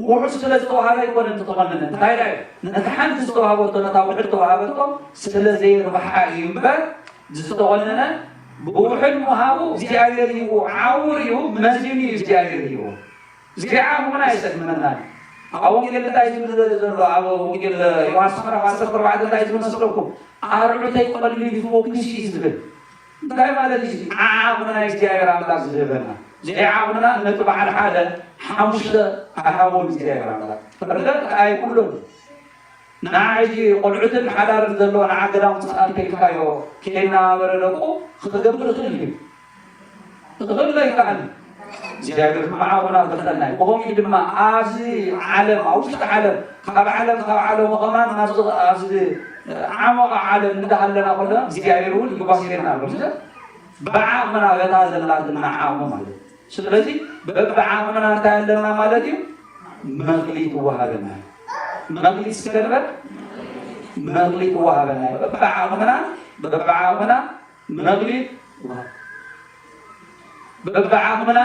Speaker 2: ውሑድ ስለ ዝተዋሃበ ኣይኮነን ተተቆነነ እንታይ ዳ ነቲ ሓንቲ ዝተዋሃበቶ ነታ ውሑድ ተዋሃበቶ ስለ ዘይርባሓ እዩ እምበር ዝተቆነነ ብውሕድ ምሃቡ እግዚኣብሔር ሂቡ ዓውር እዩ መዚኑ እዩ እግዚኣብሔር ሂቡ እዚዓኹምና ኣይሰድመናን። ኣብ ወንጌል እንታይ ዝብል ዘሎ ኣብ ወንጌል ዮሃንስ ምዕራፍ 14 እንታይ ዝብል መስለኩም ኣርዑተይ ቀሊል ይፎክስ እዩ ዝብል እንታይ ማለት እዩ ዓቕምና ናይ እግዚኣብሔር ኣምላክ ዝህበና ዘይዓቕምና ነቲ በዓል ሓደ 5 ኣሃቦም እግዚኣብሔር ኣምላክ ፈርገጥ ኣይኩሎን ንዓጂ ቆልዑትን ሓዳርን ዘለዎ ንዓገዳም ፅቃል ከይልካዮ ከይናበረ ደቁ ክገብር ይኽእል እዩ ክኽእል ኣይከኣል እግዚኣብሔር መዓቑና ክፍጠና እዩ። ብኸምኡ ድማ ኣብዚ ዓለም ኣብ ውሽጢ ዓለም ካብ ዓለም ኸማን ኣብዚ ዓመቐ ዓለም እንዳሃለና ከለና እግዚኣብሔር እውን ይጓሲረና ኣሎ ብዓቕምና በታ ዘላትና ዓቕሙ ማለት እዩ። ስለዚ በብዓቕምና እንታይ ኣለና ማለት እዩ መክሊት ወሃበና መክሊት ስከንበር መክሊት ወሃበና በብዓቕምና መክሊት በብዓቕምና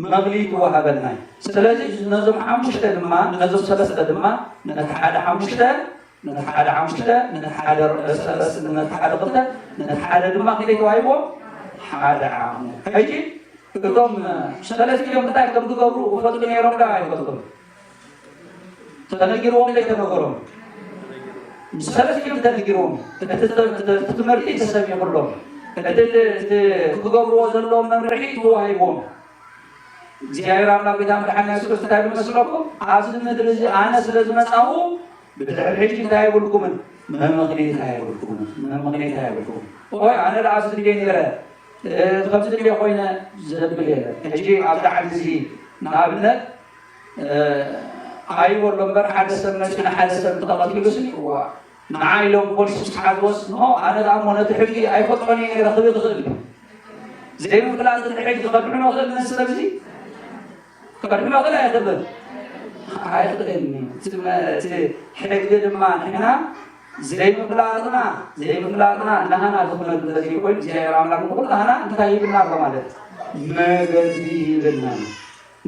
Speaker 2: መክሊት ወሃበና። ስለዚ ነዞም 5 ድማ ነዞም 3 ድማ ነቲ ሓደ 5 ነቲ ሓደ 5 ነቲ ሓደ 3 ነቲ ሓደ 2 ነቲ ሓደ ድማ ክልተ ተዋሂቦ ሓደ ዓቕሙ ሕጂ እቶም ሰለስቲኦም እንታይ ከም ዝገብሩ ክፈልጡ ነይሮም ዳ ኣይፈልጡም ተነጊርዎም ዘይተነገሮም ሰለስቲኦም ተነጊርዎም እቲ ትምህርቲ ተሰሚዑሎም እቲ ክገብርዎ ዘለዎም መምርሒ ተዋሂቦም እግዚኣብሔር ኣምላክ ጌታ መድሓኒትና ኢየሱስ ክርስቶስ እንታይ ዝመስለኩም ኣብዚ ምድሪ እዚ ኣነ ስለ ዝመፃኹ ብድሕሪ ሕጂ እንታይ ኣይብልኩምን መምክሊት ኣይብልኩምን ወይ ኣነ ዳ ኣብዚ ግዜ ነይረ ከምዚ ድልዮ ኮይነ ዘብል የለን ሕጂ ኣብዛ ዓዲ እዚ ንኣብነት ኣይበሎ እምበር ሓደ ሰብ መፅና ሓደ ሰብ ተቐቲሉስ ንዓ ኢሎም ፖሊስ ሓዝወስ ኣነ ዳ እሞ ነቲ ሕጊ ኣይፈጥሮን እየ ነይረ ክብል ዝኽእል ዘይምፍላጥ እቲ ሕጊ ከድሕኖ ክእል ነዚ ሰብ እዚ ከድሕኖ ክእል ኣይክእልን ኣይክእልኒ እቲ ሕጊ ድማ ንሕና ዘይምፍላጥና ናህና ዝኩነሉ ለዚ ኮይኑ እግዚኣብሔር ኣምላክ ንኩሉ ናህና እንታይ ይብልና ኣሎ ማለት መገዲ ይብልና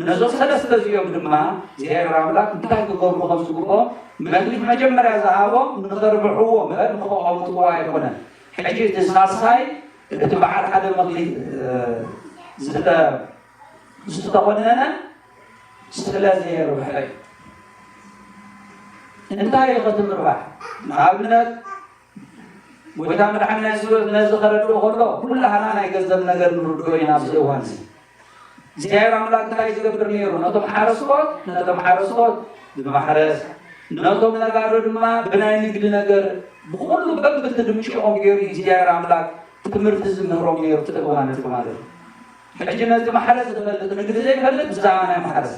Speaker 2: ነዞም ሰለስተ እዚኦም ድማ እግዚኣብሔር ኣምላክ እንታይ ክገብሩ ከም ዝግብኦም መግሊት መጀመርያ ዝሃቦም ንኸርብሕዎ ምእር ንኽቐውጥዎ ኣይኮነን ሕጂ እቲ ሳልሳይ እቲ በዓል ሓደ መግሊት ዝተኮነነ ስለዘየርብሐ እንታይ ይኸትምርባሕ ንኣብነት ጎይታ መድሓኒና ኢየሱስ ነዚ ከረድኦ ከሎ ኩላህና ናይ ገንዘብ ነገር ንርድኦ ኢና ኣብዚ እዋን እዚ እግዚኣብሔር ኣምላክ እንታይ ዝገብር ነይሩ ነቶም ሓረስቶት ብማሕረስ ነቶም ነጋዶ ድማ ብናይ ንግዲ ነገር ብኩሉ በብቲ ድምሽኦም ገይሩ እግዚኣብሔር ኣምላክ ትምህርቲ ዝምህሮም ነይሩ እቲ እዋን እቲ ማለት ሕጂ ነዚ ማሕረስ ዝፈልጥ ንግዲ ዘይፈልጥ ብዛዕባ ናይ ማሕረስ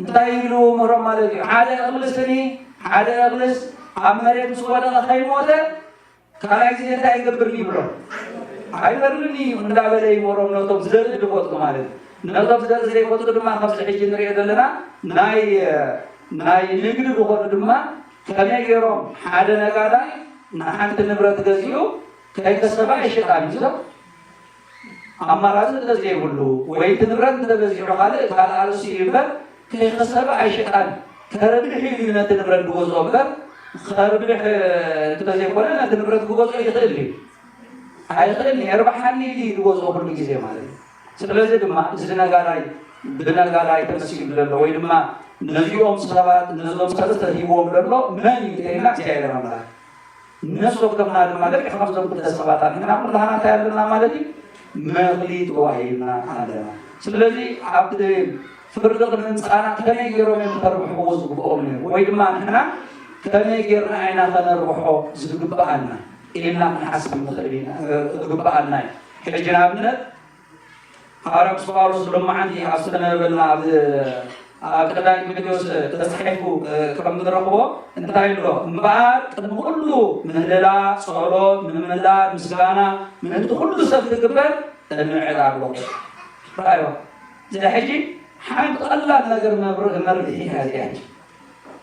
Speaker 2: እንታይ ይብሉ ምህሮም ማለት እዩ ሓደ እኽልስ ኣብ መሬት ምስ ወደቐ ከይሞተ ካልኣይ ግዜ እንታይ ይገብርኒ ይብሎ ኣይበርኒ እንዳበለ ይመሮም ነቶም ዘርኢ ዝፈልጡ ማለት እዩ ነቶም ዘርኢ ዘይፈልጡ ድማ ካብዚ ሕጂ ንሪኦ ዘለና ናይ ንግዲ ዝኾኑ ድማ ከመይ ገይሮም ሓደ ነጋዳይ ንሓንቲ ንብረት ገዚኡ ከይከሰባ ይሸጣል እዩ ኣማራፂ እንተዘይብሉ ወይ እቲ ንብረት እንተገዚዑ ካልእ ኣርሲ እምበር ከይከሰባ ኣይሸጣል ከረብሕ ኢሉ ነቲ ንብረት ክገዝኦ እምበር ከርብሕ እንተዘይኮነ ነቲ ንብረት ክገዝኦ ይኽእል እዩ ኣይኽእልኒ የርባሓኒ ኢሉ ዝገዝኦ ኩሉ ግዜ ማለት እዩ ስለዚ ድማ እዚ ነጋዳይ ብነጋዳይ ተመሲሉ ዘሎ ወይ ድማ ነዚኦም ሰባት ነዞም ሰለስተ ሂቦም ዘሎ መን እዩ ኢልና እግዚኣብሔር ኣምላክ ነሱ ከምና ድማ ደቂ ከምዞም ክልተ ሰባት ኢና ኩላህና እንታይ ኣለና ማለት እዩ መክሊት ተዋሂብና ኣለና ስለዚ ኣብቲ ፍርዲ ንምምፃእና ከመይ ገይሮም እዮም ከርብሕዎ ዝግብኦም ነይሩ ወይ ድማ ንሕና ከመይ ጌርና ዓይና ከነርብሖ ዝግባአና ኢልና ክንሓስብ ንኽእል ኢና ዝግባአና እዩ ሕጂ ንኣብነት ሐዋርያ ቅዱስ ጳውሎስ ሎማዓንቲ ኣብ ዝተነበበልና ኣብ ቀዳማይ ጢሞቴዎስ ተፃሒፉ ከም ንረኽቦ እንታይ ኣሎ እምበኣር ቅድሚ ኩሉ ምህለላ ጸሎት ምምልላል ምስጋና ምእንቲ ኩሉ ሰብ ክግበር እንዕድ ኣለዎ ራእዮ እዚ ሕጂ ሓንቲ ቀላል ነገር መርብሒ እያ እዚኣ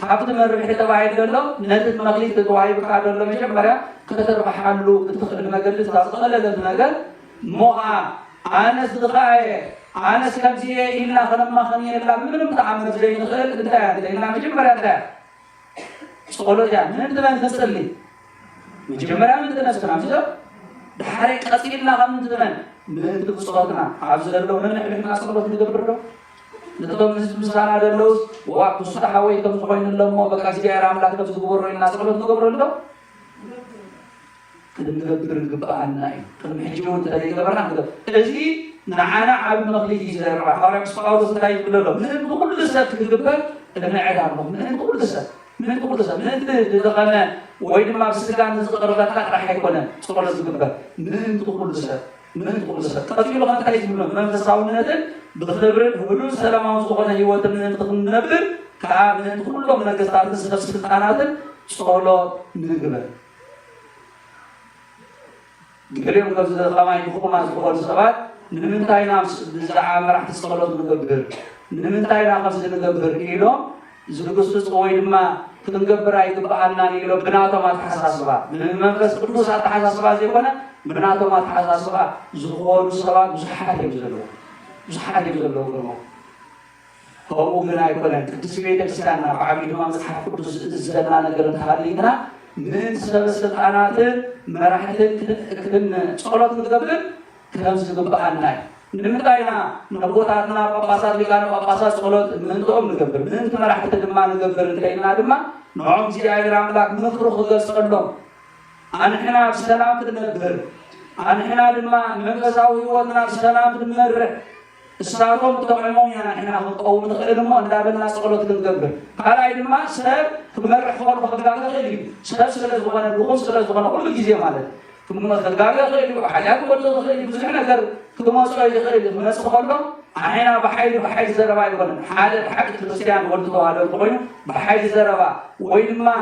Speaker 2: ካብቲ መርብሒ ተባሂሉ ዘሎ ነቲ መክሊት ተዋሂብካ ዘሎ መጀመርያ ከተርባሓሉ እትኽእል መገዲ ዝቐለለት ነገር ሞኣ ኣነስ ዝኸኣየ ኣነስ ከምዚ ኢልና ከነማኸን የላ ምንም ተዓምር ዘይንኽእል እንታይ ኢልና መጀመርያ እንታይ ጸሎት እያ ምእንቲ መን ክንፅሊ መጀመርያ ምእንቲ ነፍስና ምዞ ድሓረ ቀፂልና ከምንቲ መን ምእንቲ ብፅሎትና ኣብዚ ዘለው ነንሕልፍና ጸሎት ንገብር ዶ ነቶም ህዝቢ ምሳና ዘለውስ ዋ ክሱሕ ወይ ከም ዝኾይኑሎ እሞ በቃ እግዚኣብሔር ኣምላክ ከም ዝግበሮ ኢልና ጸሎት ንገብረሉ ዶ ክንገብር ግባአና እዩ ቅድሚ ሕጂ እውን እንተዘይገበርና ክንገብር እዚ ንዓና ዓብ መክሊት እዩ ዘርባ ሐዋርያ ቅዱስ ጳውሎስ እንታይ ይብል ኣሎ ምእንቲ ኩሉ ሰብ ክግበር እንዕድ ኣለኹ ምእንቲ ኩሉ ሰብ ምእንቲ ዝኸነ ወይ ድማ ብስጋን ዝቕርበካ ጥራሕ ኣይኮነን ጸሎት ዝግበር ምእንቲ ኩሉ ሰብ ቀፂሉ ከንታይ ዝብሎ መንፈሳውነትን ብክብርን ህሉን ሰላማዊ ዝኾነ ሂወትን ምእንቲ ክንነብር ከዓ ምእንቲ ኩሎም ነገስታትን ሰብ ስልጣናትን ጸሎት ንግበር ገሊኦም ካብዚ ከማይ ንኹማት ዝኾኑ ሰባት ንምንታይ ኢና ብዛዕባ መራሕቲ ጸሎት ንገብር ንምንታይ ኢና ከምዚ ንገብር ኢሎም ዝግስፅ ወይ ድማ ክንገብር ኣይግባአናን ኢሎም ብናቶም ኣተሓሳስባ ብመንፈስ ቅዱስ ኣተሓሳስባ ዘይኮነ ብናቶም ኣተሓሳስባ ዝኾኑ ሰባት ብዙሓት እዮም ዘለዉ ግርሞ ከምኡ ግን ኣይኮነን ቅዱስ ቤተክርስትያንና ብዓብዪ ድማ መፅሓፍ ቅዱስ ዝዘና ነገር እንተሃሊና ምእንቲ ሰበስልጣናትን መራሕትን ጸሎት ክንገብር ከም ዝግባአና እዩ ንምንታይ ኢና ነቦታትና ጳጳሳት ሊቃነ ጳጳሳት ጸሎት ምእንትኦም ንገብር ምእንቲ መራሕቲ ድማ ንገብር እንተኢልና ድማ ንዖም እግዚኣብሔር ኣምላክ ምክሩ ክገልፀሎም ኣንሕና ብሰላም ክንነብር ኣንሕና ድማ መንፈሳዊ ሂወትና ብሰላም ክንመርሕ እሳቶም ተጠቂሞም ኢና ንሕና ክንቀውም ንኽእል እሞ እንዳበልና ጸሎት ክንገብር ካልኣይ ድማ ሰብ ክመርሕ ከሎ ክጋገ ክእል እዩ ሰብ ስለዝኾነ ድኹም ስለዝኾነ ኩሉ ግዜ ማለት كم خلقاء غير حاجات كله غير بس إحنا كر كم صار غير الناس خلوا أحيانا بحيل زربا يقولون حال حق الكريستيان ولدوا على القوي بحيل زربا وينما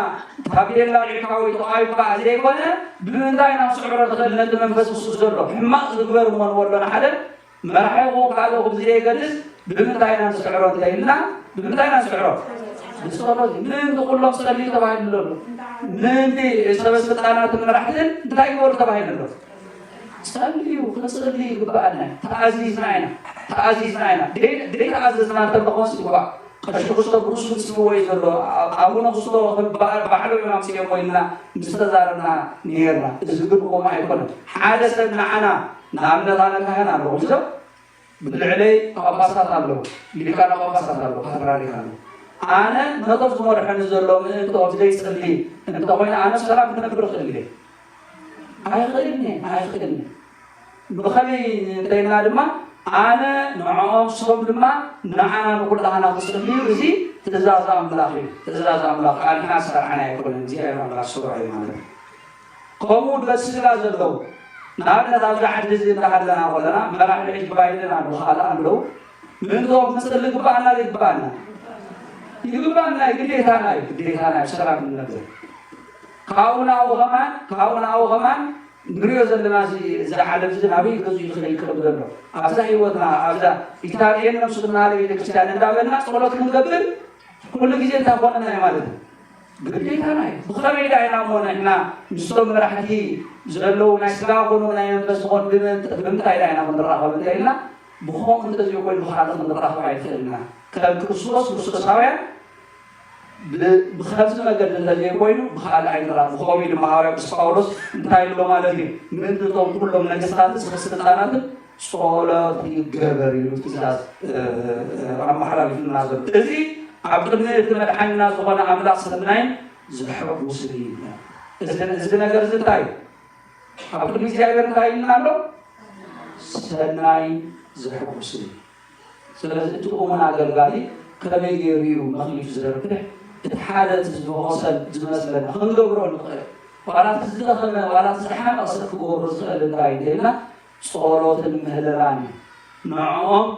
Speaker 2: تبي الله يكاوي تقاي بقى زي كونه بدون داينا سعر دخل ندم منفس وسوسر ما غبر من ولا حدا ما راح يقول قالوا بزي جلس بدون داينا سعر داينا بدون داينا سعر بس والله من تقول لهم صلي تبعي له من دي سبب أنا تمرحتن داي ور تبعي له صلي وخلصلي قبعنا تعزيزنا دي تعززنا تبقون سوا خشخص بروس سوى يزلوا أبونا خصوا بحلو يوم سيوم وإننا مستزارنا نيرنا زقبوا ما يكون حادثنا معنا نعمل هذا كهنا نروجه بالعلي قبصات الله اللي كان قبصات الله خبراني كانوا أنا نطلب زمر حن زلوا من أنت أبدي صلي أنت وين أنا سلام كنا بروح الليل هاي خدمني بخلي تينا لما أنا نعم صوب لما نعنا نقول أنا بصلي وزي تزازم لاخي أنا حاسر أنا يقول زي أنا سرعة ماله قوموا بس لا زلوا نحن هذا حد زين هذا ولا ما راح نعيش بايدنا نخاله أملو من ذوق مثل لقبانا يقولنا سلام من النبي كاونا وغمان نريد زلنا زعل زنابي كذي خلي كبرنا أبدا يودنا أبدا إثارين نفسنا على ذلك الشيء ندابنا صلوات نقبل كل جزء تابعنا يا مالك قديتنا بخلنا إذا أنا مونا هنا نسلم راحتي زلوا نسلا قلنا ينبس قن بمن تايدا أنا من الراه من تاينا بخوم من تزيو كل بخارج من الراه وعيتنا كلام كرسوس سويا بخمس ما قد الذي يقولون بخال عين رأى بخومي المعارف بسقاورس نتايل له مالذي من تطوم كلهم نجسات سخسرتانات صلاة الجبر يلتزاز عم حلال في النازل تزي عبد الله يتمد عن الناس وأنا عملاق سنين زحف مسلمين إذا نجر زتاي عبد الله جايبر تايل نالو سنين زحف مسلمين سلازم تقومنا قلقالي كلام يجريو مخليف زرقه تحالة زوجة مثلا هنقبرون الخير ولا تزدخلنا ولا تزحم أصدق قبر زغل الدايدنا صورات المهلراني نعم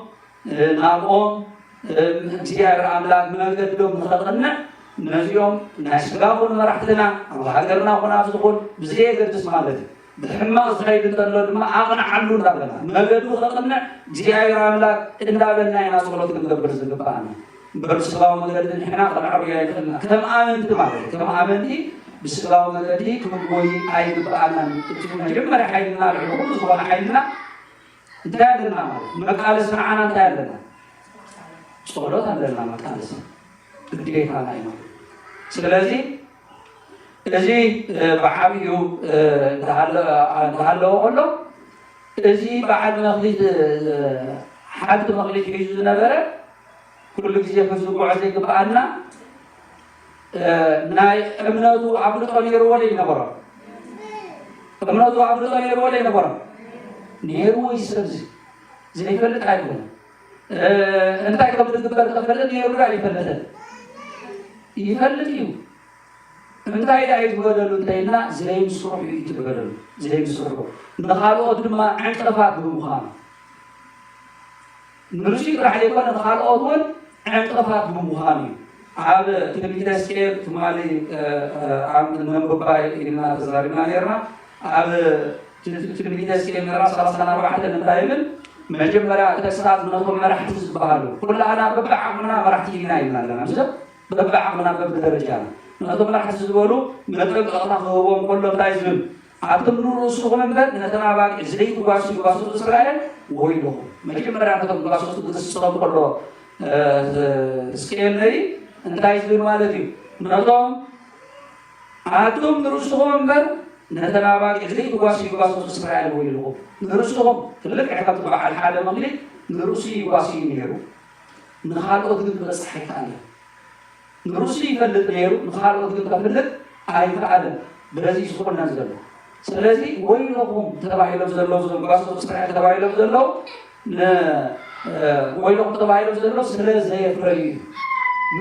Speaker 2: زيارة أملاك ما قدهم خلقنا نزيوم ناشقاون مرحتنا وهاجرنا ونافذون بزي قدس مالتي بحما صغير تنلود ما أغنى علون ربنا ما قدوا خلقنا زيارة أملاك إن دابنا يناس صورات المقبر زغبانا برسلاو مقدن إحنا العربية يقولنا كم آمنت معك كم آمنتي بسلاو مقدي كم قوي أيد بأنا جمر حيلنا العقول صور حيلنا انتهينا مقالة سمعنا انتهينا صورات عندنا مقالة بديت أنا إيمان سلازي الذي بعابيو دهالو أقوله الذي بعد مغليت حد مغليت يجوزنا بره كل شيء فسوق عزيز بأننا ناي أمناتو عبد الطلير ولا ينبرة أمناتو عبد الطلير ولا ينبرة نيرو يسرز زي فلت عيبنا أنت قبل تقبل فلت نيرو قاعد يفلت يو أنت إذا عايز بدلوا تينا زي مسروح يتبدلوا زي مسروح نخالو أدرما عن طرفات بمخان نرشيد راح يكون نخالو أدول عن طرفات بمخاني هذا تلميذ سكيب ثمالي عم نبغى إلنا تزارنا نيرنا هذا تلميذ سكيب نرى سلسلة واحدة نتايمن مجمرة تسرات نظم راح تزبالو كل أنا ببع عمنا راح تيجينا إلنا لنا مزب ببع عمنا ببدرجان نظم راح تزبالو نطلق الله هو كله تايزن عتم نور رسول من بعد نتنا باق إزريق واسو إسرائيل ويلو مجمرة نظم واسو تسلم كله سكيل نري انتايز بالوالدي نظام عاتم نرسلهم من نتنا باق إزريق واسو إسرائيل ويلو نرسلهم تلك عقب على الحالة مغلي نرسي واسي نيرو نخال أذن بس حيتانيا نرسي فلت نيرو نخال أذن فلت عيفعل برزي سخون نزلوا سلازي ويلهم تبعي لفزلوا واسو إسرائيل تبعي لفزلوا ويلهم تبعي لفزلوا سلازي يفري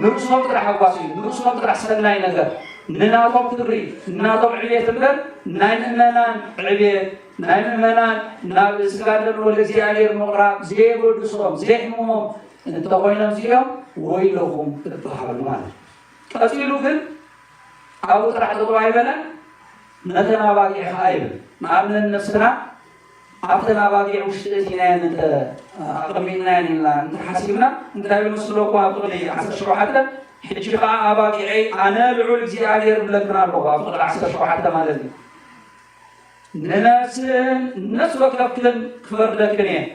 Speaker 2: نرسلهم ترى حواسي نرسلهم ترى سناي نجار نناطب كبري نناطب عبية البر نايم منان عبية نايم منان نابس قادر ولا زي عليه المقرب زي بردسهم زي حموم انت قوينا زيهم ويلهم البحر مال قصيلو كن أو ترى تطوعي بنا نتنا باقي خايب نعمل النسرة أفتنا باقي وشتينا أنت أقمنا إلا حسيبنا أنت هاي المسلوك وأقولي عسى شروحاتنا حجيقا أباقي عي أنا العول زي عليه بلقنا اللغة أقول عسى شروحاتنا ما لدي ناس وكفتن كفر لكني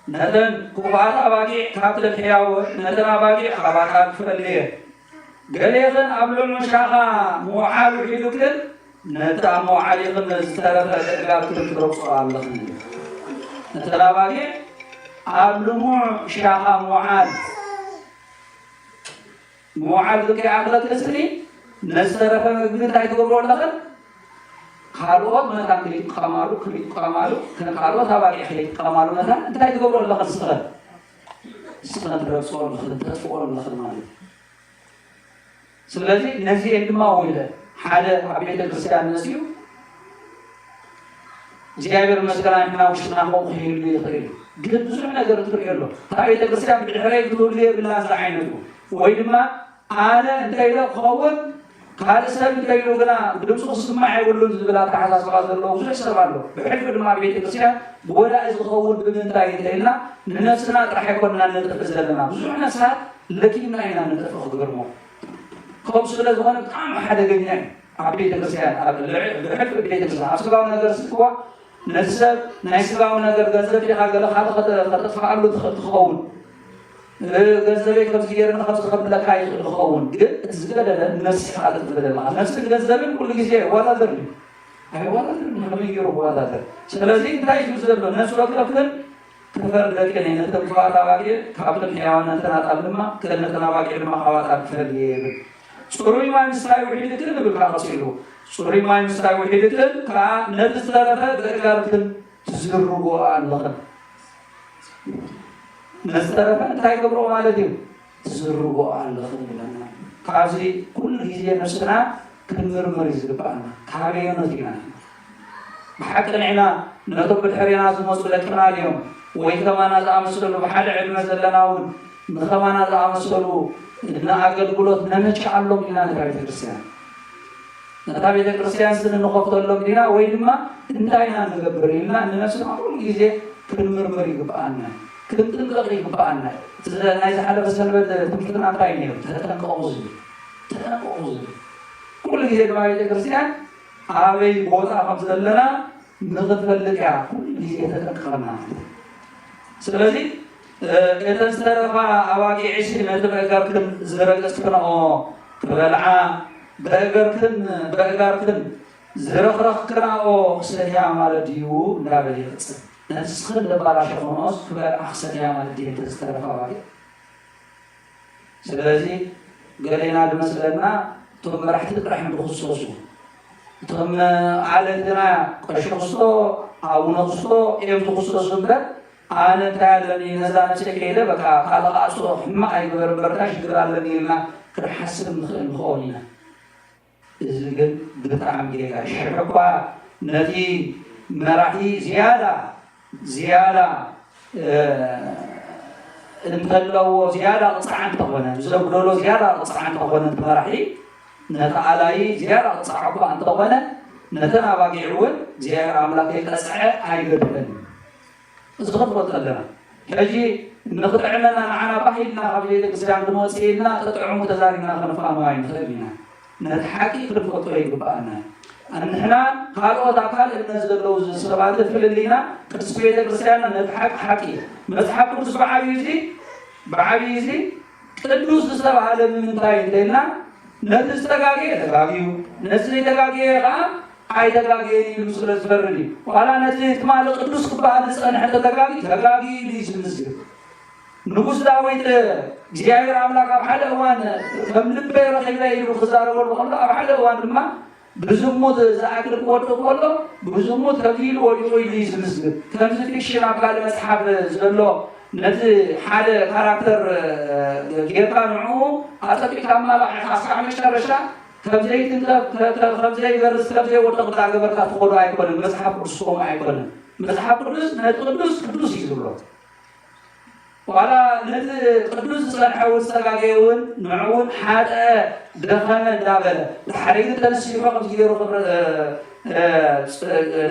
Speaker 2: نتن كفات أباقي كابتن حياو نتن أباقي خباتات فليه قليغن قبل المشاقة موعال وحيدوكن نتا موعاليغن نزترف لقابتن تربصوا الله نتلا باقي قبل مشاقة موعال ذكي عقلت اسري نزترف مقبلت هيتقبروا لغن خالوات متى كليت قمالو كان خالوات باقي حليت قمالو متى انت هيتقبروا لغن سخن تربصوا الله تفقوا الله مالي ስለዚህ እነዚህ እንደማውለ ሓደ አብያተ ክርስቲያን ነሲዩ እግዚአብሔር መስከራና ውሽና ሆይሉ ይፈሪ ግን ብዙ ነገር ትርየሎ አብያተ ክርስቲያን ብድሕራይ ትውል ይብላዝ አይነቱ ወይ ድማ አነ እንደይለ ኸወን ካልሰብ እንደይሉ ግና ድምፁ ስማዕ ይብሉን ዝብላ ተሓሳስባ ዘለዎ ብዙ ይሰራሉ ብሕልፍ ድማ አብያተ ክርስቲያን ወላ ዝኸወን ብምንታይ እንተይልና ንነፍስና ጥራሕ ይኮንና ንጥፍ ዘለና ብዙ ነሳት ለኪና ኢና ንጥፍ ግርሞ كم سؤال زمان كم حدا جنيه عبيد الكرسيان بحب عبيد الكرسيان أسرعوا نجار سكوا نسب نسرعوا نجار جذب في حاجة لا خالق خط فعلوا تخون جذب كم زيارة نخلص قبل لا كاي تخون تزجل الناس حالة بدل ما الناس جذب كل شيء ولا دري ولا دري هم يجروا ولا دري سلازين تاي جذب الناس ولا كلفن كفر لكن هنا تبغى تواجه قبل الحيوان تنا تعلمها كلنا تواجه لما خوات أكثر صوري ما يستوي وحيدتن بالكاسيلو صوري ما يستوي وحيدتن كنتزرفه بقارتن تزرقوا الله نزرفه انتي قبرو مالتي تزرقوا الله بلنا كازي كل جزء نفسنا كنمرمر يزقبانا كابيونتينا بحق عنا نطب الحرينا زموس لكنا اليوم ويكما نزع مسلو بحال علم زلناون نخما نزع مسلو إن أقولت نمشي على لومنا نتابع الكريستيان نتابع الكريستيان سن نخفض لومنا وينما انتهينا نقبرينا إن نسمع كل شيء كنمرمري قبأنا كنتنقري قبأنا تزال نايز حالة بسلبة تمكتنا عطايني تتنقوز كل شيء نتابع الكريستيان عابي بوضع خمسة لنا نغفل لك كل شيء تتنقرنا سلازي إذا استرفع أواقي عشرين بأجركن زرقسكنا أو بلعة بأجركن زرخرخكنا أو سريع مال ديو نابلي نسخن لبارش خناس بأخ سريع مال ديو تسترفع أواقي سلازي قالينا بمثلنا ثم راح تطرح بخصوصه ثم على قشخصه أو نقصه يوم تخصصه بقى أنا تعلمني نزار شكله بقى خلاص أصله ما يقدر برتاش قرالني لنا كرحسن مخونينا إذا بتعم جيلا شربا نتي مرحي زيادة نتلو زيادة صعب طبعا زبلو زيادة صعب طبعا مرحي نتعالي زيادة صعب طبعا نتنا باقي عود زيادة عملاقي كسعة أيقدرني زغربت لنا حجي نقطعنا معنا بحينا قبل الإسلام دموسينا تطعم تزارنا خنفا ما ينخلينا نتحكي في الفطري بقانا أن إحنا قالوا تقال إن نزل اللوز سبعة فللينا كتسبيل الإسلام نتحكي نتحكي كتس بعبيزي تدوس سبعة من تاين لنا نتستقاقي تقاقيو نسلي تقاقي أي تقاقي يلوسر الفردي وعلى نتيجة ما لقدوس كبار نسأل حتى تقاقي ليش المسجد نقص داويت جاير عملاق أبحال أوان فملب بيرخي يلو خزار والله أبحال أوان ما بزمود زاكل قوته والله بزمود تقيل وليوي ليش المسجد تمسك الشيء قال مسحب زلوا نت حال كاركتر جيبان معه أتبي كمال حاسة مش ترشة ከምዘይ በርስ ከምዘይ ወጥቶ ታገበርካ ተቆዶ አይኮንም መጽሐፍ ቅዱስም አይኮንም መጽሐፍ ቅዱስ ቅዱስ ይዝብሎ ዋላ ነቲ ቅዱስ ዝሰርሐውን ዝተጋገየውን ንዕውን ሓደ ደኸመ እንዳበለ ሓደግ ተነሲሑ ከምዚ ገይሩ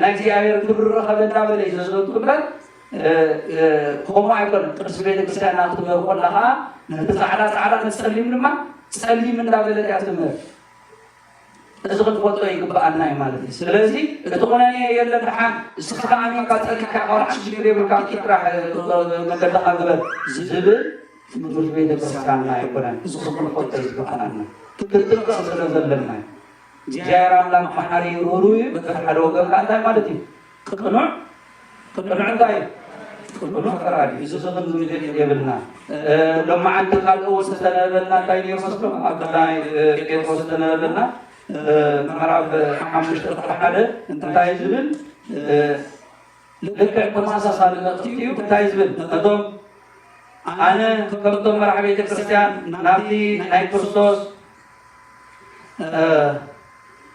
Speaker 2: ናይ እግዚኣብሔር ክብሪ ረኸበ እንዳበለ እዩ ዝዘቱ እምበር ከምኡ ኣይኮነን ቅዱስ ቤተክርስትያንና ክትምህር ከለኻ ነቲ ፃዕዳ ነቲ ፀሊም ድማ ፀሊም እንዳበለ እያ ትምህር እዚ ክንፈልጦ ይግባአና እዩ ማለት እዩ ስለዚ እቲ ቁነኔ የለን ድሓን እስኻ ኣሚንካ ፀኒሕካ ቆርዓ ሽግር የብልካ ጥራሕ መገድኻ ግበር ዝብል ትምህርቲ ቤተክርስትያንና ኣይኮነን እዚ ክንፈልጦ ይግባአና ክትጥንቀቕ ስለ ዘለና እግዚአብሔር ኣምላክ መሓሪ ሩህሩህ እዩ በሓደ ወገንካ እንታይ ማለት እዩ ቅኑዕ እንታይ እዩ ቅኑዕ ፈራዲ እዚ ክንዝብል የብልና ሎማዓንቲ ካልኦት ዝተነበልና እንታይ ነይሩ መስሎ ኣብ ቀዳማይ ጴጥሮስ ዝተነበልና ምዕራፍ 5:1 እንታይ ዝብል ልክዕ ተመሳሳሊ መልእኽቲ እዩ እንታይ ዝብል እቶም ኣነ ከምቶም መራሒ ቤተክርስትያን ናብቲ ናይ ክርስቶስ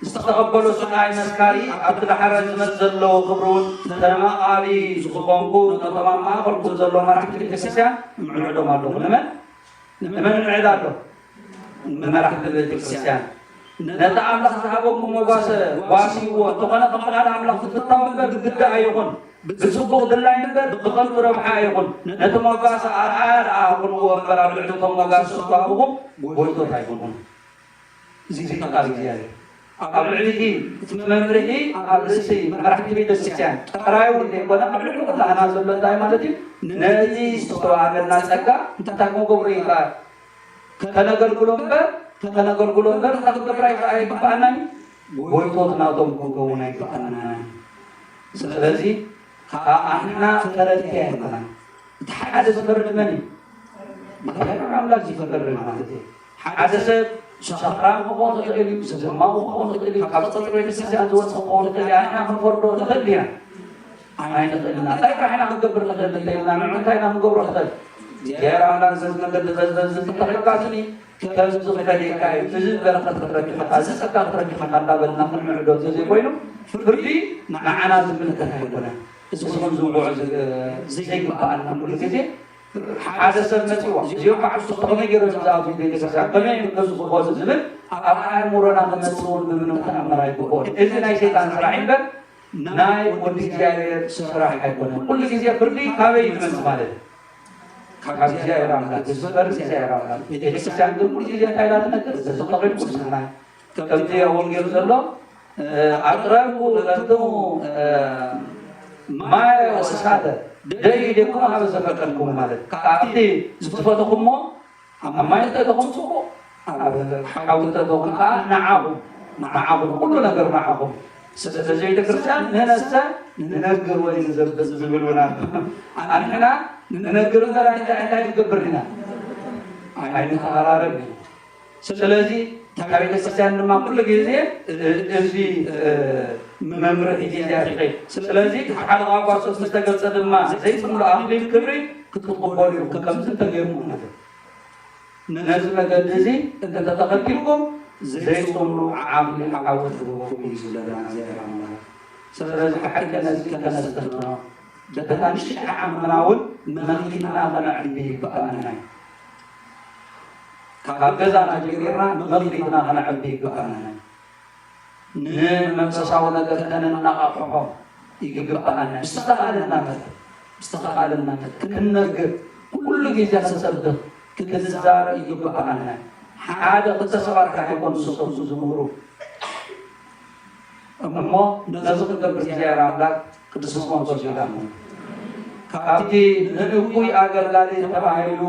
Speaker 2: ዝተቐበሉ ሰናይ መስካሪ ኣብቲ ድሓረ ዝመፅ ዘለዎ ክብሩን ተመቓቢ ዝኾንኩ ነቶም ኣብ ማእኸልኩም ዘሎ መራሕቲ ቤተክርስትያን ምዕዶም ኣለኹ ንመን ንምዕድ ኣሎ መራሕቲ ቤተክርስትያን ነቲ ኣምላኽ ዝሃበኩም መጓሰ ዋሲዎ እንተኾነ ከም ሓደ ኣምላኽ ክትፍታው እምበር ግድግዳ ኣይኹን ብፅቡቕ ድላይ እምበር ብኸንቱ ረብሓ ኣይኹን ነቲ መጓሰ ኣርኣያ ደኣ ኩንዎ እምበር ኣብ ልዕሊ እቶም መጓሰ ዝተዋህብኩም ጎይቶት ኣይኹንኩም እዚ ቃል እግዚኣብሔር ኣብ ልዕሊ እቲ መምርሒ ኣብ ርእሲ መራሕቲ ቤተክርስትያን ጥራይ እውን ዘይኮነ ኣብ ልዕሊ ኩላህና ዘሎ እንታይ ማለት እዩ ነዚ ዝተዋሃበና ፀጋ እንታይ ክንገብሮ ይከኣል ከነገልግሎ እምበር እንታይ ክንገብር ኣይግባአናኒ ጎይቶት ናቶም ክንከውን ኣይግባአና ስለዚ ኣንሕና ፈረድቲ ኣይኮናን እቲ ሓደ ዝፈርድ መን እዩ እግዚኣብሔር ኣምላክ ዝፈርድ ማለት እዩ ሓደ ሰብ شخران كون تقلي زمان كون تقلي كابتن رئيسيان زوج كون تقلي أنا كنفرد تقلينا أنا تقلينا لا يكره أنا كقبر تقلينا أنا كاينا كقبر تقل جيرا أنا زمان كذا تقلي كاسني كذا تقلي كاي تجد بركة تقلي خاصة سكان تقلي خاطر بلنا من معدود زي كوينو فردي معنا زمن كهيبنا اسمهم زوج زي كأننا كل كذي حادث المتوى زيوم بعد سخرنا جرى جزاء في ذلك الساعة كمان يمكن سخوات الزمن أبغى مرنا كمسؤول من أمر يكون إذا ناي شيطان سراحين بر ناي ودي جاير سراح يكون كل شيء يفرلي كاوي من سماله كاوي جاير راملا جسر جاير راملا إذا كسان كل شيء كايلات نكر سخرين كل سنة كم جاي أول جرى زلوا أقرب لردو ما وسادة داي دكما هذا زفكركم مالك كأبدي زفتكم مو أما يتدخل سوق حاول تدخل نعم كل نجر معهم سجيت كرسان ننسى ننجر وين زبلونا أنحنا ننجر ولا أنت تكبرنا عين حرارة سلازي تابع كرسان ما كل جزء زي ممر إجازة سلازي على غاص مستقل صدمة زي سمو أهل الكبري كتقبلوا كم سنتجرمون نازل جدزي أنت تتخيلكم زي سمو عامل عاود وقوم يزولنا زي رمضان سلازي حتى نازل كنا استثنا جدتان شيء عام مناول مغينا غنعبي بأمانة كذا نجيرنا مغينا غنعبي بأمانة نمسساو ነገር ከነናቀፈው ይግባአና استقالنا كننجر كل ጊዜ ተሰብደ كنزار ይግባአና ሓደ ተሰባርካ ይኮን ሱሱ ዝምሩ እሞ ነዝክ ገብር ዚያራ አምላክ ቅዱስ መንፈስ ይላል ካብቲ ንእኩይ አገልጋሊ ተባሂሉ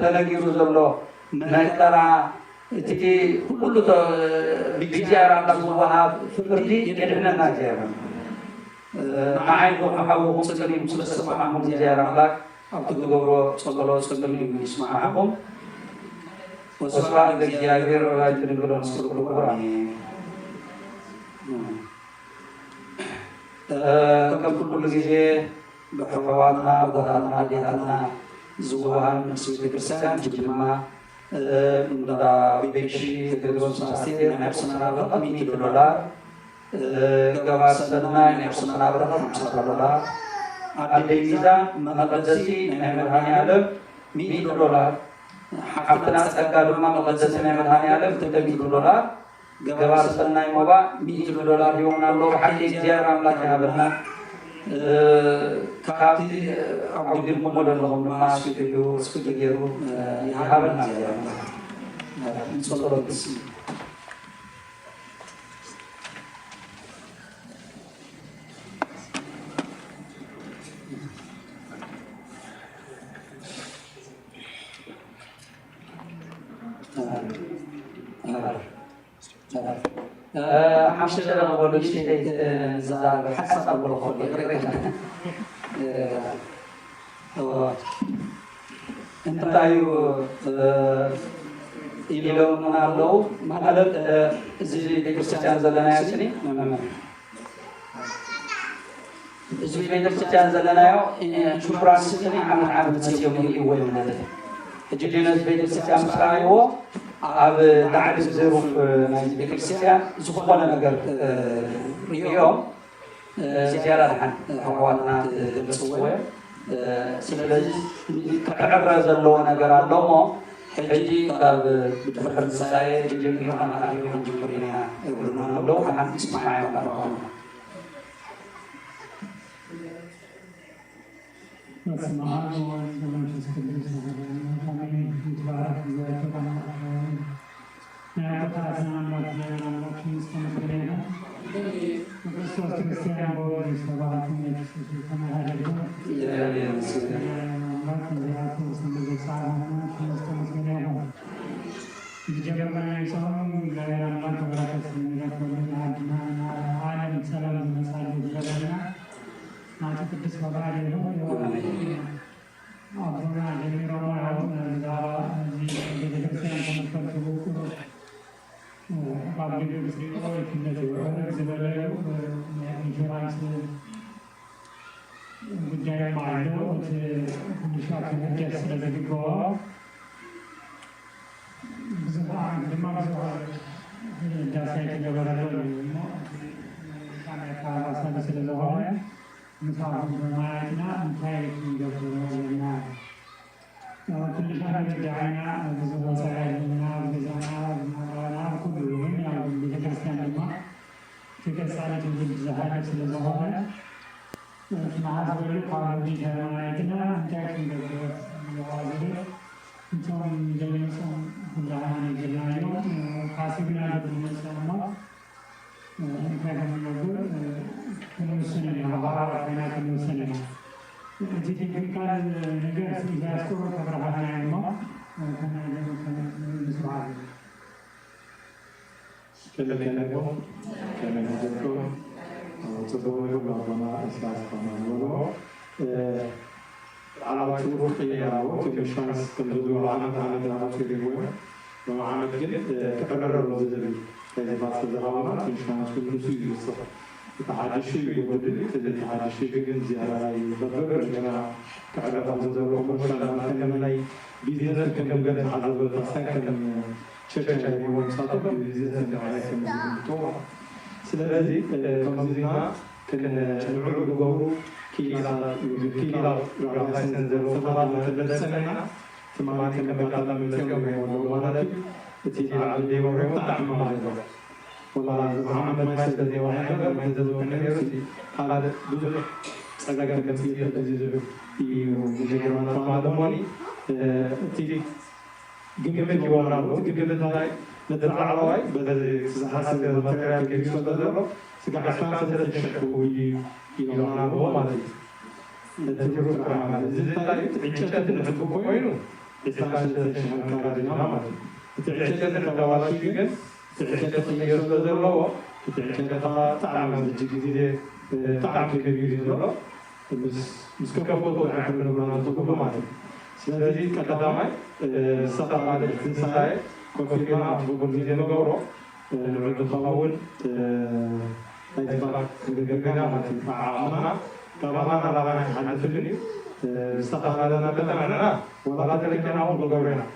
Speaker 2: ተነጊሩ ዘሎ መከራ እቲ ሁሉ ቢዚያራ አምላክ ወሃብ ፍርዲ የድህነና ዚያራ معاينكم أحاولكم سليم سلسة معهم زيارة الله أبتدوا صلوا سليم يسمعهم وصلاة الجابر ولا يتنقلون نسكت القرآن كم كل جزء بحفواتنا وقراتنا دياتنا زوجان نسوي كرسان جماعة دا بيكشي تدرس أستير نفسنا نبرة $100 جوار سنة نفسنا نبرة $50 عدد ميزان مقدسي نعمل هاني على $100 حفتنا تكادر ما مقدسي نعمل هاني على $100 جوار سنة موبا $100 يوم نالو حتى زيارة ملاكنا برنا كابتي عبد المولى لهم ما سكتوا سكتيرو يهابنا صلى الله عليه وسلم حمشة أنا بقول لك شيء زاد حسب أقول لك أنت أيو إلى منالو مالك زي كريستيان زلنا يسني زي كريستيان زلنا يو شبران سني عم تسيوم يقول من هذا جدنا زي كريستيان مسرايو أب تعرف ظروف نايز بكريستيان زخونا نقدر اليوم زيارة عن أخواتنا بالسوية سلسلة كعبرز اللون نقدر اللومو حجي أب بدخل الساية جميع أنا اليوم جمهورنا يقولون اللون عن اسمعي وقرأهم ስለዚህ ከመዝና ከነጭምሩ ገቡ ኪላ ራሳችን ዘሮ ተባለ ተደሰና ተማሪ ከመጣላ መለከም ነው ማለት እቲ ዓብዲ ወረው ተዓማለ والله محمد ما يستدعي واحد ما ينزل كنيرتي هذا بزح سجى كثير تجزء يجرون فمادموني تيجي جملة جوارنا جملة هاي ندرع على بدل حسب المكان كيف يصدره سجى حسنا سجى الشكو يجرون هو ما ذي تجرب كمان زين هاي عيشة نحب كوينو إسلام سجى الشكو كذا ما ذي عيشة نتوالى فيجن تعيشة تغيير صدره تعيشة تعمل جديدة تعمل كبير صدره بس كفوتو عمل بنا تقوم معه سلذي كتدامي سقط الإنسان كفينا بقول زين نقوله نرد خاون أيضا كجنا معنا كمان على حد فيني سقط لنا كتمنا ولا تركنا أول بقولنا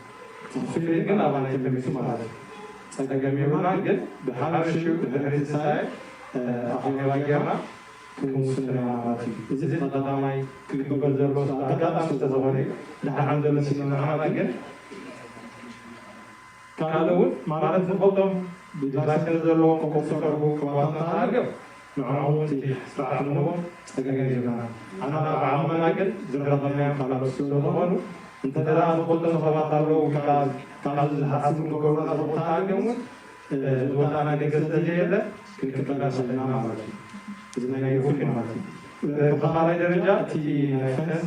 Speaker 6: في كنا أبغى نتكلم في مهارة سأتكلم يومنا جد بحاجة شو بهري ساعة أخيرا واجهنا كمسلم عماتي إذا تدامي كل بزرگ أكاد أستزوجني لحد دلنا نحن جد كانوا مارد فقطهم بدراسة زلوا كوكسروا كواتنا تارجو نعوم تي سرعتهم تجاهلنا أنا بعمل نجد زرقنا كلا سلوانو أنت ترى فقطهم سبعة تارجو كلا حسب كورونا سبعة تارجو زوجنا نجد تجاهله كل كلا سلنا مارد زنا يفوق مارد بخارج درجة تي نفس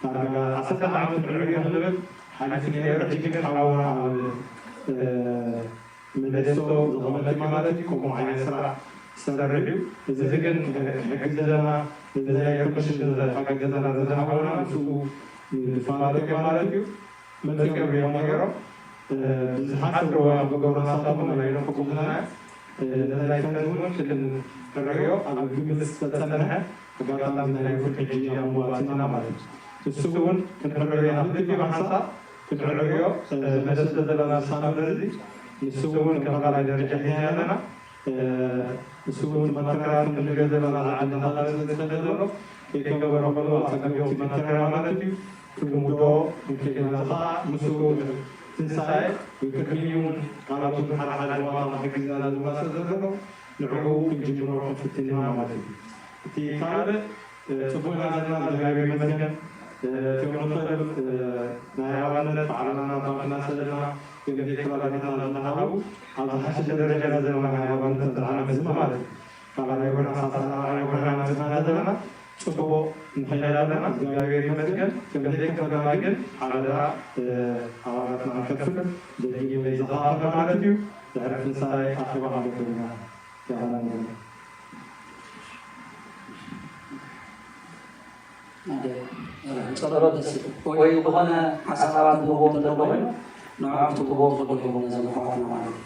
Speaker 6: أنا أصلا عم تعرفي هذا حاجة نيرة تيجي حوانا مدرسة زمانة مالتي كم عين سرع سرعيو إذا كان حجزنا إذا يكمش إذا حجزنا إذا حوانا نسوق فارق مالتي مدرسة بيوم يرى حسب هو بقولنا صابون ولا يروح بقولنا إذا يفهمون كل الرجال على كل سنة فقالنا من يفوت حجي أمواتنا مالتي السوون كنترولي نحن في محصة كنترولي مدرسة دلنا سامرزي السوون كمقالة درجة لنا السوون مكرات من دلنا عندنا درجة دلنا كيف كبروا أتكلم في مكرات مالتي كمودو ممكن نزاع مسوون تنساي وكميون كانوا تحرك على الوضع حقنا دلنا دلنا نعو الجمهور في التنمية مالتي تي كارد تبغى لنا دلائل مثلا في منطقة نهاية تعلمنا طبعا سجلنا يمديك ولا بنا نهاو على حسب درجة نزلنا نهاية تعلم زمان فلا يقولنا خاصنا يقولنا زمان تبغى نحيلنا دلائل مثلا يمديك ولا بنا على عوارضنا كفر دقيقة بيزهار مالتيو تعرف نساي أخوة عليكم يا هلا
Speaker 5: ጸሎት ወይ በሆነ ሐሳባት ነው ተደረገው ነው አፍቱ ቦርቶ ነው ዘመፋው ማለት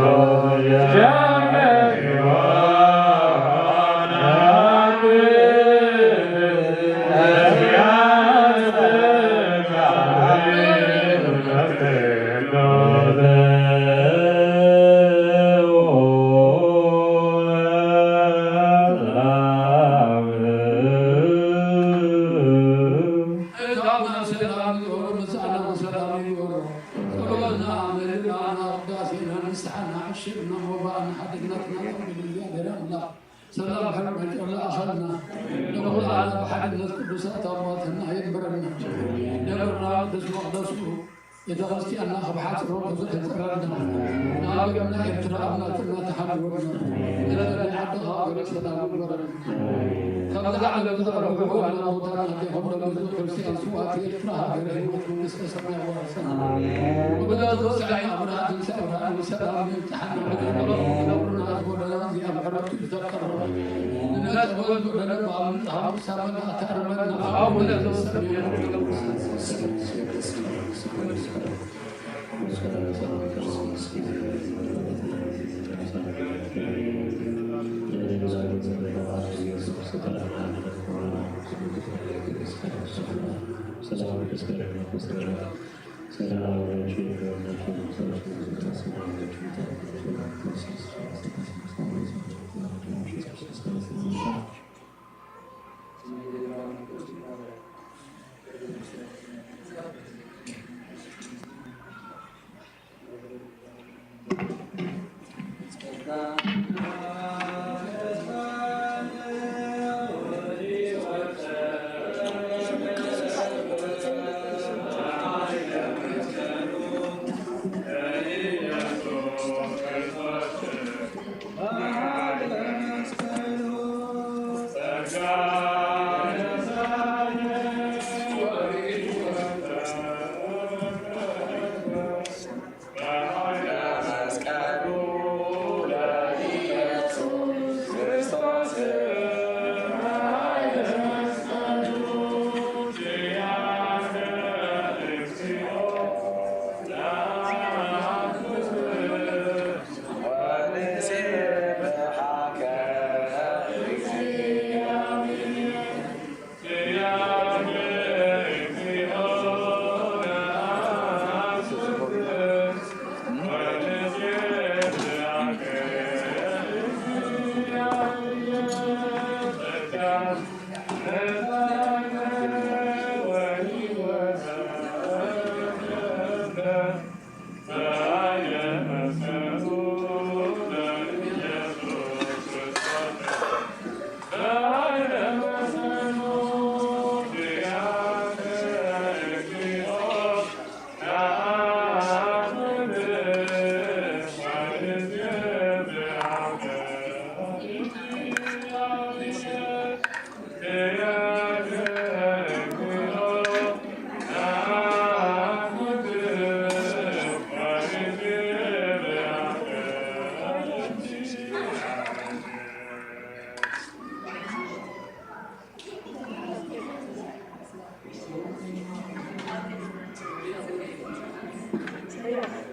Speaker 3: Oh
Speaker 1: سلام حرمك الله أخذنا نقول على بحد الناس قدسات أمواتنا يكبرنا نقولنا تسمع درسه إذا غزتي أن أخذ حاجة روح زوجة تقررنا نعلمنا إبتراءنا تنا تحررنا إلى أن يعطها ورسلنا وبرنا كما دعنا بذكره على موتنا في حمد بذكر كرسي أسوات يفنها بره ونسك سماء ورسلنا وبدأ توسع أمرات سأرها وسلام يمتحن ونقولنا أقولنا زي أبحرت تذكر الناس قلوا لنا بعض هم سامنا تأرمنا أو ولا تسمعنا Salam